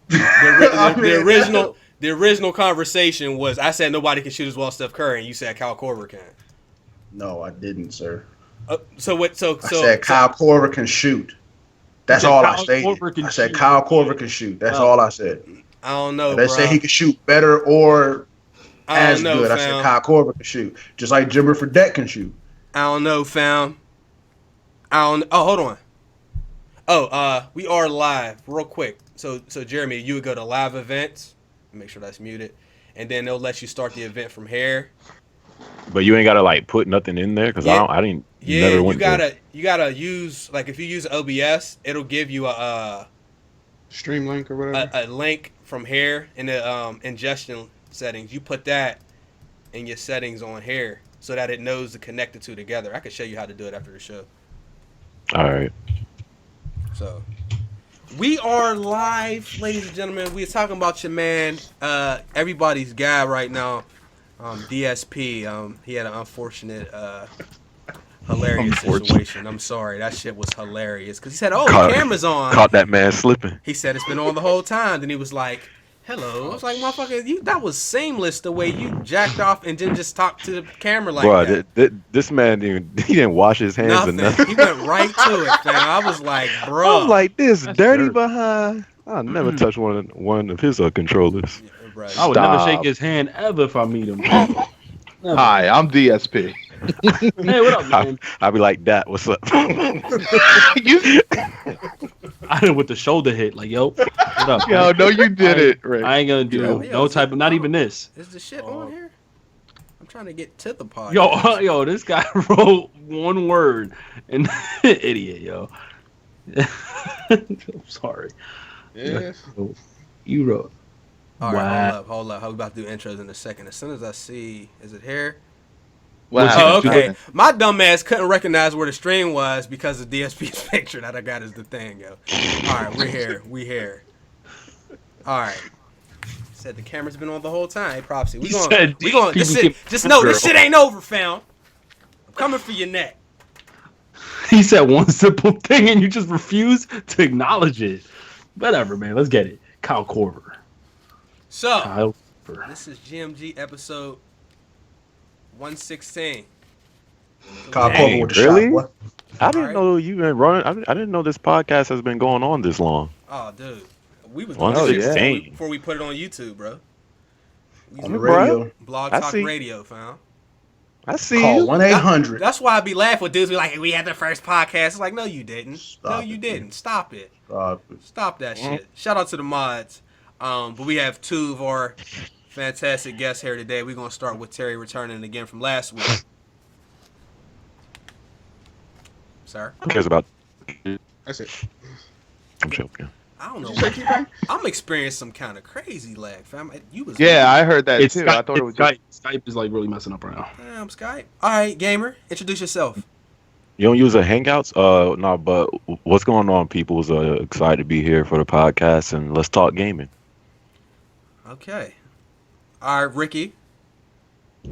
The original conversation was I said nobody can shoot as well as Steph Curry, and you said Kyle Korver can. No, I didn't, sir. So what? So I said Kyle Korver can shoot. That's all I stated. I said Kyle Korver can shoot. That's all I said. I don't know, bro. They say he can shoot better or as good. Fam. I said Kyle Korver can shoot, just like Jimmer Fredette can shoot. I don't know, fam. Oh, hold on. We are live, real quick. So Jeremy, you would go to live events. Make sure that's muted, and then they'll let you start the event from here. But you ain't gotta like put nothing in there because I didn't. Yeah, you gotta use, like, if you use OBS, it'll give you a stream link or whatever. A link from here in the ingestion settings. You put that in your settings on here so that it knows to connect the two together. I can show you how to do it after the show. All right. So we are live, ladies and gentlemen. We're talking about your man, everybody's guy right now, DSP. He had an unfortunate, hilarious situation. I'm sorry, that shit was hilarious because he said, the camera's on. Caught that man slipping. He said it's been on the whole time. Then he was like, hello. I was like, motherfucker, that was seamless the way you jacked off and then just talked to the camera like that. This man didn't wash his hands or nothing. He went right to it, man. I was like, bro. I'm like, this dirty behind. I'll never touch one of his controllers. Yeah, right. I would never shake his hand ever if I meet him. Hi, I'm DSP. Hey, what up, man? I'll be like, that, what's up? I did with the shoulder hit, like, yo, what up? Yo, man? no, you did it. Right. I ain't gonna do no type of, not even this. Is the shit on here? I'm trying to get to the pod. Yo, this guy wrote one word, and idiot, yo. I'm sorry. Yes. You wrote. All right, hold up. How we about to do intros in a second? As soon as I see, is it here? Wow. Oh, okay. My dumb ass couldn't recognize where the stream was because of DSP's picture that I got as the thing, yo. All right, we're here. We here. All right. Said the camera's been on the whole time. Hey, Propsy. We going. Just know this shit ain't over, fam. I'm coming for your neck. He said one simple thing, and you just refuse to acknowledge it. Whatever, man. Let's get it. Kyle Korver. So, this is GMG episode 116. Kyle Korver with the really? shot. I didn't know you been running. I didn't know this podcast has been going on this long. Oh, dude. We was doing this before we put it on YouTube, bro. On the radio. Blog Talk Radio, fam. I see Call you. 1-800. That's why I be laughing with dudes. Be like, we had the first podcast. It's like, no, you didn't. You didn't. Stop it. Stop that shit. Shout out to the mods. But we have two of our fantastic guests here today. We're gonna start with Terry returning again from last week. Sir? Who cares about? That's it. I'm joking. I don't know. I'm experiencing some kind of crazy lag, fam. I heard that too. Skype, I thought it was Skype. Skype is like really messing up right now. Damn, Skype. All right, gamer, introduce yourself. You don't use a Hangouts? No, but what's going on, people? Is excited to be here for the podcast, and let's talk gaming. Okay. All right, Ricky.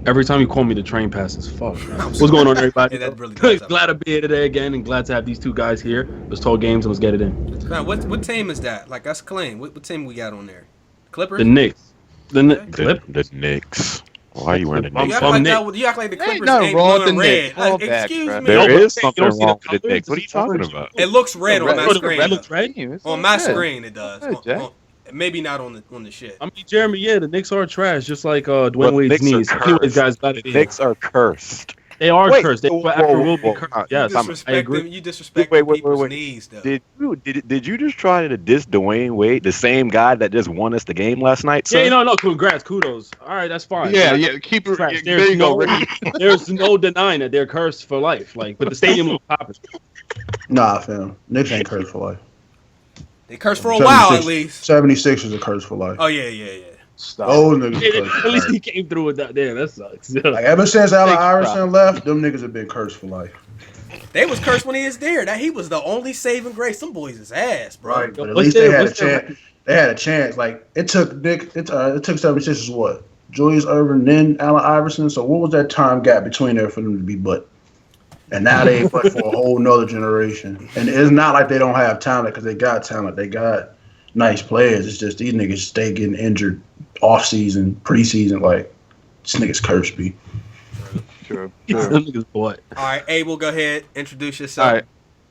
Every time you call me, the train passes. Fuck. What's going on, everybody? Yeah, that really glad to be here today again, and glad to have these two guys here. Let's talk games and let's get it in. Man, what team is that? Like, that's clean. What team we got on there? Clippers? The Knicks. The Knicks. Why are you wearing the Knicks? You act like the Clippers ain't blue and red. Like, excuse me. There is something wrong with the Knicks. What are you talking about? It looks red on my screen. It looks red? On my screen, it does. Maybe not on the shit. I mean, Jeremy, the Knicks are trash, just like Dwayne Wade's knees. Anyways, guys, the Knicks are cursed. They are cursed. They will be cursed. Yes, I agree. You disrespect people's knees, though. Did you just try to diss Dwayne Wade, the same guy that just won us the game last night? Sir? Yeah, no, congrats, kudos. All right, that's fine. Yeah, keep it. There you go, Ricky. There's no denying that they're cursed for life. Like, but the stadium will pop it. Nah, fam. Knicks ain't cursed for life. They cursed for a while, at least. 76 is a curse for life. Oh, yeah. Stop. Those niggas at least he came through with that. Damn, that sucks. Like, ever since Allen Iverson left, them niggas have been cursed for life. They was cursed when he was there. That he was the only saving grace. Some boys is ass, bro. Right, but at least they had a chance. They had a chance. Like, it took 76ers what? Julius Erving, then Allen Iverson. So what was that time gap between there for them to be butt? And now they but for a whole nother generation. And it's not like they don't have talent because they got talent. They got nice players. It's just these niggas stay getting injured off season, preseason. Like this nigga's cursed, B. True. All right, Abel, go ahead. Introduce yourself. All right.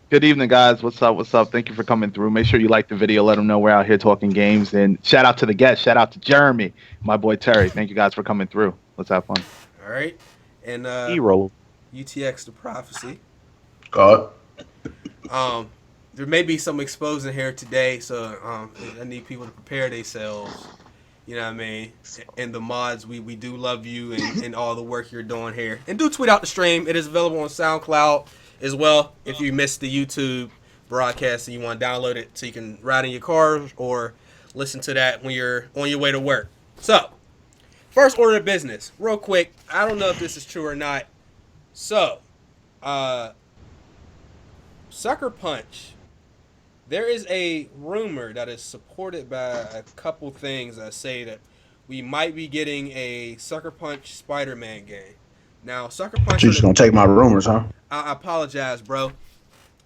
Good evening, guys. What's up? Thank you for coming through. Make sure you like the video. Let them know we're out here talking games. And shout out to the guests. Shout out to Jeremy, my boy Terry. Thank you guys for coming through. Let's have fun. All right. And Hero. UTX the Prophecy. God. There may be some exposing here today, so I need people to prepare themselves. You know what I mean? And the mods, we do love you and all the work you're doing here. And do tweet out the stream. It is available on SoundCloud as well. If you missed the YouTube broadcast and you want to download it so you can ride in your car or listen to that when you're on your way to work. So, first order of business. Real quick. I don't know if this is true or not. So, Sucker Punch. There is a rumor that is supported by a couple things that say that we might be getting a Sucker Punch Spider-Man game. Now, Sucker Punch... You just gonna take my rumors, huh? I apologize, bro.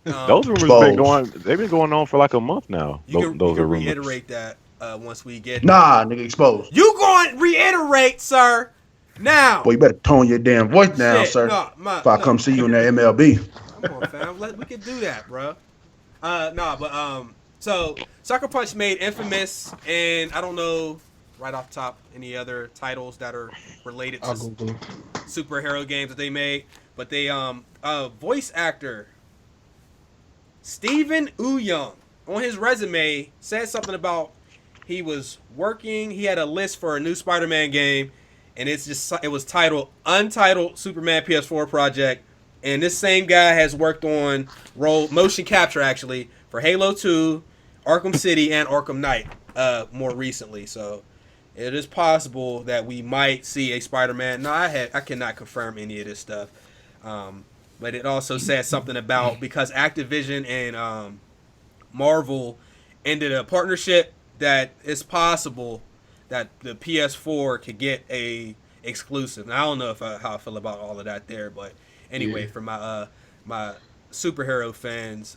Those rumors they've been going on for like a month now. You Those can are rumors. reiterate that once we get... Nah, nigga, exposed. You going to reiterate, sir. Now. Boy, you better tone your damn voice down, Shit, sir. If I come see you in the MLB. Come on, fam. We can do that, bro. So Sucker Punch made Infamous, and I don't know right off the top any other titles that are related to superhero games that they made, but they voice actor Steven Yeun on his resume said something about he was working. He had a list for a new Spider-Man game, and it was titled Untitled Superman PS4 Project. And this same guy has worked on motion capture, actually, for Halo 2, Arkham City, and Arkham Knight more recently. So it is possible that we might see a Spider-Man. No, I cannot confirm any of this stuff. But it also says something about because Activision and Marvel ended a partnership that it's possible that the PS4 could get a exclusive. Now, I don't know how I feel about all of that there, but... Anyway, for my my superhero fans,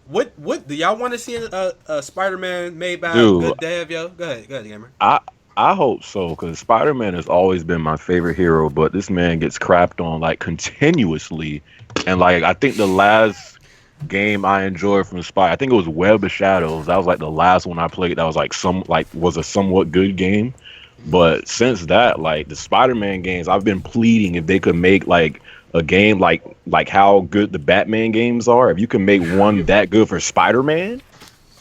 what do y'all want to see a Spider-Man made by a good dev, yo? Go ahead, gamer. I hope so, because Spider-Man has always been my favorite hero, but this man gets crapped on like continuously, and like I think the last game I enjoyed from I think it was Web of Shadows. That was like the last one I played. That was was a somewhat good game, but since that, like the Spider-Man games, I've been pleading if they could make like a game like how good the Batman games are. If you can make one that good for Spider-Man,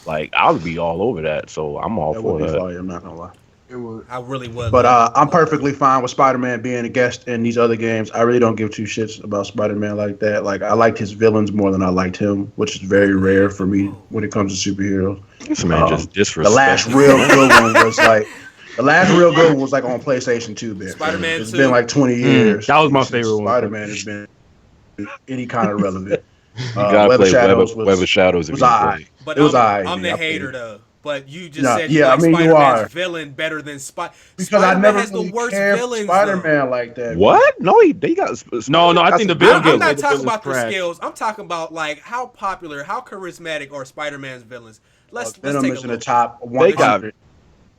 like I would be all over that. So I'm all for that. I'm not gonna lie. It would. I really would. But I'm perfectly fine with Spider-Man being a guest in these other games. I really don't give two shits about Spider-Man like that. Like I liked his villains more than I liked him, which is very rare for me when it comes to superheroes. This man just disrespectful. The last real good one was like. The last real good one was like on PlayStation 2, man. Spider-Man 2. It's been like 20 years. That was my favorite one. Spider-Man has been any kind of relevant. You gotta play Web of Shadows. Was alright. But it was I'm the hater though. But you just said Spider-Man's villain better than because Spider-Man I never has really the worst cared villains. Spider-Man like that. What? No, they got no. I think the villains. I'm not talking about the skills. I'm talking about like how popular, how charismatic are Spider-Man's villains. Let's take a look. In the top 100.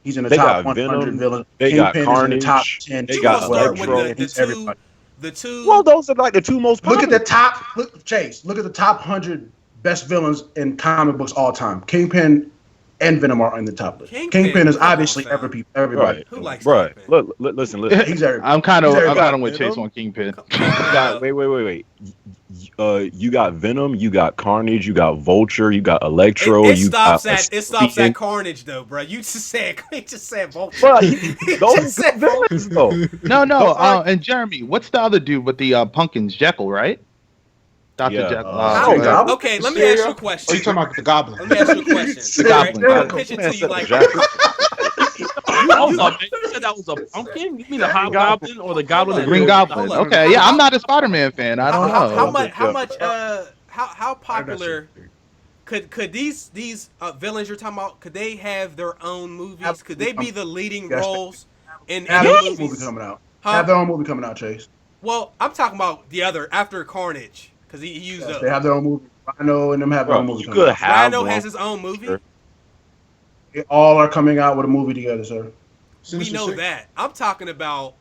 He's in the top 100 villains. They got Carnage. In the top 10. They got Electro. The two. Well, those are like the two most popular. Look at the top. Chase. Look at the top 100 best villains in comic books all time. Kingpin and Venom are on the top list. Kingpin is obviously everybody. Right. Who likes right. Kingpin? Listen. He's everybody. I'm kind of with Chase on Kingpin. Wait. You got Venom, you got Carnage, you got Vulture, you got Electro. It stops at Carnage though, bro. You just said Vulture. Bro, those said villains though. No. And Jeremy, what's the other dude with the pumpkins? Jekyll, right? Dr. Jekyll. Okay, let me ask you a question. Oh, you talking about the Goblin? Let me ask you a question. The Goblin. I'm pitching to you like. You said that was a pumpkin? You mean the Hobgoblin or the Goblin? The Green Goblin. Okay, yeah, I'm not a Spider-Man fan. I don't know. How popular could these villains you're talking about? Could they have their own movies? Could they be the leading roles in have any their own movies? movie coming out. Huh? Have their own movie coming out, Chase. Well, I'm talking about the other after Carnage because he used up. They have their own movie. Rhino and them have their own movie. You could have Rhino has his own movie. They all are coming out with a movie together, sir. We Sinister know Six. that. I'm talking about.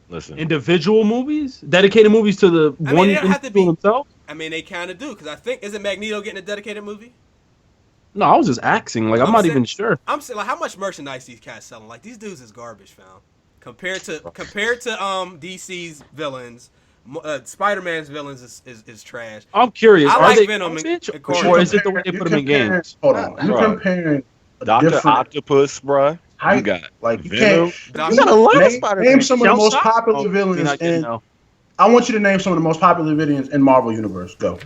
Listen, Individual movies, dedicated movies to the I mean, one they don't have to be- individual themselves. I mean, they kind of do because I think isn't Magneto getting a dedicated movie? No, I was just asking. Like, I'm not saying- even sure. I'm saying like how much merchandise these cats selling? Like these dudes is garbage, fam. Compared to DC's villains, Spider-Man's villains is trash. I'm curious. I Are like they Venom garbage, and But or you're is it the way they comparing- put them in you're comparing- games? Hold on, you're Bruh. comparing a Dr. different Octopus, bruh. You hype. got Like you Venom. can't. Doc- You got a lot of Name, Spider-Man. name some of the Shell most Shock? popular Oh, villains you're not getting in. no. I want you to name some of the most popular villains in Marvel Universe. Go,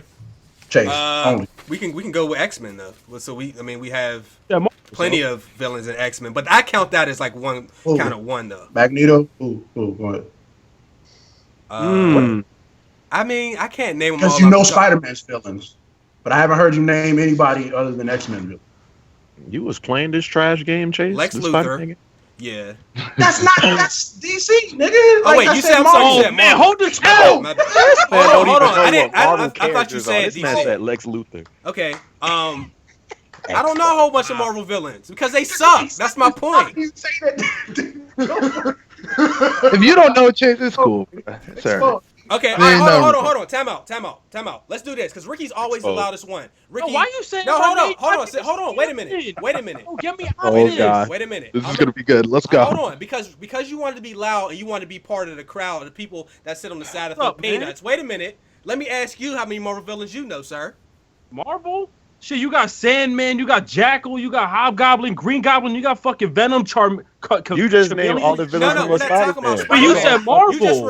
Chase. Only. We can go with X-Men though. So we have Yeah, plenty of villains in X-Men, but I count that as like one Ooh. kind of one though. Magneto. Ooh, go ahead. I mean, I can't name them Because all. you off know the top. Spider-Man's villains, but I haven't heard you name anybody other than X-Men villains. You was playing this trash game, Chase? Lex This Luthor. Spider-Man game? Yeah. That's DC, nigga. Oh wait, I you said said I'm sorry. Marvel. You said man, Marvel. hold the My tail. bad. Hold on. I didn't. I thought you characters said This man DC. said Lex Luthor. Okay. I don't know a whole bunch of Marvel villains because they suck. That's my point. You say that. If you don't know Chase, it's cool, sir. Okay, all There right, ain't hold no- on. Time out. Let's do this because Ricky's always the Oh. loudest one. Ricky, No, why you saying? No, my hold on, name? hold on. Wait a minute. Oh, get me out Oh, of this. God. Wait a minute. This is gonna be good. Let's go. Hold on, because you wanted to be loud and you wanted to be part of the crowd, the people that sit on the side of What's up, the peanuts. Wait a minute. Let me ask you how many Marvel villains you know, sir. Marvel? Shit, you got Sandman, you got Jackal, you got Hobgoblin, Green Goblin, you got fucking Venom, You just named all the villains No, from we're a not talking about Spider-Man. But you Spider-Man. said Marvel. You just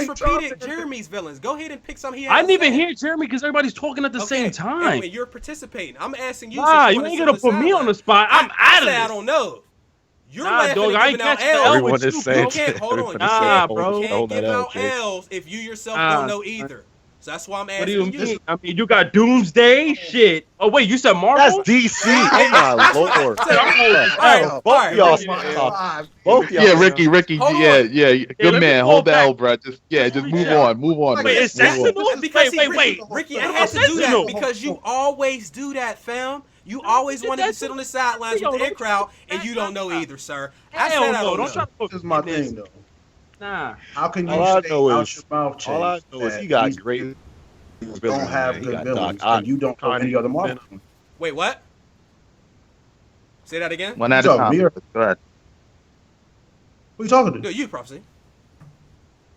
repeated Jeremy's villains. Go ahead and pick some he has. I didn't even hear Jeremy because everybody's talking at the Okay, same time. and you're participating. I'm asking you. Nah, since you wanna ain't sit gonna put me on the spot. I'm I out of say I this. don't know. You're Nah, laughing dog, and I ain't giving out catching the L L's. Everyone with is you, saying bro. You can't hold on. everyone You is Nah, can't, bro. you can't hold that give out, out Chase. L's if you yourself Nah, don't know either. So that's why I'm What do asking you you. mean? I mean, you got Doomsday, shit. Oh wait, you said Marvel? That's DC. Oh my lord. Alright, Both alright, y'all Ricky. smart. Both y'all. Yeah, Ricky. Hold Yeah, on. yeah. let Good me man. fall Hold the back. L, bro. Just move Yeah. on. Move on. Wait, man. is Move on. Sentinel? Because see, Wait. Ricky, I had to do that Sentinel. because you always do that, fam. You always wanted to sit on the sidelines with the in crowd, and you don't know either, sir. I said I don't Don't try know. to put This is my in this. thing, though. Nah. How can you All I stay know out is- your mouth, Chase? All I know is that he got these great don't villains, have man. He good got villains, Doc Ock, and you don't know Connie, any other Marvel Venom. villains? Wait, what? Say that again. One at a So, time. me or- Go ahead. Who you talking to? No, you prophecy.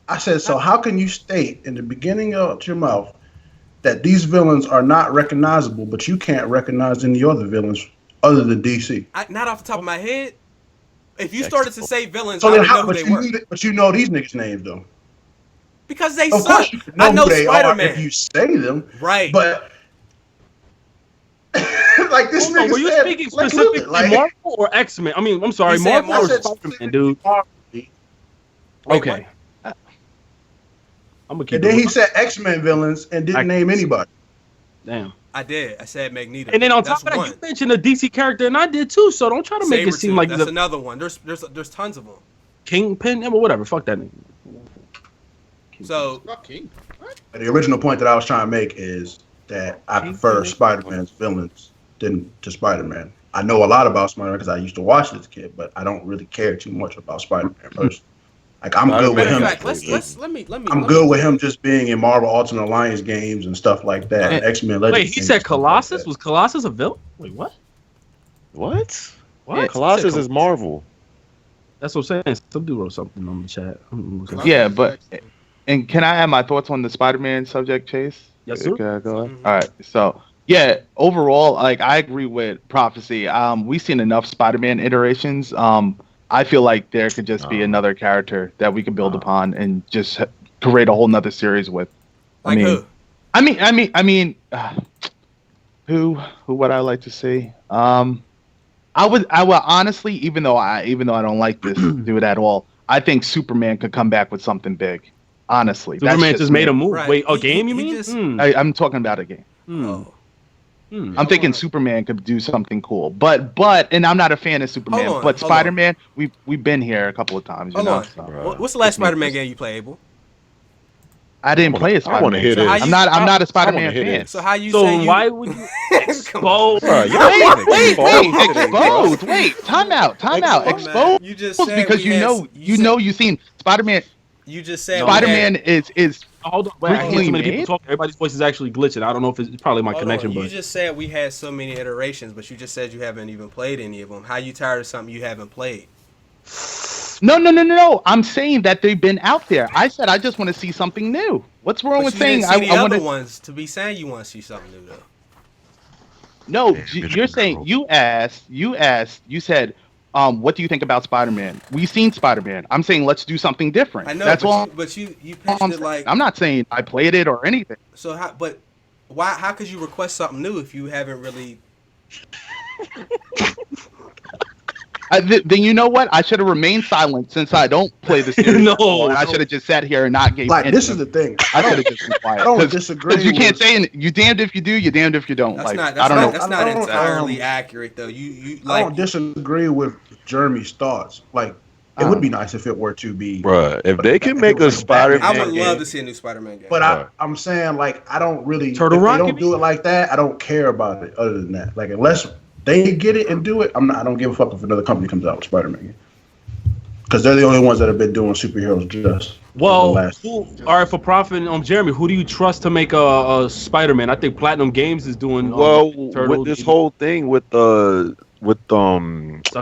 I said, so how can you state in the beginning of your mouth that these villains are not recognizable, but you can't recognize any other villains other than DC? Not off the top of my head. If you started to say villains, So I then would know how? who But they you, were. but you know these niggas' names though. Because they Of suck. course, you can know I know who they Spider-Man. are if you say them. Right. But like this Hold on, nigga were you said, speaking like, specifically look, like, Marvel or X-Men? I mean, I'm sorry, He said Marvel or Marvel. Spider-Man, dude. Marvel. Wait, Okay. I'm gonna keep And then it he said X-Men villains and didn't name anybody. Damn. I did. I said Magneto. And then on That's top of that, one. you mentioned a DC character, and I did too. So don't try to make it Sabretooth, seem like that's the another one. There's tons of them. Kingpin, yeah, but whatever. Fuck that nigga. So The original point that I was trying to make is that I prefer Spider-Man's villains than to Spider-Man. I know a lot about Spider-Man because I used to watch it as a kid, but I don't really care too much about Spider-Man personally. Like I'm good with matter of him. fact, let me. I'm good with him just being in Marvel Ultimate Alliance games and stuff like that. And X-Men Legends. Wait, he games said and stuff like Colossus? that. Was Colossus a villain? Wait, what? What? What? Yeah, Colossus is Marvel. That's what I'm saying. Some dude wrote something on the chat. Yeah, but and can I add my thoughts on the Spider-Man subject, Chase? Yes, sir. Go ahead. All right. So yeah, overall, like I agree with Prophecy. We've seen enough Spider-Man iterations. I feel like there could just be another character that we could build upon and just create a whole nother series with. Like who? I mean, who would I like to see? I would honestly, even though I don't like this dude at all, I think Superman could come back with something big. Honestly, Superman just made a move. Right. Wait, a He- game? You he mean? just- I'm talking about a game. Oh. I'm thinking Superman could do something cool, but and I'm not a fan of Superman, Hold on, but hold on. Spider-Man, we've been here a couple of times. You Hold know, on. so. What's the last Spider-Man game you play, Abel? I didn't play a I want to Spider-Man. hear So this. how you- I'm not a I wanna Spider-Man hear fan. this. So how you So say you? why would you expose? Bruh, you Wait, don't wait, expose today, bro. exposed. Wait, time out. Come on, man. Exposed You just said because we had- you've seen Spider-Man. You just said Spider-Man is Hold on, wait, I hear Recently too many made? people talking. Everybody's voice is actually glitching. I don't know if it's probably my connection, You but just said we had so many iterations, but you just said you haven't even played any of them. How you tired of something you haven't played? no. I'm saying that they've been out there. I said I just want to see something new. What's wrong But with you saying didn't see the I other want to? ones to be saying you want to see something new though. No, Yeah, you're saying you said, what do you think about Spider-Man? We've seen Spider-Man. I'm saying let's do something different. I know, That's all. but you pitched I'm it like I'm not saying I played it or anything. so. How could you request something new if you haven't really? Then you know what? I should have remained silent since I don't play the series. No, anymore, and I no. should have just sat here and not gave. Like any this of is the thing. I should have just been quiet. I don't 'Cause- disagree. 'cause you can't with- say you damned if you do, you damned if you don't. That's Like not. I don't know. That's not I don't, entirely accurate though. You I don't like. disagree with Jeremy's thoughts. Like it would be nice if it were to be. Bruh, if they can make a Spider-Man I would game, love to see a new Spider-Man game. But Right. I'm saying like I don't really. Turtle if Rock, they you don't do it like that, I don't care about it. Other than that, like unless they get it and do it, I don't give a fuck if another company comes out with Spider-Man game. Because they're the only ones that have been doing superheroes just. well, the last- all right, for profit, Jeremy, who do you trust to make a Spider-Man? I think Platinum Games is doing. well, Turtle, with this whole thing with Sucker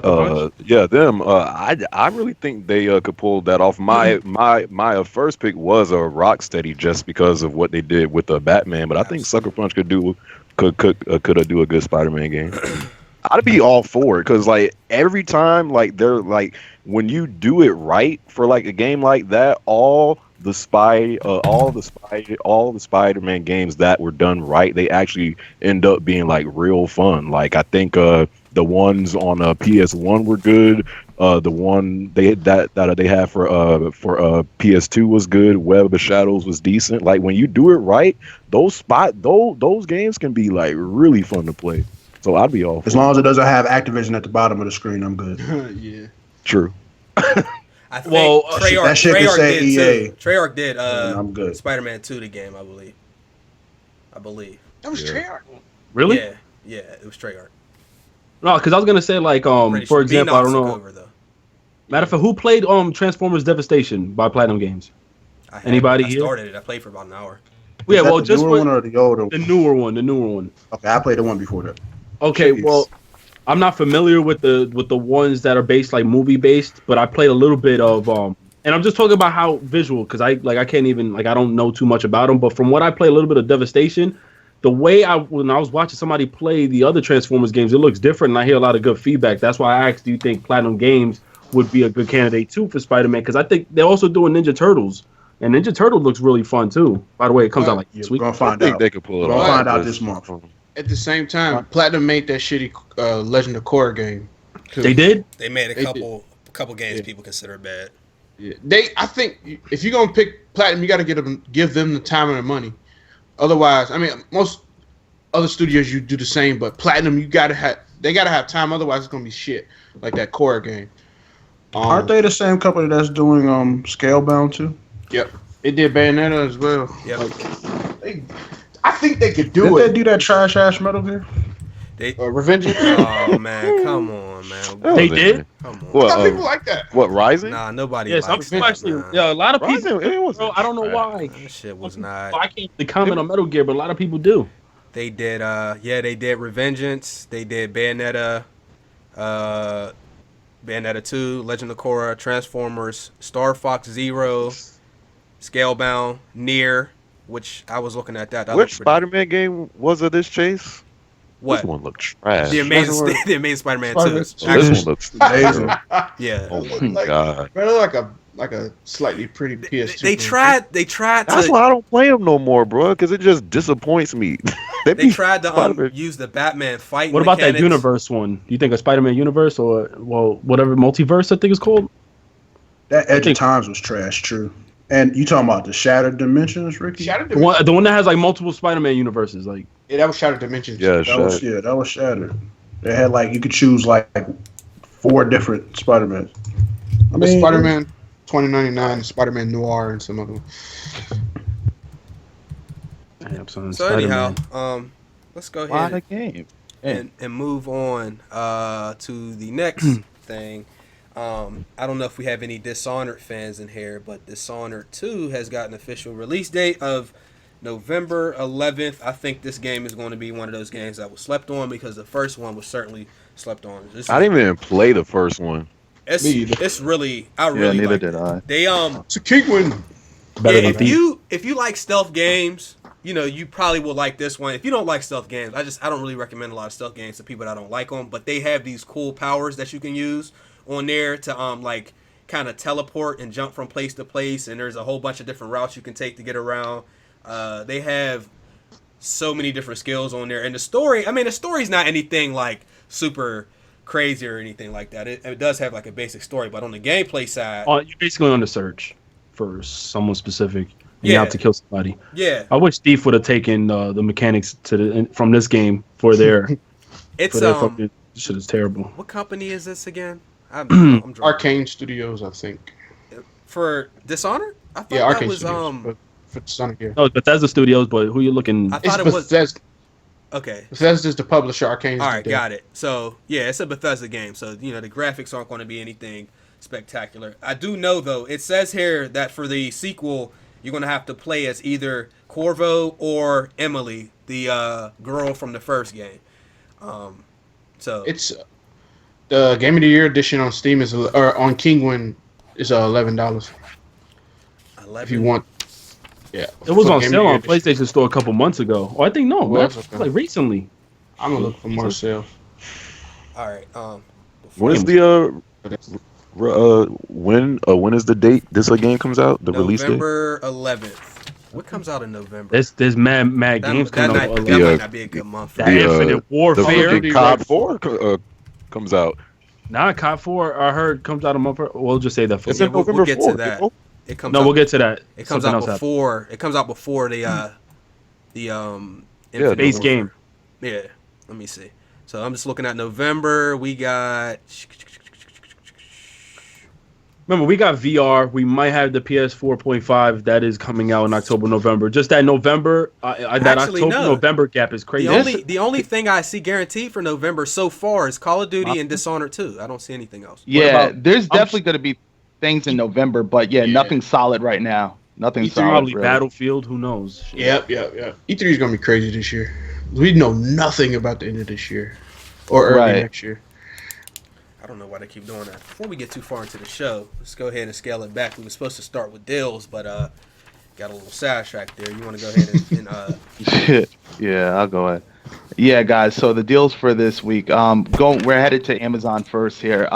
Punch? yeah, them, I really think they could pull that off. My first pick was a Rocksteady just because of what they did with the Batman, but I think Sucker Punch could do a good Spider-Man game. I'd be all for it because like every time like they're like when you do it right for like a game like that, all the Spider-Man games that were done right, they actually end up being like real fun. Like I think the ones on PS1 were good. The one they had for PS2 was good. Web of Shadows was decent. Like when you do it right, those games can be like really fun to play. So I'd be all for as long as it doesn't have Activision at the bottom of the screen, I'm good. Yeah. True. I think Well, that shit could Treyarch say did EA. too. Treyarch did I'm good. Spider-Man 2 the game, I believe. That was Treyarch. Really? Yeah, it was Treyarch. No, because I was gonna say like Pretty for sure. example, I B-Knox don't took know. over, though. Matter of fact, who played Transformers Devastation by Platinum Games? Anybody I here? started it. I played for about an hour. Yeah, Is that well, the just newer one or the older the one? newer one. Okay, I played the one before that. Okay, Jeez. well, I'm not familiar with the ones that are based like movie based, but I played a little bit of and I'm just talking about how visual because I can't even like I don't know too much about them, but from what I play a little bit of Devastation, the way when I was watching somebody play the other Transformers games, it looks different, and I hear a lot of good feedback. That's why I asked, do you think Platinum Games would be a good candidate too for Spider-Man? Because I think they're also doing Ninja Turtles, and Ninja Turtle looks really fun too. By the way, it comes out like Yeah, this we're week. gonna I find think out. they could pull it We'll off. find out this month. At the same time, Platinum made that shitty Legend of Korra game. too. They did. They made a They couple games Yeah. people consider bad. Yeah. I think if you're gonna pick Platinum, you got to give them the time and the money. Otherwise, I mean, most other studios you do the same, but Platinum they gotta have time. Otherwise, it's gonna be shit like that Korra game. Aren't they the same company that's doing Scalebound too? Yep, it did Bayonetta as well. Yep. I think they could do Did it. they do that trash ass Metal Gear? Revenge. Oh man, come on, man. They did? Come on. What? Some people like that. What? Rising? Nah, nobody. Yeah, some likes people that, actually. man. Yeah, a lot of people. Rising? It was. Bro, I don't know why. That shit was I not. can't really comment on Metal Gear, but a lot of people do. They did. They did Revengeance. They did Bayonetta. Bayonetta 2, Legend of Korra, Transformers, Star Fox Zero, Scalebound, Nier, which I was looking at that. That Which looked pretty- Spider-Man game was it? This Chase? What? This one looked trash. The Amazing Spider-Man 2. This one looks Amazing. Yeah. Oh my god. Better like a slightly pretty PS2. They tried That's to why I don't play them no more, bro. Because it just disappoints me. they tried to Spider-Man. use the Batman fighting. What about that mechanics. universe one? Do you think a Spider-Man universe or whatever multiverse I think it's called? That Edge of Times was trash, true. And you talking about the Shattered Dimensions, Ricky? Shattered The Dimensions. one that has like multiple Spider-Man universes, like Yeah, that was Shattered Dimensions. Yeah, That was Shattered. They had you could choose 4 different Spider-Mans. I mean, Spider-Man 2099, Spider-Man Noir, and some other one. Damn, son. So Spider-Man. anyhow, let's go What a ahead game. and move on to the next thing. I don't know if we have any Dishonored fans in here, but Dishonored 2 has got an official release date of November 11th. I think this game is going to be one of those games that was slept on because the first one was certainly slept on. I didn't even play the first one. Me either. It's really, I really neither like did it. I. They It's a king win. Better than if Thief. you like stealth games, you know, you probably will like this one. If you don't like stealth games, I don't really recommend a lot of stealth games to people that don't like them. But they have these cool powers that you can use on there to like kind of teleport and jump from place to place. And there's a whole bunch of different routes you can take to get around. They have so many different skills on there, and the story's not anything like super crazy or anything like that. It does have like a basic story, but on the gameplay side, You're basically on the search for someone specific. You Yeah. have to kill somebody. yeah, I wish Thief would have taken the mechanics from this game for their it's for their fucking shit is terrible. what company is this again? I'm drunk. Arcane Studios, I think. For Dishonored? I thought Yeah, that Arcane was Studios. But for Sonic, yeah. No, Bethesda Studios, but who you looking? I It's thought it was Bethesda. okay. Bethesda's the publisher. Arcane. All right, got it. So yeah, it's a Bethesda game, so you know the graphics aren't going to be anything spectacular. I do know though, it says here that for the sequel, you're going to have to play as either Corvo or Emily, the girl from the first game. So It's the Game of the Year edition on Steam or on Kingwin is $11 if you want. Yeah, It was for on Game of sale the Year on edition. PlayStation Store a couple months ago. Oh, I think no, Well, man, okay. like recently. I'm gonna look for more sales. all right. When is the when is the date this game comes out? The release date? November 11th. What comes out in November? There's mad games coming that out. might The, not be a good month. The For that. Infinite The Warfare. fucking COD 4 comes out. Nah, COD 4 I heard comes out a month. We'll just say that for It's Yeah, in we'll November get 4th. to that. You know? It comes No, out, we'll get to that. it comes Something out else happened. before the Infinite Base Warfare. game. Yeah, let me see. So I'm just looking at November. We got Remember, we got VR. We might have the PS4.5 that is coming out in October, November. Just that November, that Actually, October no. November gap is crazy. the only thing I see guaranteed for November so far is Call of Duty and Dishonored 2. I don't see anything else. Yeah, about- there's definitely going to be things in November, but yeah, nothing solid right now. Nothing E3 solid. Probably Really. Battlefield. Who knows? Yep. E3 is gonna be crazy this year. We know nothing about the end of this year or early Right. next year. I don't know why they keep doing that. Before we get too far into the show, let's go ahead and scale it back. We were supposed to start with deals, but got a little sidetracked there. You want to go ahead and Yeah, I'll go ahead. Yeah, guys. So the deals for this week. We're headed to Amazon first here.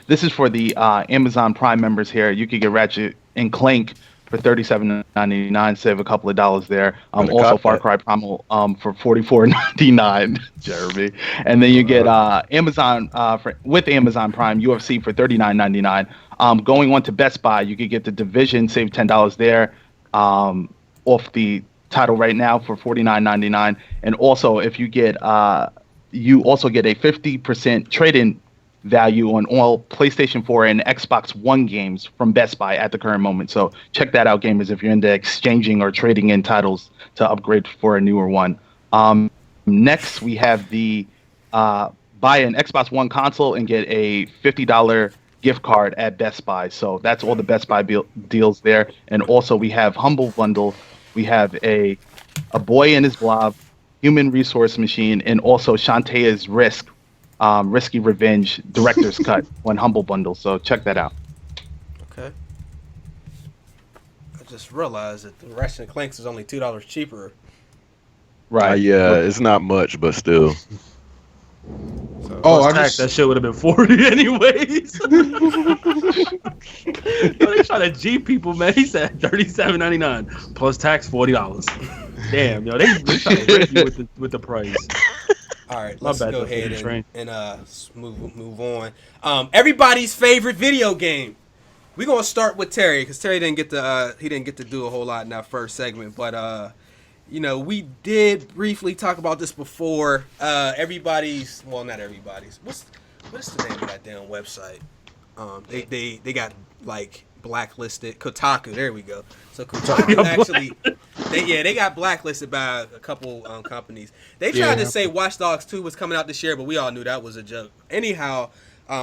This is for the Amazon Prime members here. You could get Ratchet and Clank for $37.99, save a couple of dollars there. Better Also cop Far that. Cry Primal for $44.99, Jeremy. And then you get Amazon with Amazon Prime UFC for $39.99. Going on to Best Buy, you could get the Division, save $10 there off the title right now for $49.99. And also, if you get you also get a 50% trade-in value on all PlayStation 4 and Xbox One games from Best Buy at the current moment. So check that out, gamers, if you're into exchanging or trading in titles to upgrade for a newer one. Next, we have the buy an Xbox One console and get a $50 gift card at Best Buy. So that's all the Best Buy deals there. And also we have Humble Bundle. We have a Boy and His Blob, Human Resource Machine, and also Shantae's Risky Revenge Director's Cut on Humble Bundle. So check that out. okay. I just realized that the Ratchet and Clanks is only $2 cheaper. Right. Yeah, it's not much, but still. So, Oh, I Tax, just that shit would have been 40 anyways. Yo, they trying to G people, man. He said $37.99 plus tax $40. Damn, yo, they trying to rip you with the price. all right, My let's bad, go though, ahead Train. and move on. Everybody's favorite video game. We're gonna start with Terry because Terry didn't get to do a whole lot in that first segment, but you know, we did briefly talk about this before. Not everybody's. What's the name of that damn website? They got like blacklisted. Kotaku, there we go. So Kotaku actually, they got blacklisted by a couple companies. They tried to say Watch Dogs 2 was coming out this year, but we all knew that was a joke. Anyhow,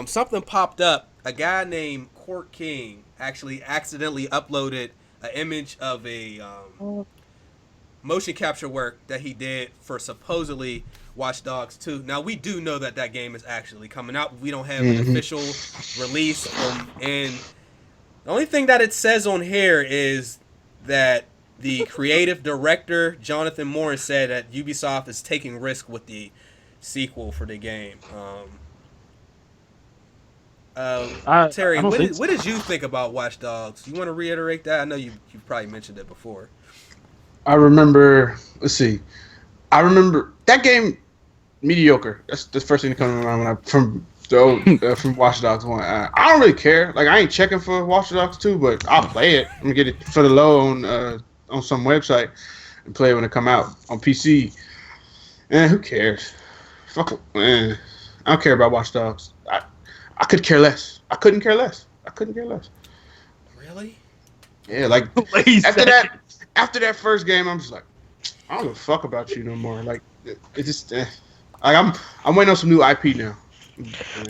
something popped up. A guy named Court King actually accidentally uploaded an image of a motion capture work that he did for supposedly Watch Dogs 2. Now, we do know that that game is actually coming out. We don't have an official release. And the only thing that it says on here is that the creative director, Jonathan Morris, said that Ubisoft is taking risk with the sequel for the game. Terry, what did you think about Watch Dogs? You want to reiterate that? I know you've probably mentioned it before. I remember. Let's see. I remember that game. Mediocre. That's the first thing that comes to mind from Watch Dogs 1. I don't really care. Like, I ain't checking for Watch Dogs 2, but I'll play it. I'm gonna get it for the low on some website and play it when it come out on PC. And who cares? Fuck it, man. I don't care about Watch Dogs. I could care less. I couldn't care less. Really? Yeah, like after that first game, I'm just like, I don't give a fuck about you no more. Like, it just. Like I'm waiting on some new IP now.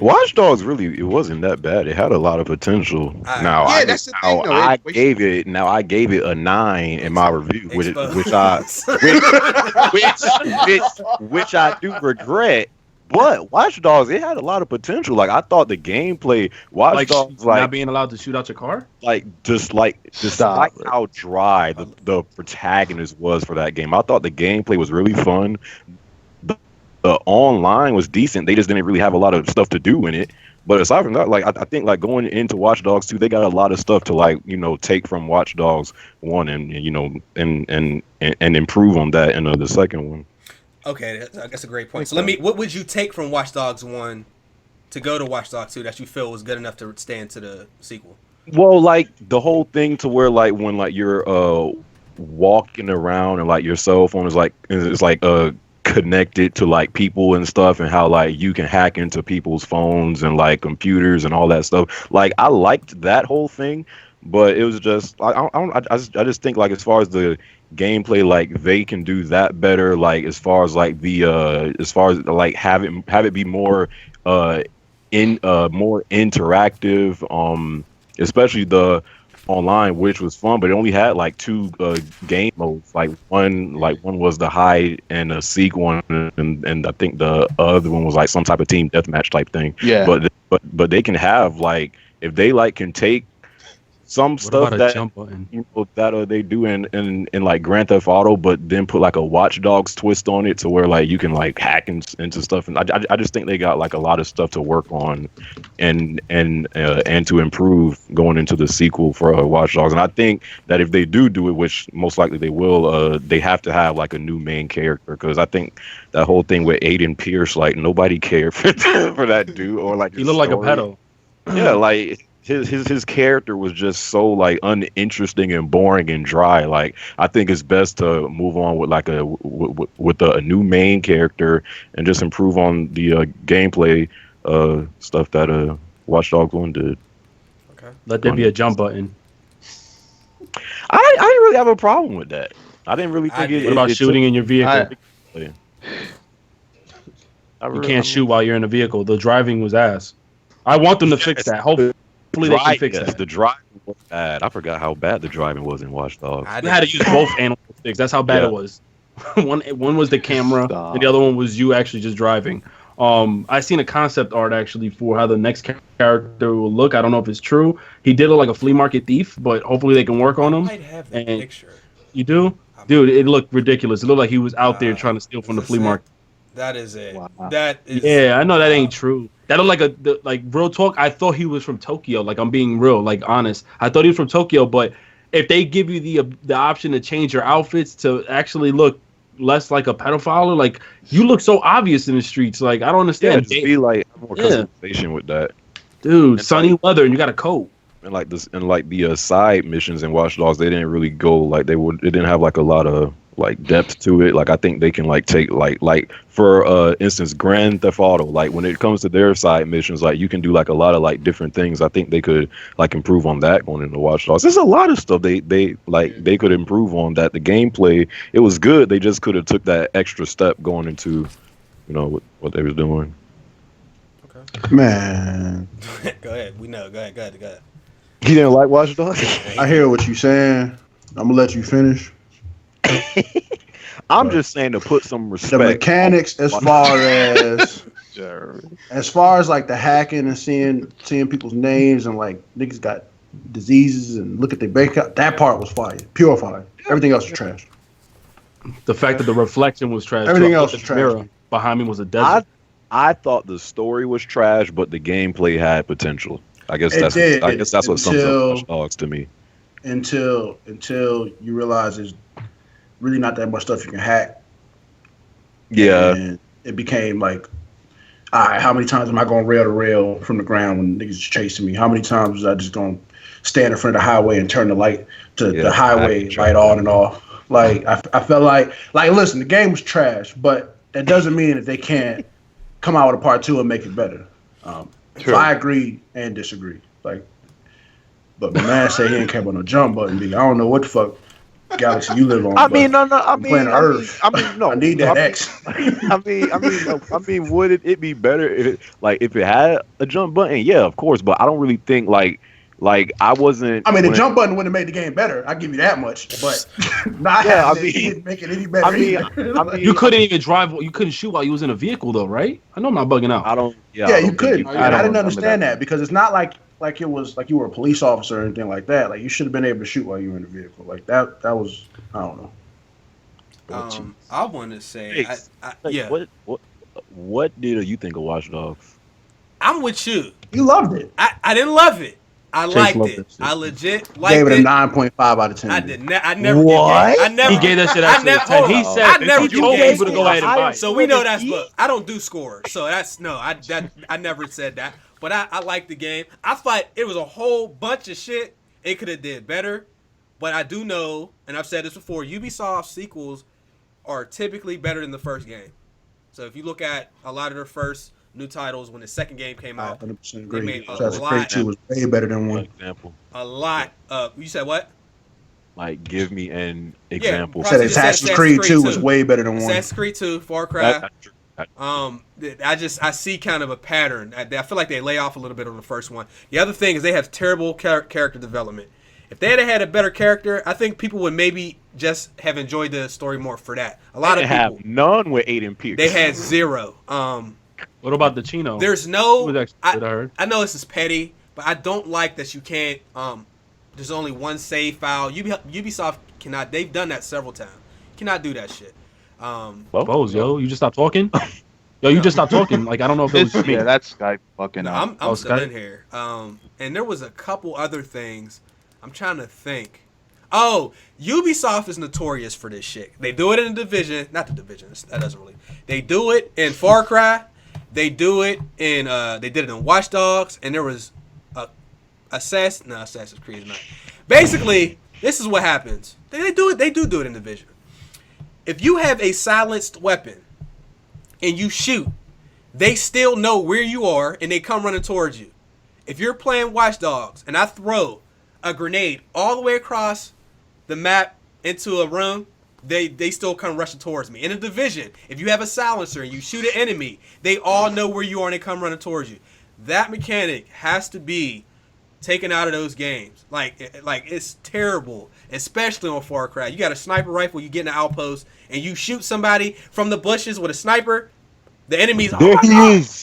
Watch Dogs it wasn't that bad. It had a lot of potential. That's the thing. I gave it a 9 in my review, which I do regret. But Watch Dogs, it had a lot of potential. Like, I thought the gameplay, Watch Dogs, like not being allowed to shoot out your car, just how dry the protagonist was for that game. I thought the gameplay was really fun. The online was decent. They just didn't really have a lot of stuff to do in it. But aside from that, like I think like going into Watch Dogs 2, they got a lot of stuff to like, take from Watch Dogs 1 and improve on that in the second one. Okay, that's a great point. So what would you take from Watch Dogs 1 to go to Watch Dogs 2 that you feel was good enough to stand to the sequel? Well, like the whole thing to where like when like you're walking around and like your cell phone is connected to like people and stuff, and how like you can hack into people's phones and like computers and all that stuff. Like, I liked that whole thing, but it was just I just think like as far as the gameplay, like they can do that better. Like as far as like have it be more more interactive, especially the online, which was fun, but it only had like 2 game modes. Like one was the hide and a seek one, and I think the other one was like some type of team deathmatch type thing. Yeah. But they can have like, if they like can take some stuff that jump button? That they do in like Grand Theft Auto, but then put like a Watch Dogs twist on it to where like you can like hack into stuff, and I just think they got like a lot of stuff to work on and to improve going into the sequel for Watch Dogs. And I think that if they do it, which most likely they will, they have to have like a new main character, because I think that whole thing with Aiden Pierce, like nobody cared for that dude, or like he looked like a pedo. Yeah, like his character was just so like uninteresting and boring and dry. Like, I think it's best to move on with like a new main character and just improve on the gameplay stuff that Watch Dogs 1 did. Okay. Let there be a jump button. I didn't really have a problem with that. I didn't really think it. What about shooting in your vehicle? You can't shoot while you're in a vehicle. The driving was ass. I want them to fix that. Hopefully they can fix that. The driving was bad. I forgot how bad the driving was in Watch Dogs. I had to use both analog sticks. That's how bad it was. One was the camera, and the other one was you actually just driving. I seen a concept art actually for how the next character will look. I don't know if it's true. He did look like a flea market thief, but hopefully they can work on him. I might have that picture. You do? Dude, it looked ridiculous. It looked like he was out there trying to steal from the flea market. That is it. Wow. That is. Yeah, I know that ain't true. That looked like real talk. I thought he was from Tokyo. Like, I'm being real, like honest. I thought he was from Tokyo, but if they give you the option to change your outfits to actually look less like a pedophile, or like you look so obvious in the streets, like I don't understand. Yeah, just be like more customization with that, dude. And sunny weather, and you got a coat. And like this, and like the side missions in Watch Dogs, they didn't really go like they would. It didn't have like a lot of like depth to it. Like I think they can like take like for instance Grand Theft Auto, like when it comes to their side missions, like you can do like a lot of like different things. I think they could like improve on that going into Watch Dogs. There's a lot of stuff they could improve on that. The gameplay, it was good. They just could have took that extra step going into, you know, what they was doing. Okay. Man, Go ahead. We know. Go ahead. You didn't like Watch Dogs? I hear what you're saying. I'm gonna let you finish. I'm just saying to put some respect. The mechanics, as far as like the hacking and seeing people's names and like niggas got diseases and look at their bank account, that part was fire, pure fire. Everything else was trash. The fact that the reflection was trash. Everything else was trash. Mirror behind me was a desert. I thought the story was trash, but the gameplay had potential. I guess that's what sums up Watch Dogs to me. Until you realize there's really not that much stuff you can hack. Yeah. And it became like, all right, how many times am I going rail to rail from the ground when niggas is chasing me? How many times is I just going to stand in front of the highway and turn the light to the highway light on and off? Like, I felt like, listen, the game was trash, but that doesn't mean that they can't come out with a part 2 and make it better. So I agree and disagree. Like, but my man said he ain't care about no jump button. I don't know what the fuck galaxy you live on. I mean, planet Earth. No. I need that X. Would it be better if it had a jump button? Yeah, of course. But I don't really think like I wasn't. I mean, the jump button wouldn't have made the game better. I give you that much. But didn't make it any better. I mean, you couldn't even drive. You couldn't shoot while you was in a vehicle, though, right? I know I'm not bugging out. I don't. Yeah, you could. I didn't understand that because it's not like it was like you were a police officer or anything like that. Like you should have been able to shoot while you were in the vehicle. Like that was, I don't know. I want to say, yeah. What did you think of Watch Dogs? I'm with you. You loved it. I didn't love it. I liked loved it. it. I legit liked Gave it a it. 9.5 out of 10. I did. I never. What? I never. He gave that shit actually a 10. He said I never he told gave people to go ahead and buy it. So we know that's. Look, I don't do scores, so that's no. I never said that. But I like the game. I thought it was a whole bunch of shit. It could have did better. But I do know, and I've said this before, Ubisoft sequels are typically better than the first game. So if you look at a lot of their first new titles when the second game came out, 100% agree. they made Assassin's Creed 2 was way better than one. Example. a lot of. You said what? Like, give me an example. Yeah, Said Assassin's Creed 2 was way better than one. Assassin's Creed 2, Far Cry. That's true. I see kind of a pattern. I feel like they lay off a little bit on the first one. The other thing is they have terrible character development. If they had a better character, I think people would maybe just have enjoyed the story more for that. A lot of people have none with Aiden Pierce. they had zero. What about the Chino? There's no. He was actually good, I heard. I know this is petty, but I don't like that you can't. There's only one save file. Ubisoft cannot. They've done that several times. Cannot do that shit. Bose, yo, you just stopped talking. Yo, you just stopped talking. Like I don't know if it was me. Yeah, that's Skype fucking No, up. I'm still Skype? in here. And there was a couple other things. I'm trying to think. Oh, Ubisoft is notorious for this shit. They do it in the Division. Not the Division. That doesn't really. They do it in Far Cry. They do it in. They did it in Watch Dogs. And there was Assassin's Creed is not. Basically, this is what happens. They do it. They do it in Division. If you have a silenced weapon and you shoot, they still know where you are and they come running towards you. If you're playing Watch Dogs and I throw a grenade all the way across the map into a room, they still come rushing towards me. In a Division, if you have a silencer and you shoot an enemy, they all know where you are and they come running towards you. That mechanic has to be taken out of those games. Like it's terrible, especially on Far Cry. You got a sniper rifle, you get in an outpost, and you shoot somebody from the bushes with a sniper. The enemies,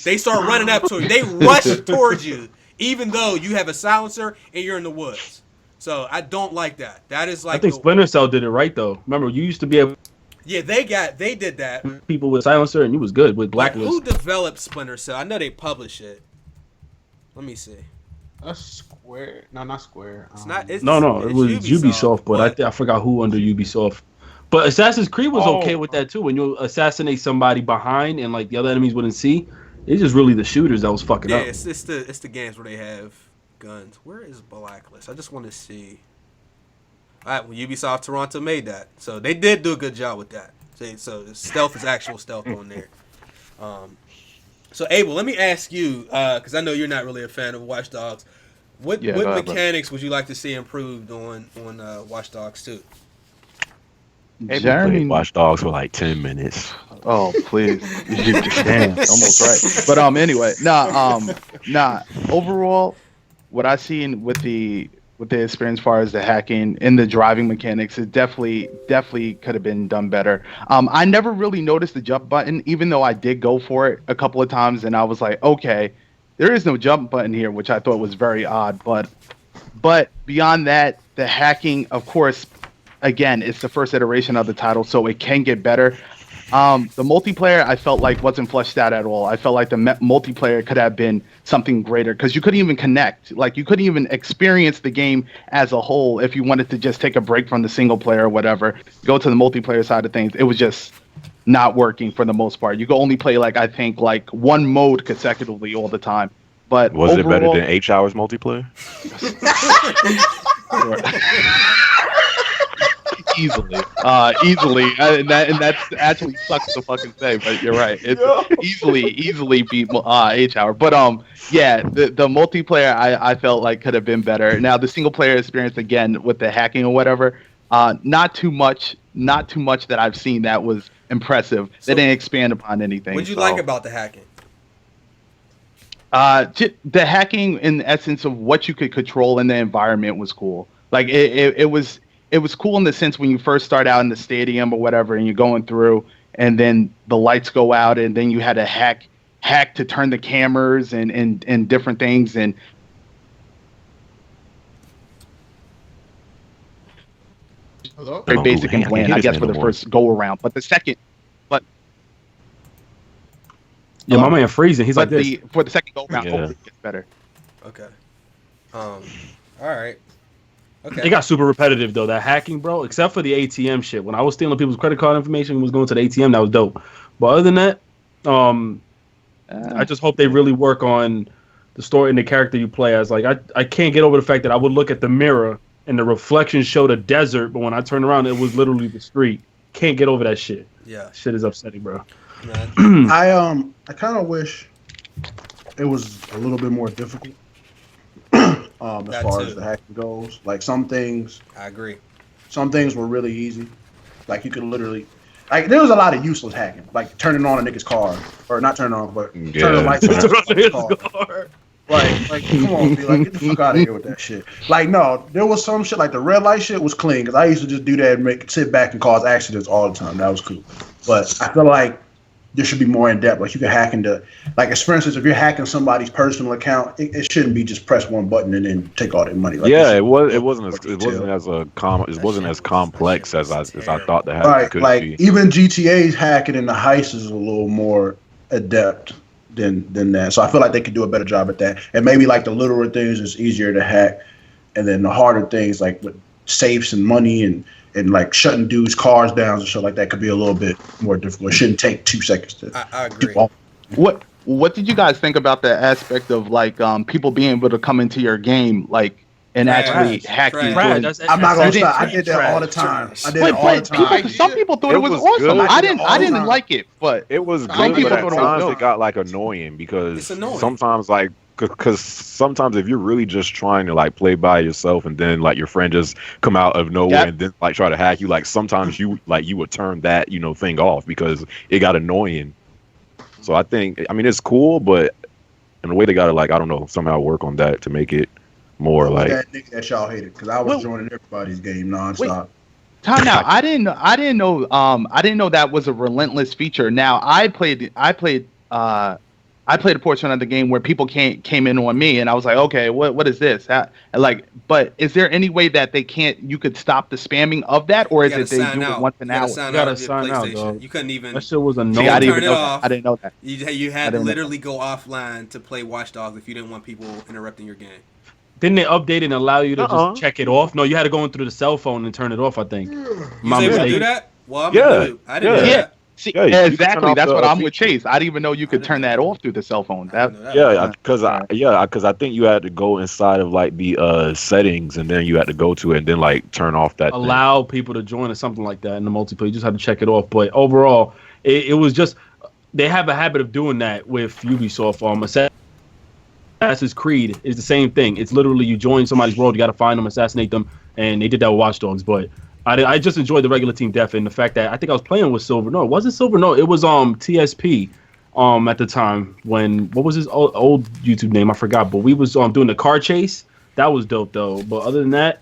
they start running up to you. They rush towards you, even though you have a silencer and you're in the woods. So I don't like that. That is like I think Splinter Cell did it right though. Remember, you used to be able yeah, they did that. people with silencer, and you was good with Like, Blacklist. who developed Splinter Cell? I know they publish it. Let me see. That's Square. No, not Square. It's not. It's, No, it's it was Ubisoft, but I forgot who under Ubisoft. But Assassin's Creed was okay with that too. When you assassinate somebody behind and like the other enemies wouldn't see, it's just really the shooters that was fucking yeah, up. it's the games where they have guns. Where is Blacklist? I just want to see. All right, well, Ubisoft Toronto made that, so they did do a good job with that. So the stealth is actual stealth on there. So Abel, let me ask you, because I know you're not really a fan of Watch Dogs. What mechanics would you like to see improved on Watch Dogs 2? Jeremy played Watch Dogs for like 10 minutes. Oh, please. Damn, almost right. But anyway, overall, what I seen with the experience as far as the hacking and the driving mechanics, it definitely could have been done better. I never really noticed the jump button, even though I did go for it a couple of times, and I was like, okay, there is no jump button here, which I thought was very odd. But beyond that, the hacking, of course, again, it's the first iteration of the title, so it can get better. The multiplayer, I felt like wasn't fleshed out at all. I felt like the multiplayer could have been something greater because you couldn't even connect. Like, you couldn't even experience the game as a whole if you wanted to just take a break from the single player or whatever. Go to the multiplayer side of things. It was just not working for the most part. You could only play, like, I think, like one mode consecutively all the time. But was overall, it better than H-Hours multiplayer? Easily, and that actually sucks to fucking say, but you're right. It's easily beat H-Hour. But yeah, the multiplayer I felt like could have been better. Now the single player experience, again, with the hacking or whatever, not too much that I've seen that was impressive. They didn't expand upon anything. What did you like about the hacking? The hacking, in the essence of what you could control in the environment, was cool. Like it was cool in the sense when you first start out in the stadium or whatever, and you're going through, and then the lights go out, and then you had to hack to turn the cameras and different things, and very basic and bland, I guess, for the first go around. But the second, yeah, my man freezing. He's like this. For the second go around, hopefully it gets better. Okay. All right. Okay. It got super repetitive though, that hacking, bro. Except for the ATM shit. When I was stealing people's credit card information and was going to the ATM, that was dope. But other than that, I just hope they really work on the story and the character you play as. Like, I can't get over the fact that I would look at the mirror and the reflection showed a desert, but when I turned around, it was literally the street. Can't get over that shit. Yeah. Shit is upsetting, bro. I kind of wish it was a little bit more difficult. As far as the hacking goes, like some things, I agree. Some things were really easy. Like you could literally, like there was a lot of useless hacking, like turning on a nigga's car, or not turning on, but turning the lights on a nigga's car. Like, come on, be like, get the fuck out of here with that shit. Like, no, there was some shit like the red light shit was clean because I used to just do that and sit back and cause accidents all the time. That was cool. But I feel like there should be more in depth. Like you can hack into, like, as for instance, if you're hacking somebody's personal account, it shouldn't be just press one button and then take all their money. Like, yeah, it wasn't as complex as I thought the hacking could like, be. Even GTA's hacking in the heist is a little more adept than that. So I feel like they could do a better job at that. And maybe like the littler things is easier to hack, and then the harder things like with safes and money and like shutting dudes' cars down and shit like that could be a little bit more difficult. It shouldn't take 2 seconds to. I agree. What did you guys think about the aspect of like people being able to come into your game like and actually hack you? I'm not gonna stop. I did that all the time. Some people thought it was awesome. I didn't like it, but it was good. But at times it got like annoying because sometimes like. Because sometimes if you're really just trying to like play by yourself and then like your friend just come out of nowhere and then like try to hack you, like sometimes you would turn that thing off because it got annoying. So I mean it's cool, but in a way they gotta like I don't know somehow work on that to make it more like that nigga that y'all hated because I was joining everybody's game nonstop. Time out. I didn't know that was a relentless feature. Now I played a portion of the game where people came in on me, and I was like, okay, what is this? But is there any way that you could stop the spamming of that, or is it they do it once an hour? You gotta sign out, dog. You couldn't even. That shit was annoying. I didn't know that. You had to literally go offline to play Watch Dogs if you didn't want people interrupting your game. Didn't they update and allow you to just check it off? No, you had to go in through the cell phone and turn it off, I think. You was able to do that? Well, I didn't do that. See, Yeah, you can turn exactly. off That's the what I'm with feature. Chase. I didn't even know you could turn that off through the cell phone. I didn't know that. Yeah, because Alright. I think you had to go inside of like the settings, and then you had to go to it and then like turn off that thing. Allow people to join or something like that in the multiplayer. You just have to check it off. But overall, it was just they have a habit of doing that with Ubisoft. Assassin's Creed is the same thing. It's literally you join somebody's world, you got to find them, assassinate them, and they did that with Watch Dogs. But I just enjoyed the regular team death and the fact that I think I was playing with Silver. No, it wasn't Silver. No, it was TSP. At the time when what was his old YouTube name? I forgot. But we was doing the car chase. That was dope though. But other than that,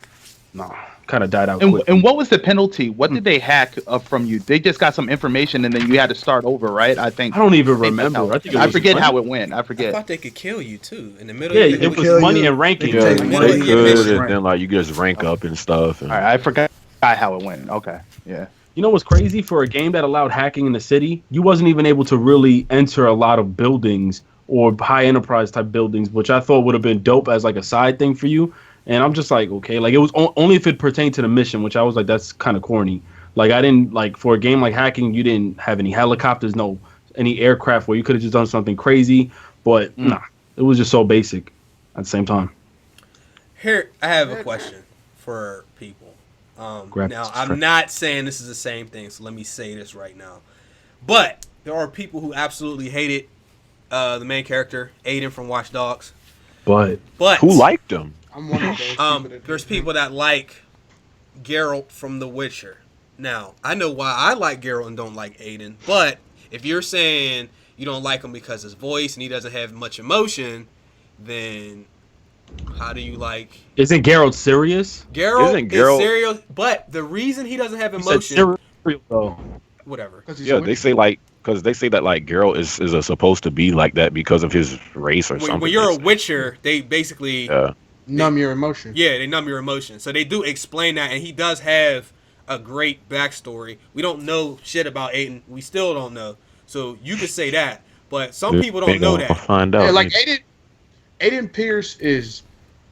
no, kind of died out quick. And what was the penalty? What did they hack from you? They just got some information and then you had to start over, right? I think. I don't even think that's remember. how- I think it I was forget money. how it went. I I forget. thought they could kill you too in the middle. Yeah, of the it was kill money you. and ranking. Yeah, Yeah, Take you money could, in your mission. and then like you could just rank up and stuff. And, All right, I forgot how it went. Okay, yeah. You know what's crazy? For a game that allowed hacking in the city, you wasn't even able to really enter a lot of buildings or high enterprise type buildings, which I thought would have been dope as like a side thing for you. And I'm just like, okay, like it was only if it pertained to the mission, which I was like, that's kind of corny. Like I didn't like for a game like hacking, you didn't have any helicopters, no any aircraft where you could have just done something crazy. But nah, it was just so basic at the same time. Here, I have a question for people. Now, I'm not saying this is the same thing, so let me say this right now. But there are people who absolutely hated the main character, Aiden from Watch Dogs. But who liked them? I'm one of those. People that There's people that like Geralt from The Witcher. Now, I know why I like Geralt and don't like Aiden, but if you're saying you don't like him because his voice and he doesn't have much emotion, then how do you like... Isn't Geralt serious? Geralt Isn't is Geralt- serious, but the reason he doesn't have You said emotion... serial though. Whatever. Yeah, they say like because they say that like Geralt is supposed to be like that because of his race or something. When you're a Witcher, they basically... Yeah. numb your emotion. Yeah, they numb your emotion. So they do explain that, and he does have a great backstory. We don't know shit about Aiden. We still don't know. So you could say that, but some people don't know that. Find out. Yeah, like Aiden Pierce is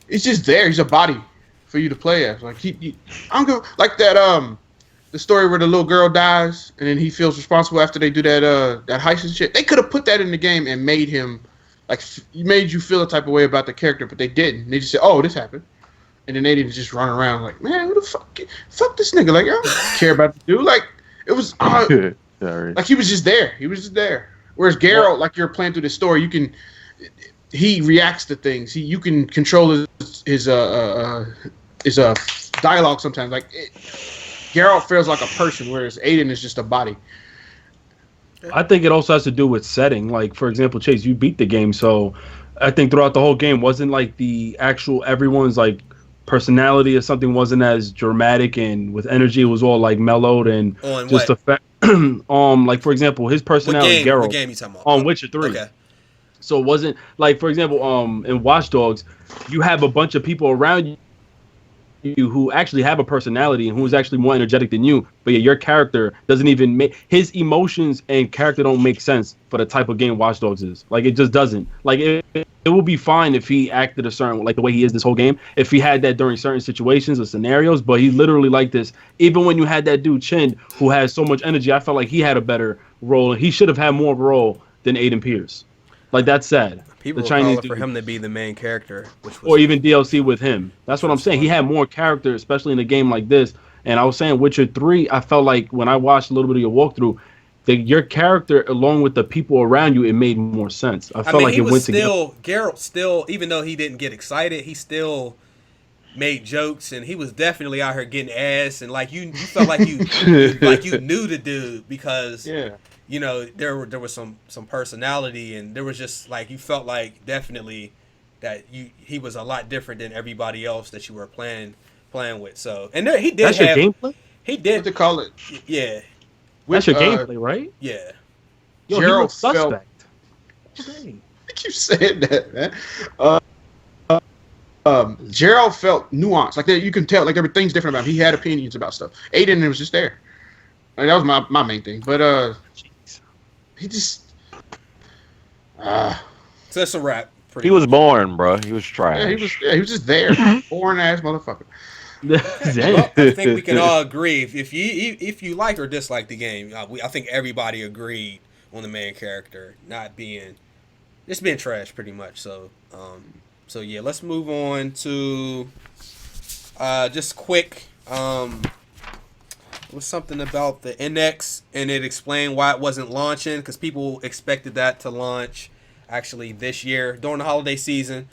just there. He's a body for you to play as. Like I'm good. Like that the story where the little girl dies and then he feels responsible after they do that heist and shit. They could have put that in the game and made him like made you feel a type of way about the character, but they didn't. They just said, "Oh, this happened," and then they didn't just run around like, "Man, who the fuck this nigga?" Like, I don't care about the dude. Like, it was Sorry. like he was just there. He was just there. Whereas Geralt, like you're playing through the story, he reacts to things. You can control his dialogue sometimes. Like Geralt feels like a person, whereas Aiden is just a body. I think it also has to do with setting. Like, for example, Chase, you beat the game, so I think throughout the whole game wasn't like the actual everyone's like personality or something wasn't as dramatic and with energy. It was all like mellowed and On just what? effect. Like for example, his personality, Geralt, What game you talking about? on Witcher 3. Okay. So it wasn't like, for example, in Watch Dogs, you have a bunch of people around you who actually have a personality and who's actually more energetic than you, but yeah, your character doesn't even make his emotions and character don't make sense for the type of game Watch Dogs is. Like it just doesn't. Like it would be fine if he acted a certain like the way he is this whole game, if he had that during certain situations or scenarios, but he literally like this. Even when you had that dude Chin who has so much energy, I felt like he had a better role. He should have had more of a role than Aiden Pierce. Like that's sad. People The were Chinese calling for dude. him to be the main character, which was Or even DLC with him. That's what I'm saying. He had more character, especially in a game like this. And I was saying Witcher 3, I felt like when I watched a little bit of your walkthrough, that your character along with the people around you, it made more sense. I felt like he it was went still Geralt. Still, even though he didn't get excited, he still made jokes, and he was definitely out here getting ass. And like you felt like you like you knew the dude because you know there was some personality, and there was just like you felt like definitely that he was a lot different than everybody else that you were playing with. So and there, he did That's have your gameplay? he What did they call it? yeah That's your gameplay, right? yeah. Yo, he Geralt looks suspect. I keep saying that, man. Gerald felt nuanced. Like you can tell, like everything's different about him. He had opinions about stuff. Aiden was just there. Like, that was my main thing. But he just So that's a wrap. He was born, bro. He was trash. he was just there. Boring ass motherfucker. Damn. Well, I think we can all agree if you like or dislike the game. I think everybody agreed on the main character not being just being trash, pretty much. So yeah, let's move on to just quick. It was something about the NX, and it explained why it wasn't launching because people expected that to launch actually this year during the holiday season.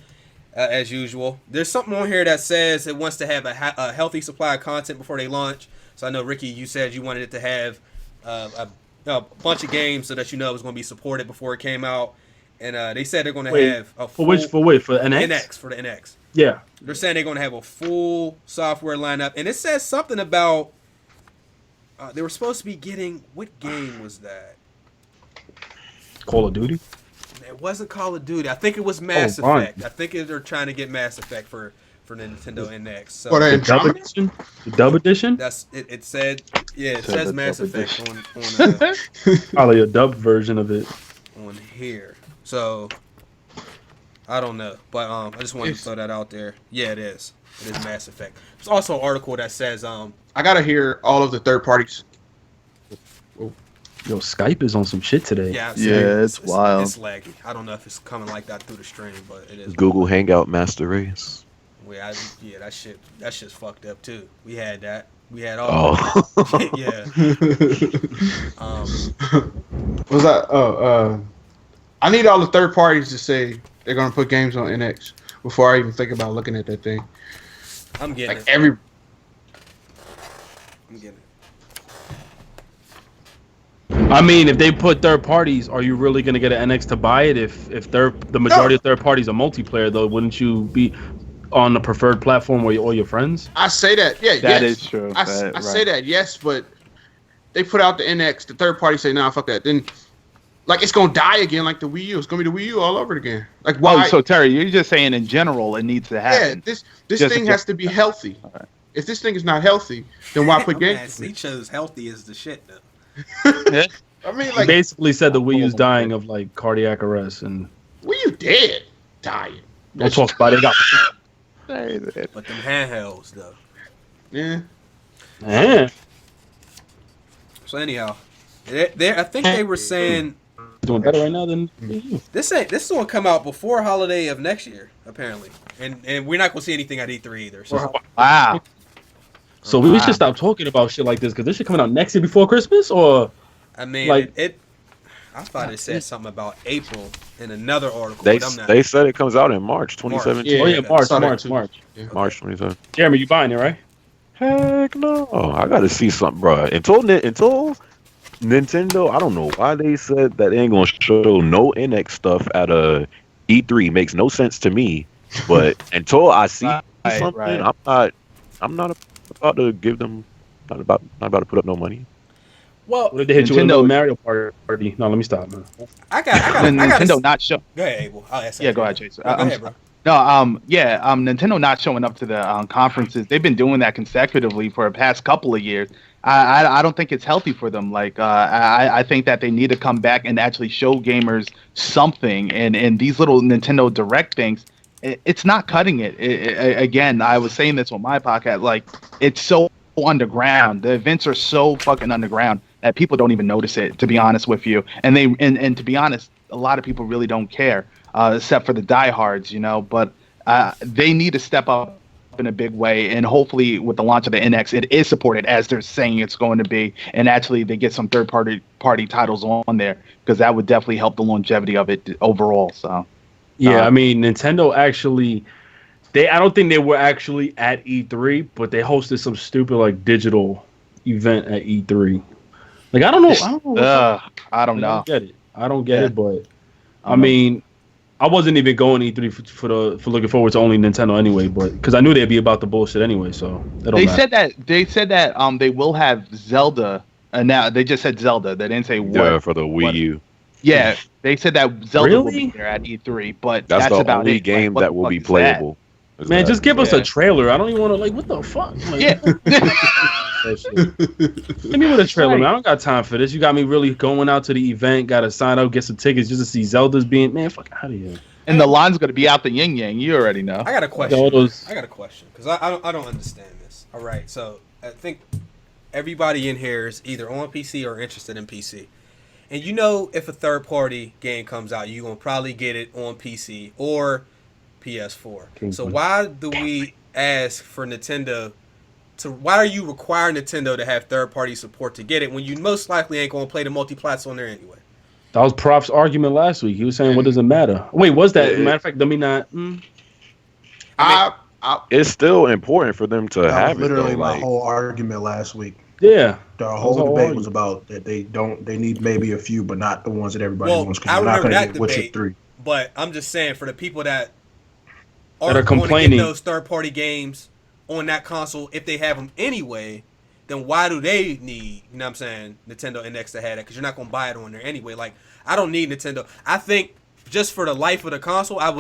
As usual, there's something on here that says it wants to have a healthy supply of content before they launch. So I know, Ricky, you said you wanted it to have a bunch of games so that you know it was going to be supported before it came out. And they said they're going to have a full... For NX? NX, for the NX. Yeah. They're saying they're going to have a full software lineup. And it says something about... they were supposed to be getting... What game was that? Call of Duty? It wasn't Call of Duty. I think it was Mass Effect. I think they're trying to get Mass Effect for the Nintendo NX. So the dub edition? The dub edition? That's it. It said, yeah, it says Mass Effect on probably a dub version of it on here. So I don't know, but I just wanted to throw that out there. Yeah, it is. It is Mass Effect. There's also an article that says I gotta hear all of the third parties. Yo, Skype is on some shit today. Yeah, it's wild. It's laggy. I don't know if it's coming like that through the stream, but it is. Google Hangout Master Race. Yeah, that shit's fucked up too. We had that. We had all. Oh. Yeah. Was that? I need all the third parties to say they're gonna put games on NX before I even think about looking at that thing. I'm getting Like it. every. I'm getting it. I mean, if they put third parties, are you really gonna get an NX to buy it? If the majority of third parties are multiplayer, though, wouldn't you be on the preferred platform where all your friends? I say that. Yeah, That yes. is true. I say that. Yes, but they put out the NX. The third party say, "Nah, fuck that." Then, like, it's gonna die again, like the Wii U. It's gonna be the Wii U all over again. Like, why? Oh, so Terry, you're just saying in general it needs to happen. Yeah, this thing has to be healthy. Right. If this thing is not healthy, then why put games? He chose healthy as the shit though. I mean, He like, basically said the Wii U's dying of like cardiac arrest, and Wii U dead, dying. don't talk about it. But them handhelds though. Yeah. Yeah. So anyhow, I think they were saying Doing better right now than Wii U. this is gonna come out before holiday of next year apparently, and we're not gonna see anything at E3 either. So Wow. So we should stop talking about shit like this because this shit coming out next year before Christmas, or I mean, like- I thought it said something about April in another article. They but I'm not. they said it comes out in March 2017. Yeah. oh yeah, March. saw that too. March. Yeah. March 2017. Jeremy, you buying it, right? Heck no! I gotta see something, bro. Until Nintendo, I don't know why they said that they ain't gonna show no NX stuff at a E3. Makes no sense to me. But until I see something, right. I'm not about to give them. Not about to put up no money. Well, What if they hit you with Nintendo- a Mario Party? No, let me stop, man. I got Nintendo not show. Go ahead, Abel. I'll ask that. Yeah, go ahead, Jason. Go ahead, bro. Nintendo not showing up to the conferences. They've been doing that consecutively for the past couple of years. I don't think it's healthy for them. Like, I think that they need to come back and actually show gamers something. And these little Nintendo Direct things, it's not cutting it. Again, I was saying this on my podcast. Like, it's so underground. The events are so fucking underground that people don't even notice it, to be honest with you. And to be honest, a lot of people really don't care, except for the diehards, you know. But they need to step up in a big way, and hopefully with the launch of the NX, it is supported as they're saying it's going to be, and actually they get some third party titles on there, because that would definitely help the longevity of it overall. So Yeah, I mean, Nintendo actually, I don't think they were actually at E3, but they hosted some stupid like digital event at E3. Like I don't know. I don't know. I don't get it, but I mean, I wasn't even going E3 for looking forward to only Nintendo anyway, but because I knew they'd be about the bullshit anyway, so they said that they will have Zelda, and now they just said Zelda. They didn't say what. Yeah, for the Wii U. Yeah, they said that Zelda will Really? be there at E3, but That's the about only it. game Like, that will what be the fuck is that? playable. Is Man, that- just give us Yeah. a trailer. I don't even want to what the fuck? Like, Yeah. that shit. Hit me with a trailer, man. I don't got time for this. You got me really going out to the event, got to sign up, get some tickets just to see Zelda's being, man, fuck out of here. And the line's going to be out the yin yang. You already know. I got a question. All those- I got a question because I don't understand this. All right, so I think everybody in here is either on PC or interested in PC. And you know, if a third-party game comes out, you're going to probably get it on PC or PS4. So why do we ask for Nintendo to... Why are you requiring Nintendo to have third-party support to get it when you most likely ain't going to play the multi-plats on there anyway? That was Prof's argument last week. He was saying, what does it matter? Wait, was that? Matter of fact, let me not... It's still important for them to That have was literally it. Though, my like, whole argument last week. Yeah. The whole debate was about that they need maybe a few, but not the ones that everybody wants. I Because you're not remember going that to get Witcher debate. 3. But I'm just saying, for the people that That are are complaining complaining. those third-party games on that console, if they have them anyway, then why do they need, you know what I'm saying, Nintendo Index to have that? Because you're not going to buy it on there anyway. Like, I don't need Nintendo. I think just for the life of the console, I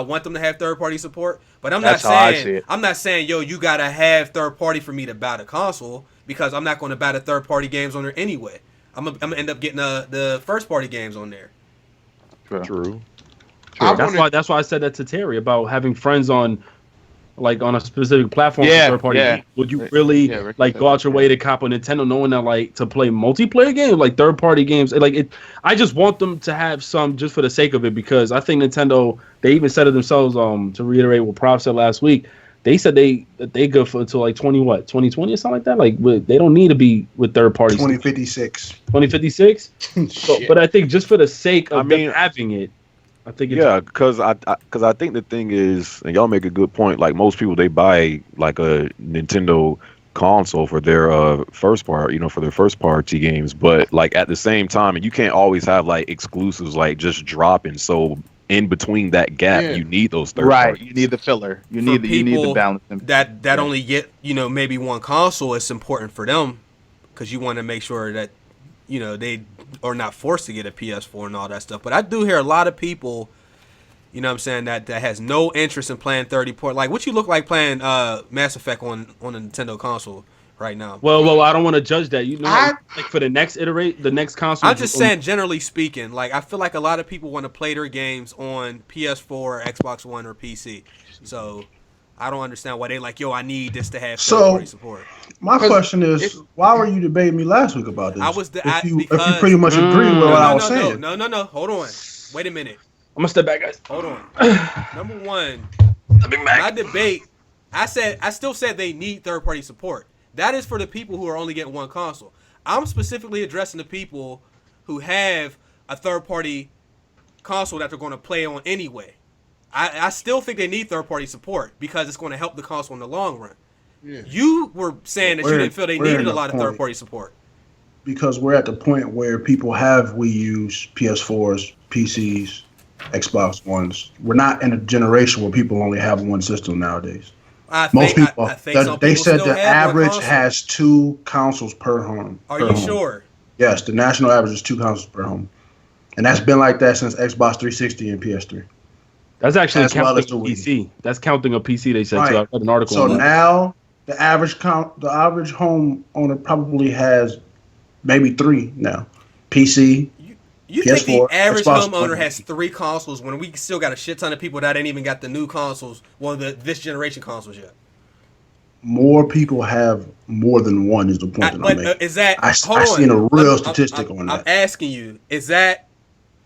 want them to have third-party support. But I'm That's not how I see saying it. I'm not saying, yo, you got to have third-party for me to buy the console, because I'm not going to buy the third-party games on there anyway. I'm gonna end up getting the first-party games on there. true. That's why I said that to Terry about having friends on a specific platform Yeah, for third party. yeah. Would you really Rick go out your way to cop a Nintendo knowing that to play multiplayer games, like third party games? I just want them to have some just for the sake of it, because I think Nintendo, they even said it themselves, to reiterate what Prof said last week. They said they go for until 2020 or something like that. They don't need to be with third parties. 2056. 2056. But I think just for the sake of them having it, I think because I think the thing is, and y'all make a good point. Like most people, they buy like a Nintendo console for their first part, for their first party games. But like at the same time, and you can't always have like exclusives just dropping. So in between that gap, you need those third parties. You need the filler. You For need the people balance. that only get maybe one console, it's important for them because you want to make sure that they are not forced to get a PS4 and all that stuff. But I do hear a lot of people, you know what I'm saying, that has no interest in playing 30 port. Like, what you look like playing Mass Effect on a Nintendo console right now? Well, I don't want to judge that. For the next the next console. I'm just saying, generally speaking, I feel like a lot of people want to play their games on PS4, Xbox One, or PC. So I don't understand why they I need this to have third-party support. My question is, why were you debating me last week about this? If you pretty much agree with what I was saying. No. Hold on. Wait a minute. I'm gonna step back, guys. Hold on. Number one, my debate, I still said they need third-party support. That is for the people who are only getting one console. I'm specifically addressing the people who have a third-party console that they're going to play on anyway. I still think they need third-party support because it's going to help the console in the long run. Yeah. You were saying that you didn't feel they needed a lot of third-party support. Because we're at the point where people have Wii U's, PS4s, PCs, Xbox Ones. We're not in a generation where people only have one system nowadays. Most people, they said the average has 2 consoles per home. Are you sure? Yes, the national average is 2 consoles per home. And that's been like that since Xbox 360 and PS3. That's actually counting a PC. That's counting a PC, they said. Right. So I read an article on that. Now the average home owner probably has maybe 3 now. PC, You PS4, think the average Xbox homeowner has 3 consoles when we still got a shit ton of people that ain't even got the new consoles, this generation consoles yet? More people have more than one is the point that I'm making. Is that... I've seen a real statistic on that. I'm asking you, is that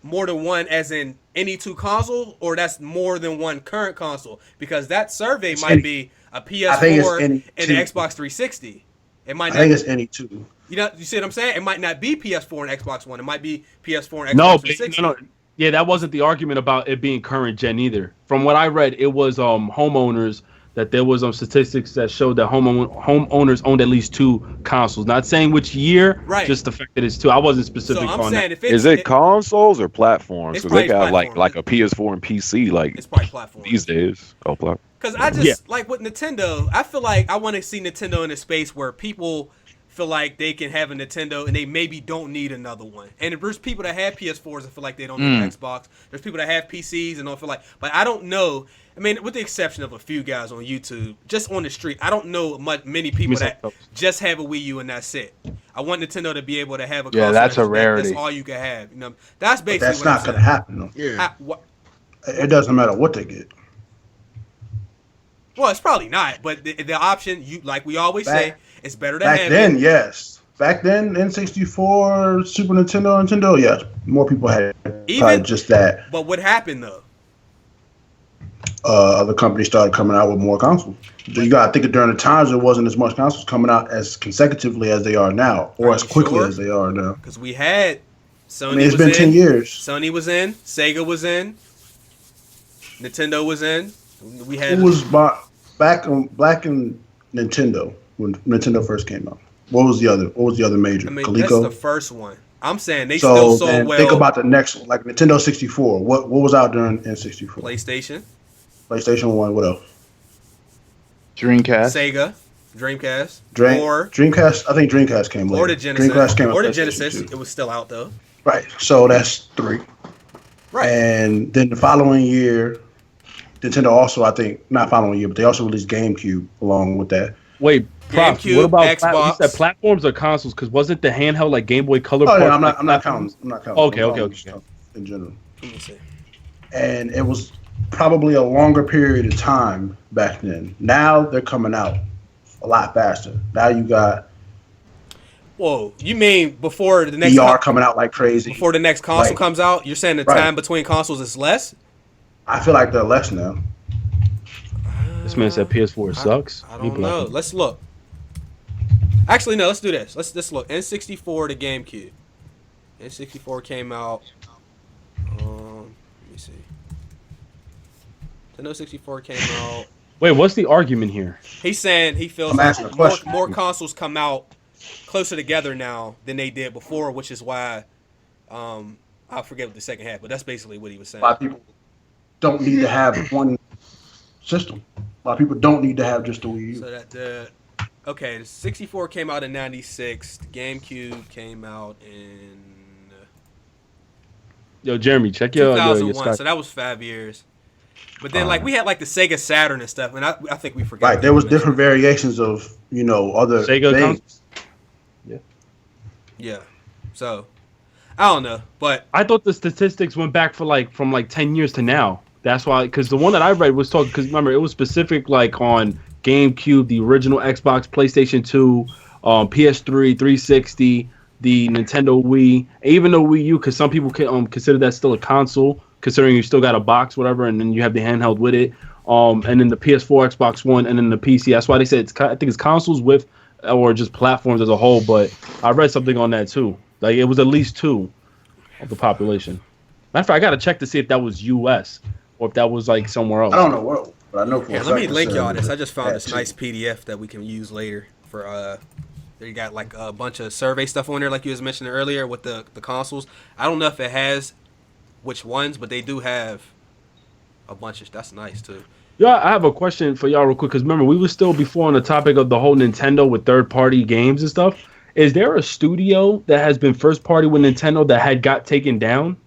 more than one as in any 2 consoles, or that's more than one current console? Because that survey might be a PS4 and an Xbox 360. I think it's any 2. You see what I'm saying? It might not be PS4 and Xbox One. It might be PS4 and Xbox 360. No. Yeah, that wasn't the argument about it being current gen either. From what I read, it was homeowners that there was statistics that showed that homeowners owned at least 2 consoles. Not saying which year, right? Just the fact that it's 2. I wasn't specific on that. Is it consoles or platforms? Because they got like a PS4 and PC it's probably platforms these days. Oh, platform. Because I just like with Nintendo, I feel like I want to see Nintendo in a space where people feel like they can have a Nintendo and they maybe don't need another one. And there's people that have PS4s and feel like they don't need an Xbox. There's people that have PCs and don't feel like, but I don't know. I mean, with the exception of a few guys on YouTube, just on the street, I don't know many people that just have a Wii U and that's it. I want Nintendo to be able to have a console. Yeah, that's a rarity. That's all you can have. That's basically that's not going to happen, though. Yeah. It doesn't matter what they get. Well, it's probably not, but the option, you like we always say, it's better to Back have then, it. yes. Back then, N64, Super Nintendo, yes. More people had probably just that. But what happened though? Other companies started coming out with more consoles. You got to think during the times there wasn't as much consoles coming out as consecutively as they are now, or as quickly as they are now. Because we had Sony. I mean, it's been 10 years. Sony was in, Sega was in, Nintendo was in. We had. Who was back in Nintendo when Nintendo first came out? What was the other major? I mean, Coleco? that's the first one. I'm saying they still sold well. Think about the next one, like Nintendo 64. What was out during N64? PlayStation 1. What else? Dreamcast. Sega. Dreamcast. Dreamcast. I think Dreamcast came later. Or the Genesis. Dreamcast came or the out Genesis. It was still out though. Right. So that's 3. Right. And then the following year, Nintendo also, I think, not following year, but they also released GameCube along with that. Wait, Prof, GameCube, what about Xbox? you said platforms or consoles? Because wasn't the handheld like Game Boy Color? Oh, yeah, I'm not counting. Okay. In general. Let me see. And it was probably a longer period of time back then. Now they're coming out a lot faster. Now you got Whoa, you mean before the next VR coming out like crazy? Before the next console comes out, you're saying the time between consoles is less? I feel like they're less now. This man said PS4 sucks. I don't know. Let's look. Actually, no. Let's do this. Let's look. N64 to GameCube. N64 came out. Let me see. Nintendo 64 came out. Wait, what's the argument here? He's saying he feels more consoles come out closer together now than they did before, which is why I forget what the second half, but that's basically what he was saying. A lot of people don't need to have one system. A lot of people don't need to have just the Wii U. So that the 64 came out in '96. The GameCube came out in Yo, Jeremy, check your 2001. So that was 5 years. But then, we had the Sega Saturn and stuff, and I think we forgot. Right, there was different variations of other Sega things. Yeah. So I don't know, but I thought the statistics went back from 10 years to now. That's why, because the one that I read was talking. Because remember, it was specific on GameCube, the original Xbox, PlayStation 2, PS3, 360, the Nintendo Wii, even the Wii U, because some people consider that still a console, considering you still got a box, whatever, and then you have the handheld with it. And then the PS4, Xbox One, and then the PC. That's why they said I think it's consoles with, or just platforms as a whole. But I read something on that too. It was at least 2 of the population. Matter of fact, I gotta check to see if that was U.S. or if that was somewhere else. I don't know what, but I know for let me link y'all this. I just found this nice PDF that we can use later for. There you got a bunch of survey stuff on there, like you was mentioning earlier with the consoles. I don't know if it has which ones, but they do have a bunch of. That's nice too. Yeah, I have a question for y'all real quick, because remember, we were still before on the topic of the whole Nintendo with third-party games and stuff. Is there a studio that has been first-party with Nintendo that had got taken down?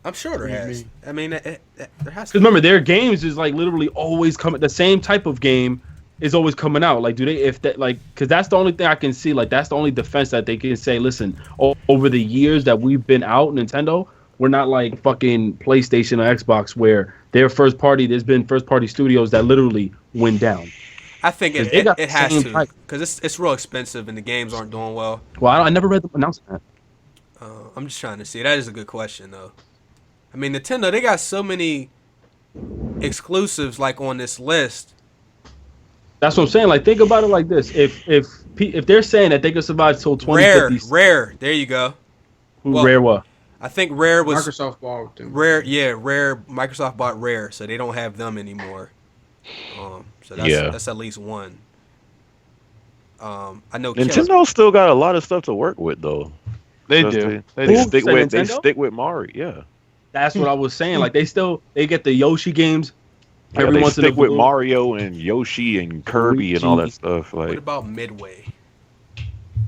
I'm sure there has. I mean, there has to. Because remember, their games is literally always coming. The same type of game is always coming out. Do they, if that, because that's the only thing I can see. That's the only defense that they can say. Listen, over the years that we've been out, Nintendo, we're not like fucking PlayStation or Xbox where they're first party. There's been first party studios that literally went down. I think it has to, because it's real expensive and the games aren't doing well. Well, I never read them announcing that. I'm just trying to see. That is a good question though. I mean, Nintendo, they got so many exclusives on this list. That's what I'm saying. Think about it like this: if they're saying that they could survive till 2050, Rare. There you go. Rare what? I think Rare was Microsoft bought them. Rare. Yeah, Rare. Microsoft bought Rare, so they don't have them anymore. So that's at least one. I know Nintendo still got a lot of stuff to work with though. They do. They stick with Mario. Yeah. That's what I was saying. They get the Yoshi games. Every once in a while, with Mario and Yoshi and Kirby and all that stuff. What about Midway?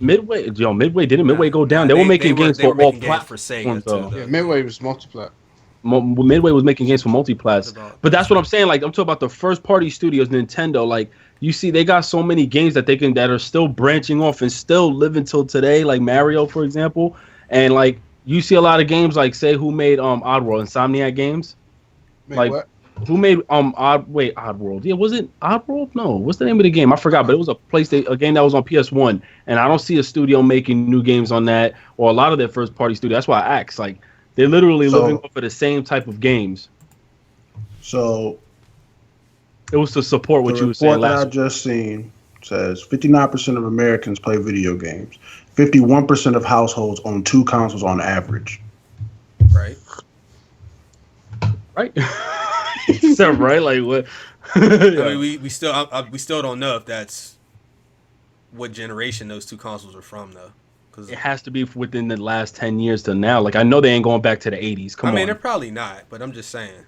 Midway didn't Midway go down? They were making games for all platforms for Sega too. Yeah, Midway was multi-plat. Midway was making games for multiplats. But that's what I'm saying. I'm talking about the first party studios, Nintendo. You see, they got so many games that that are still branching off and still living till today, like Mario, for example. And you see a lot of games say who made Oddworld, Insomniac Games. Like, what? who made Oddworld? Yeah, was it Oddworld? No, what's the name of the game? I forgot, but it was a game that was on PS1, and I don't see a studio making new games on that or a lot of their first party studio. That's why I asked. Like, they're literally living off of the same type of games. So it was to support what the you were saying report that I last. just seen says 59% of Americans play video games. 51% of households own 2 consoles on average. Right. Right. So right, like what? I mean, we still don't know if that's what generation those 2 consoles are from, though. Because it has to be within the last 10 years to now. Like, I know they ain't going back to the 80s. Come on. I mean, they're probably not, but I'm just saying.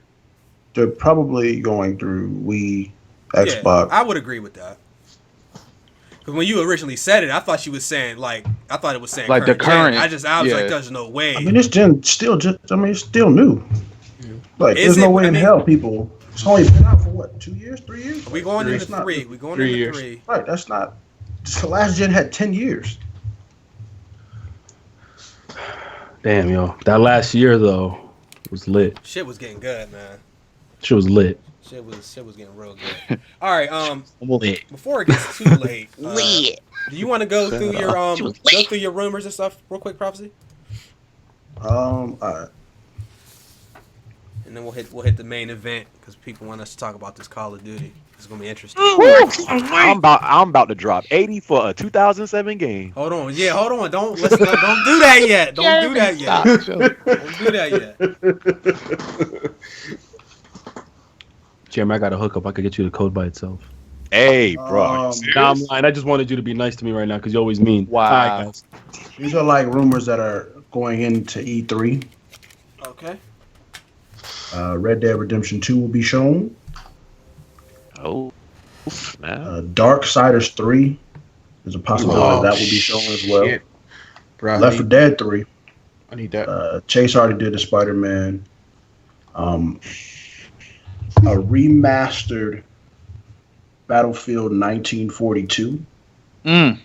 They're probably going through Wii, Xbox. Yeah, I would agree with that. Because when you originally said it, I thought you was saying like it was saying like current the current. gen. I was like, there's no way. I mean, this gen still it's still new. Like, Is there's no it? way I in mean- hell people. It's only been out for what, 2 years, 3 years? We going It's into not- 3. We going 3 into years. 3. Right, that's not. The last gen had 10 years. Damn, yo. That last year, though, was lit. Shit was getting good, man. Shit was lit. Shit was getting real good. All right, Lit. before it gets too late, do you want to go through your rumors and stuff real quick, Prophecy? All right. And then we'll hit the main event because people want us to talk about this Call of Duty. It's gonna be interesting. I'm about to drop 80 for a 2007 game. Hold on, don't do that yet. Don't do that yet. Don't do that yet. Jeremy, I got a hookup. I could get you the code by itself. Hey, bro. Um, Nah, I'm lying. I just wanted you to be nice to me right now because you always mean. Wow. All right, guys. These are like rumors that are going into E3. Okay. Red Dead Redemption 2 will be shown. Oh, snap. Darksiders 3. There's a possibility that will be shown as well. Shit. Bro, Left 4 Dead 3. I need that. Chase already did the Spider-Man. A remastered Battlefield 1942. Whoa.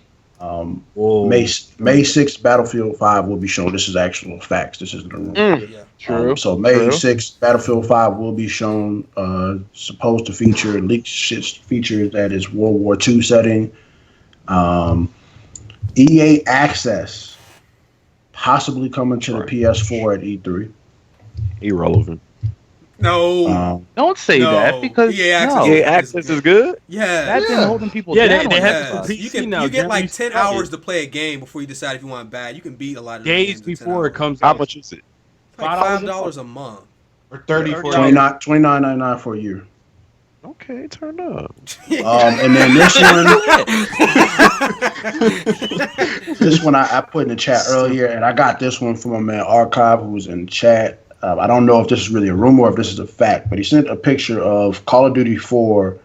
May 6th, Battlefield 5 will be shown. This is actual facts. This isn't a rumor. Yeah. True. So May True. 6th, Battlefield 5 will be shown. Supposed to feature leaked features that is World War II setting. EA Access possibly coming to the PS4 at E3. Irrelevant. No. Don't say No. that because EA Access. no, EA Access is good? Yeah. that's been holding people Yeah, down. they on have Xbox. to- You PC now, get Jeremy, like 10 fuck hours it. to play a game before you decide if you want it bad. You can beat a lot of Days those games in 10 before it hours. comes How out. much is it? Like $5 a month. Or 30, 40. $29.99 for a year. Okay, turn up. And then this one I put in the chat earlier, and I got this one from my man Archive, who was in the chat. I don't know if this is really a rumor or if this is a fact, but he sent a picture of Call of Duty 4,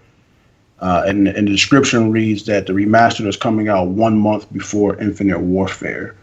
and the description reads that the remaster is coming out 1 month before Infinite Warfare.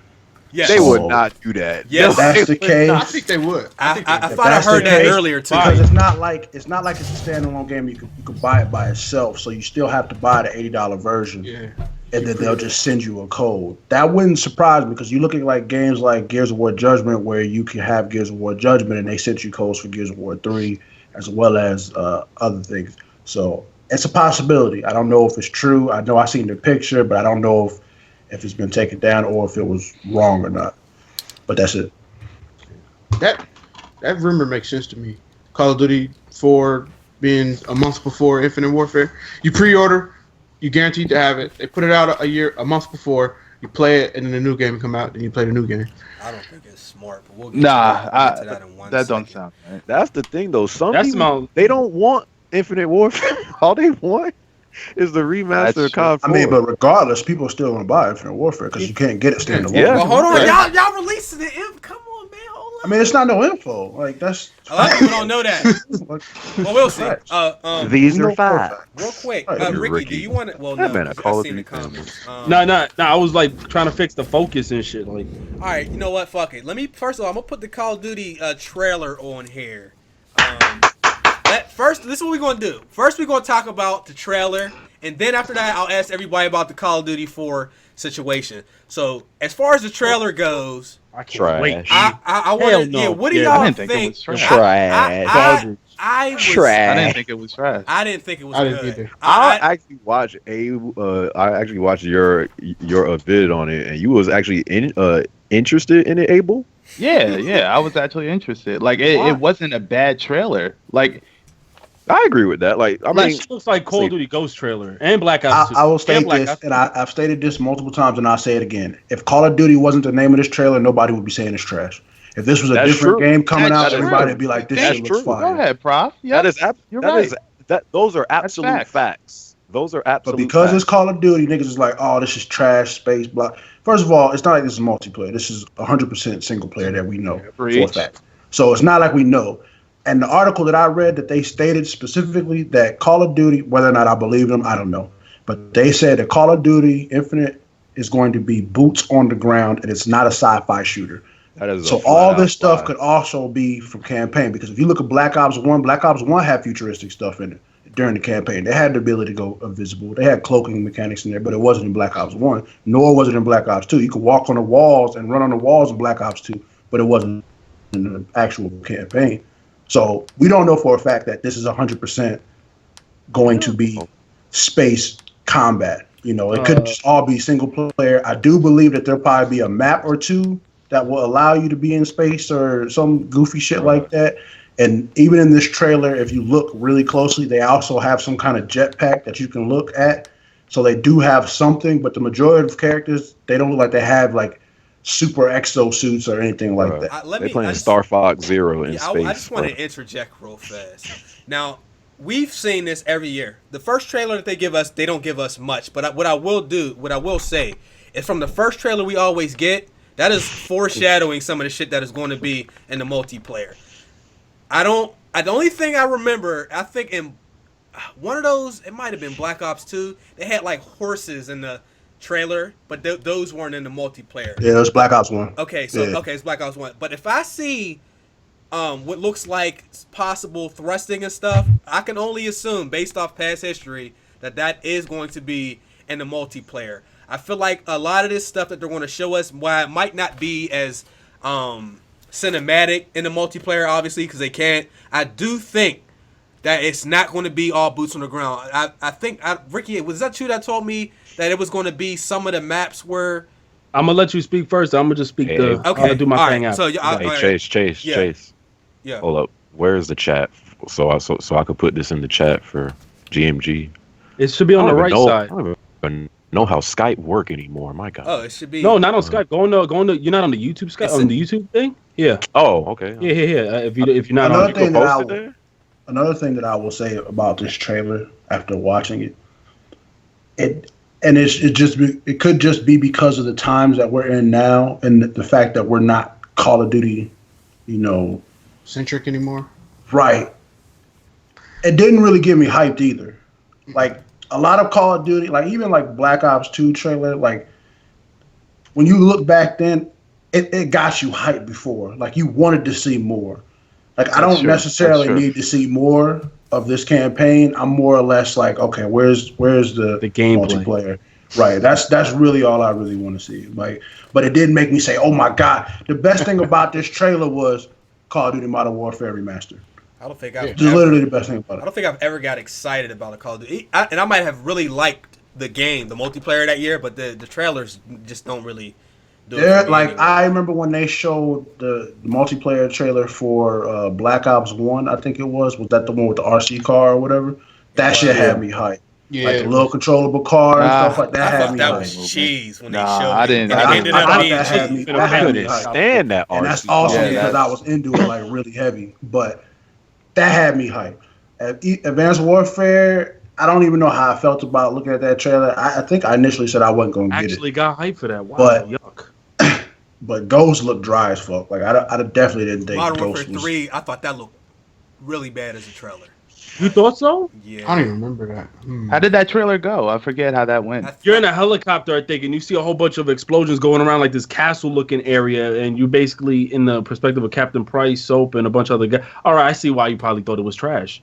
Yes. They So- would not do that. Yes. If that's the case, I think they would. I think thought I that's heard the that case, earlier too. because it's not like it's a standalone game. You could buy it by itself, so you still have to buy the $80 version. Yeah. And then they'll just send you a code. That wouldn't surprise me because you look at like games like Gears of War Judgment, where you can have Gears of War Judgment, and they sent you codes for Gears of War 3, as well as other things. So it's a possibility. I don't know if it's true. I know I seen the picture, but I don't know if it's been taken down or if it was wrong or not. But that's it. That rumor makes sense to me. Call of Duty 4 being a month before Infinite Warfare. You pre-order, you guaranteed to have it. They put it out a month before. You play it, and then the new game come out, and you play the new game. I don't think it's smart, but we'll get Nah, to that in one that don't second. sound right. That's the thing, though. Some That's people, they don't want Infinite Warfare. All they want is the remaster That's of COD 4. I mean, but regardless, people are still gonna buy Infinite Warfare because you can't get it standalone. Yeah. Well, hold on, Right. y'all releasing it. Come on, man, hold on. I mean, it's not no info. Like that's. A lot of people don't know that. Like, Well, we'll see. facts. These We are know for a facts. fact. Real quick, Right, Ricky, Ricky. do you want to? Well, That no, man a 'cause Call I of seen the Duty comments. No. I was like trying to fix the focus and shit. Like, All right, you know what? Fuck it. First of all, I'm gonna put the Call of Duty trailer on here. First, this is what we're gonna do. First, we're gonna talk about the trailer, and then after that, I'll ask everybody about the Call of Duty 4 situation. So, as far as the trailer goes, I can't Trash. wait. I Hell want to. no. Yeah, what do Yeah, y'all I didn't think it think? was trash. Trash. I was. Trash. I didn't think it was trash. I didn't think it was I didn't good. either. I actually watched I actually watched your vid on it, and you was actually interested in it, Abel. Yeah, I was actually interested. Like it wasn't a bad trailer. Like I agree with that. Like, I mean, It looks like Call of Duty Ghost trailer and Black Ops 2. I will And state Black this, Ops and 2. I've stated this multiple times, and I'll say it again. If Call of Duty wasn't the name of this trailer, nobody would be saying it's trash. If this was a That's different true. game coming That's out, true. everybody would be like, "This That's shit looks true. go fire." ahead, Prof. Yeah, you're right. Those are absolute facts. Those are But absolute because facts. it's Call of Duty, niggas is like, "Oh, this is trash, space, blah." First of all, it's not like this is multiplayer. This is 100% single player that we know for a fact. So it's not like we know. And the article that I read that they stated specifically that Call of Duty, whether or not I believe them, I don't know. But they said that Call of Duty Infinite is going to be boots on the ground, and it's not a sci-fi shooter. That is So all this stuff could also be from campaign, because if you look at Black Ops 1 had futuristic stuff in it during the campaign. They had the ability to go invisible. They had cloaking mechanics in there, but it wasn't in Black Ops 1, nor was it in Black Ops 2. You could walk on the walls and run on the walls in Black Ops 2, but it wasn't in the actual campaign. So we don't know for a fact that this is 100% going to be space combat. You know, it could just all be single player. I do believe that there'll probably be a map or two that will allow you to be in space or some goofy shit like that. And even in this trailer, if you look really closely, they also have some kind of jetpack that you can look at. So they do have something, but the majority of characters, they don't look like they have like super exosuits or anything like that. They're playing Star Fox Zero in space. I just want to interject real fast. Now, we've seen this every year. The first trailer that they give us, they don't give us much. But what I will say, is from the first trailer we always get, that is foreshadowing some of the shit that is going to be in the multiplayer. The only thing I remember, I think in one of those, it might have been Black Ops 2, they had like horses in the trailer, but those weren't in the multiplayer. Yeah, it was Black Ops 1. Okay, so it's Black Ops 1. But if I see what looks like possible thrusting and stuff, I can only assume, based off past history, that is going to be in the multiplayer. I feel like a lot of this stuff that they're going to show us, while it might not be as cinematic in the multiplayer, obviously, because they can't, I do think that it's not going to be all boots on the ground. I think, Ricky, was that you that told me that it was going to be some of the maps where... I'm going to let you speak first. I'm going to just speak I'm going to do my thing out. So, Chase. Yeah. Hold up. Where's the chat? So I could put this in the chat for GMG. It should be on the right side. I don't even know how Skype work anymore. My God. Oh, it should be. No, not on Skype. Go on the. You're not on the YouTube Skype. On the YouTube thing. Yeah. Oh, okay. Yeah. If you're not on, Another thing that post it there. Another thing that I will say about this trailer after watching it could just be because of the times that we're in now and the fact that we're not Call of Duty, centric anymore. Right. It didn't really get me hyped either. Like a lot of Call of Duty, like even like Black Ops 2 trailer, like when you look back then, it got you hyped before. Like you wanted to see more. Like I don't necessarily need to see more of this campaign. I'm more or less like, okay, where's the gameplay multiplayer? Right. That's really all I really want to see. Like, but it didn't make me say, oh my God. The best thing about this trailer was Call of Duty Modern Warfare Remastered. I don't think literally the best thing about it. I don't think I've ever got excited about a Call of Duty. And I might have really liked the game, the multiplayer that year, but the trailers just don't really do it. Like I remember when they showed the multiplayer trailer for Black Ops 1, I think it was that the one with the RC car or whatever? That shit had me hyped. Yeah, like the little controllable car and stuff like that. I had thought me that hyped. was cheese when they showed I it. didn't. And it ended up being that had me. I couldn't stand that. And that's also because I was into it like really heavy. But that had me hyped. Advanced Warfare, I don't even know how I felt about looking at that trailer. I think I initially said I wasn't going to get it. Actually got hyped for that. Wow, but, yuck. But Ghost looked dry as fuck. Like I definitely didn't think Modern Ghost Warfare 3, I thought that looked really bad as a trailer. You thought so? Yeah. I don't even remember that. How did that trailer go? I forget how that went. You're in a helicopter, I think, and you see a whole bunch of explosions going around like this castle-looking area, and you're basically in the perspective of Captain Price, Soap, and a bunch of other guys. All right, I see why you probably thought it was trash.